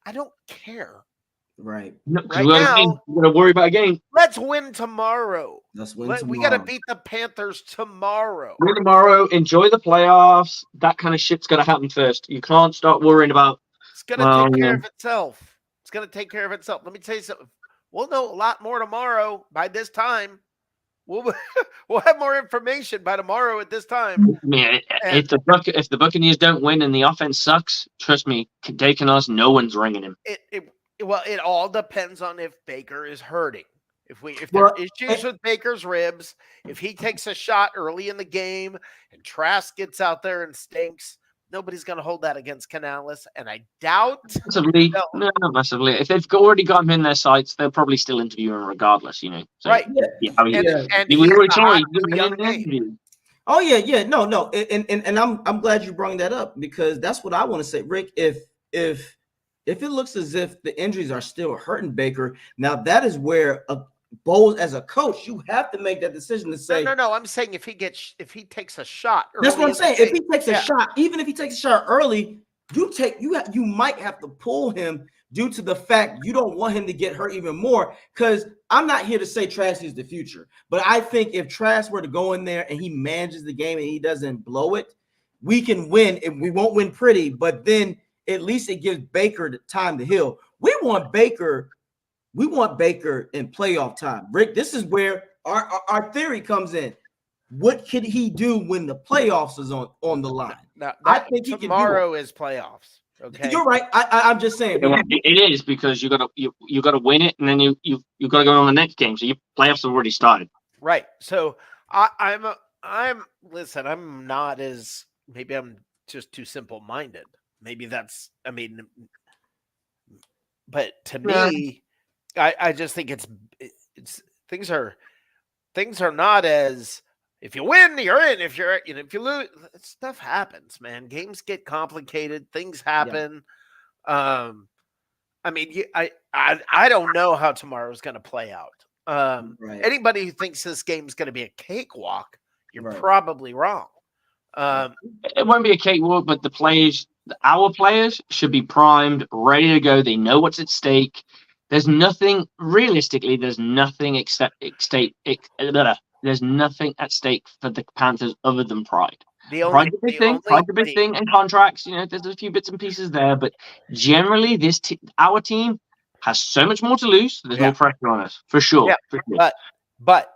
C: I don't care.
A: Right.
C: Right now,
B: we're going to worry about a game.
C: Let's win tomorrow. We got to beat the Panthers tomorrow.
B: Win tomorrow. Enjoy the playoffs. That kind of shit's going to happen first. You can't start worrying about.
C: It's going to take care of itself. It's going to take care of itself. Let me tell you something. We'll know a lot more tomorrow by this time. We'll have more information by tomorrow at this time.
B: Yeah, if the Buccaneers don't win and the offense sucks, trust me, Dave Canales, no one's ringing him.
C: It all depends on if Baker is hurting. If there are issues with Baker's ribs, if he takes a shot early in the game and Trask gets out there and stinks, nobody's going to hold that against Canales, and I doubt.
B: Massively. No, not massively. If they've already got him in their sights, they'll probably still interview him regardless, you know. So,
C: right.
A: Oh, yeah. No. And I'm glad you brought that up because that's what I want to say. Rick, if it looks as if the injuries are still hurting Baker, now that is where Bowles, as a coach, you have to make that decision to say
C: no. I'm saying if he takes a shot early.
A: That's what I'm saying. If he takes a shot, even if he takes a shot early, you might have to pull him due to the fact you don't want him to get hurt even more. Because I'm not here to say Trask is the future, but I think if Trask were to go in there and he manages the game and he doesn't blow it, we can win. We won't win pretty, but then at least it gives Baker the time to heal. We want Baker in playoff time. Rick, this is where our theory comes in. What could he do when the playoffs is on the line?
C: Now, I think tomorrow is playoffs. Okay,
A: you're right. I'm just saying
B: it is because you gotta win it, and then you gotta go on the next game. So your playoffs have already started.
C: Right. So I'm not as maybe I'm just too simple minded. Maybe that's but to me. I just think it's things are not as if you win, you're in. If you lose, stuff happens, man. Games get complicated. Things happen. Yeah. I don't know how tomorrow's going to play out. Right. Anybody who thinks this game's going to be a cakewalk, you're probably wrong.
B: It won't be a cakewalk, but our players should be primed, ready to go. They know what's at stake. There's nothing realistically. There's nothing there's nothing at stake for the Panthers other than pride. Pride's a big thing, and contracts. You know, there's a few bits and pieces there, but generally, our team has so much more to lose. There's more pressure on us for sure.
C: Yeah,
B: for sure.
C: But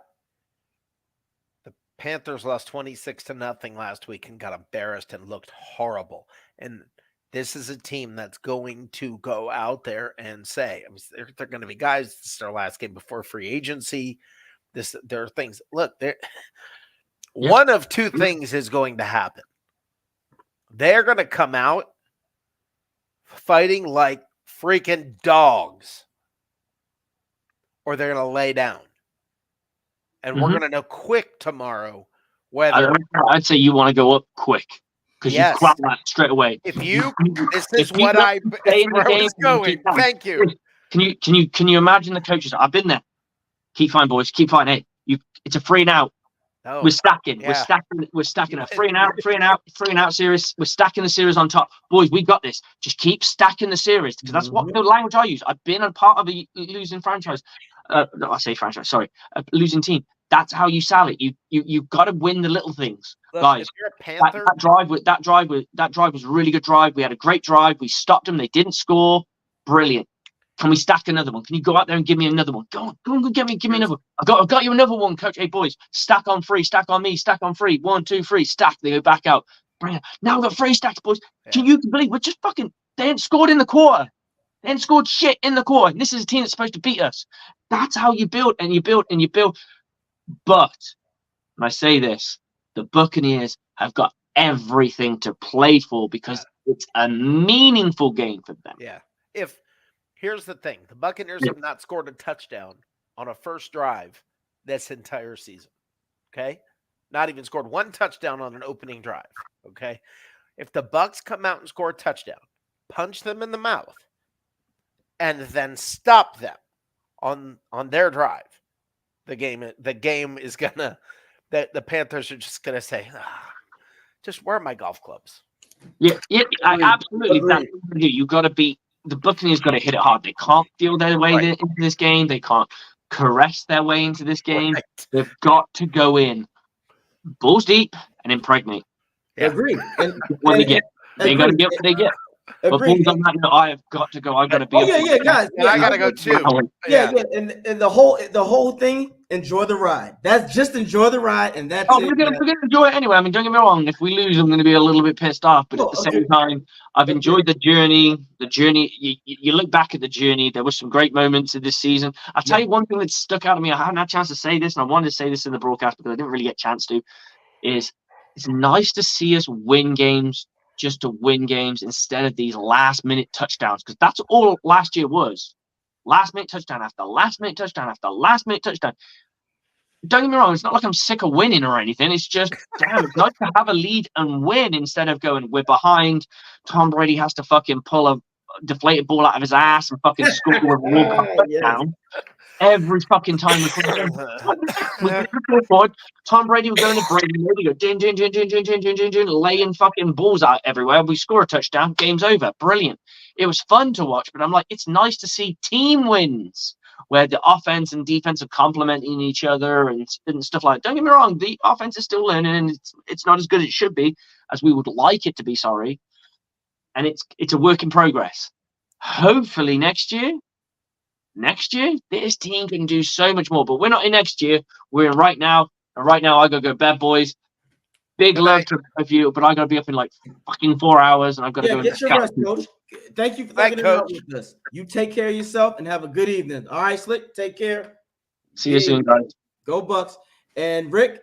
C: the Panthers lost 26-0 last week and got embarrassed and looked horrible. And this is a team that's going to go out there and say, they're going to be guys. This is their last game before free agency. There are things. Look, one of two things is going to happen. They're going to come out fighting like freaking dogs, or they're going to lay down. And we're going to know quick tomorrow whether.
B: I'd say you want to go up quick. because
C: Yes.
B: you grab that straight away.
C: If you, this
B: if
C: is
B: you
C: what
B: let
C: I
B: them stay in the
C: where I
B: game
C: was
B: and you
C: going.
B: keep going.
C: Thank you.
B: Can you imagine the coaches? I've been there. Keep fine, boys. Keep fine. Hey, it's a 3 and out.
C: Oh,
B: We're stacking.
C: yeah.
B: We're stacking a 3 and out series. We're stacking the series on top. Boys, we got this. Just keep stacking the series because that's what the language I use. I've been a part of a losing franchise. No, I say franchise. Sorry, a losing team. That's how you sell it. You've got to win the little things,
C: Look,
B: guys.
C: if you're a Panther,
B: That drive was a really good drive. We had a great drive. We stopped them. They didn't score. Brilliant. Can we stack another one? Can you go out there and give me another one? Go on, give me another one. I've got you another one, coach. Hey, boys, stack on 3, stack on me, stack on 3. 1, 2, 3, stack. They go back out. Brilliant. Now we've got 3 stacks, boys.
C: Yeah.
B: Can you believe we're just fucking? They ain't scored in the quarter. They ain't scored shit in the quarter. And this is a team that's supposed to beat us. That's how you build and you build and you build. But, and I say this, the Buccaneers have got everything to play for because it's a meaningful game for them.
C: Yeah. Here's the thing. The Buccaneers have not scored a touchdown on a first drive this entire season. Okay? Not even scored 1 touchdown on an opening drive. Okay? If the Bucs come out and score a touchdown, punch them in the mouth, and then stop them on their drive, the game is gonna the Panthers are just gonna say, just where are my golf clubs?
B: Yeah, I absolutely. That's what you got to beat. The Buccaneers got to hit it hard. They can't feel their way into this game. They can't caress their way into this game. Right. They've got to go in balls deep and impregnate.
A: Yeah. Agree.
B: What they get. They got to get what they get. But balls on that note, I have got to go. I got to be.
A: Guys.
C: And I got to go too.
A: Yeah. And the whole thing. Enjoy the ride. That's just enjoy the ride, and that's
B: we're gonna enjoy it anyway. I mean, don't get me wrong. If we lose, I'm going to be a little bit pissed off. But at the same time, I've enjoyed the journey. The journey. You look back at the journey. There were some great moments in this season. I'll tell you one thing that stuck out to me. I haven't had a chance to say this, and I wanted to say this in the broadcast because I didn't really get a chance to. Is it's nice to see us win games just to win games instead of these last-minute touchdowns, because that's all last year was. Last-minute touchdown after last-minute touchdown after last-minute touchdown. Don't get me wrong, it's not like I'm sick of winning or anything. It's just, damn, it's nice to have a lead and win instead of going, we're behind. Tom Brady has to fucking pull a deflated ball out of his ass and fucking score with a walk-off touchdown. Every fucking time we forward, Tom Brady would go in the Brady mode, go din, laying fucking balls out everywhere. We score a touchdown, game's over. Brilliant. It was fun to watch, but I'm like, it's nice to see team wins where the offense and defense are complementing each other and stuff like that. Don't get me wrong, the offense is still learning and it's not as good as it should be, as we would like it to be, sorry. And it's a work in progress. Hopefully next year, this team can do so much more. But we're not in next year. We're in right now. And right now, I got to go bad boys. Big love to both of you, but I got to be up in like fucking 4 hours, and I've got to go.
A: Get your rest, coach. Thank you for taking out with us. You take care of yourself and have a good evening. All right, Slick. Take care.
B: See you soon, guys.
A: Go Bucs. And Rick,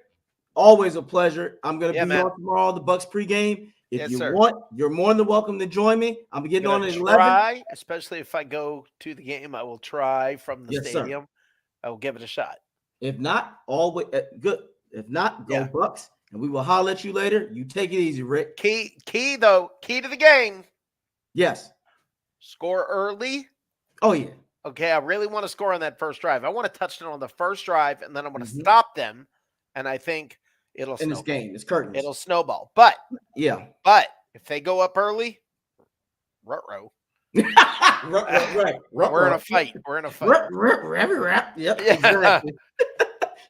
A: always a pleasure. I'm gonna be on tomorrow, the Bucs pregame. If you want, you're more than welcome to join me. I'm getting on at 11.
C: Especially if I go to the game, I will try from the stadium. I will give it a shot.
A: If not, always good. If not, go Bucs, and we will holler at you later. You take it easy, Rick.
C: Key to the game.
A: Yes.
C: Score early.
A: Oh yeah.
C: Okay, I really want to score on that first drive. I want to touch it on the first drive, and then I want to stop them. And I think it'll
A: in this game, it's curtains.
C: It'll snowball. But if they go up early, ruh-roh.
A: Right.
C: We're in a fight.
A: Yep. Exactly.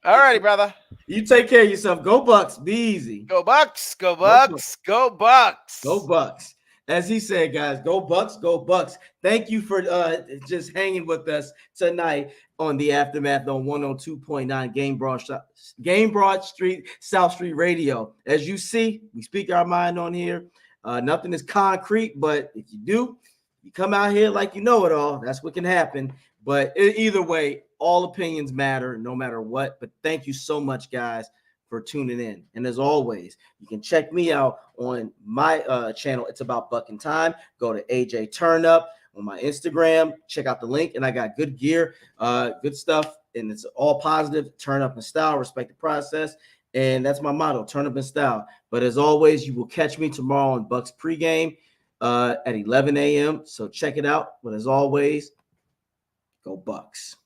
C: All righty, brother.
A: You take care of yourself. Go Bucs. Be easy.
C: Go Bucs. Go Bucs. Go Bucs.
A: Go Bucs. As he said, guys, go Bucs. Go Bucs. Thank you for just hanging with us tonight on the Aftermath on 102.9 Game Broad Street, South Street Radio. As you see, we speak our mind on here. Nothing is concrete, but if you do, you come out here like you know it all. That's what can happen. But either way, all opinions matter no matter what. But thank you so much, guys, for tuning in. And as always, you can check me out on my channel. It's About Bucking Time. Go to AJ Turnup on my Instagram. Check out the link. And I got good gear, good stuff. And it's all positive. Turn up in style, respect the process. And that's my motto, turn up in style. But as always, you will catch me tomorrow on Bucs pregame at 11 a.m. So check it out. But as always, go Bucs.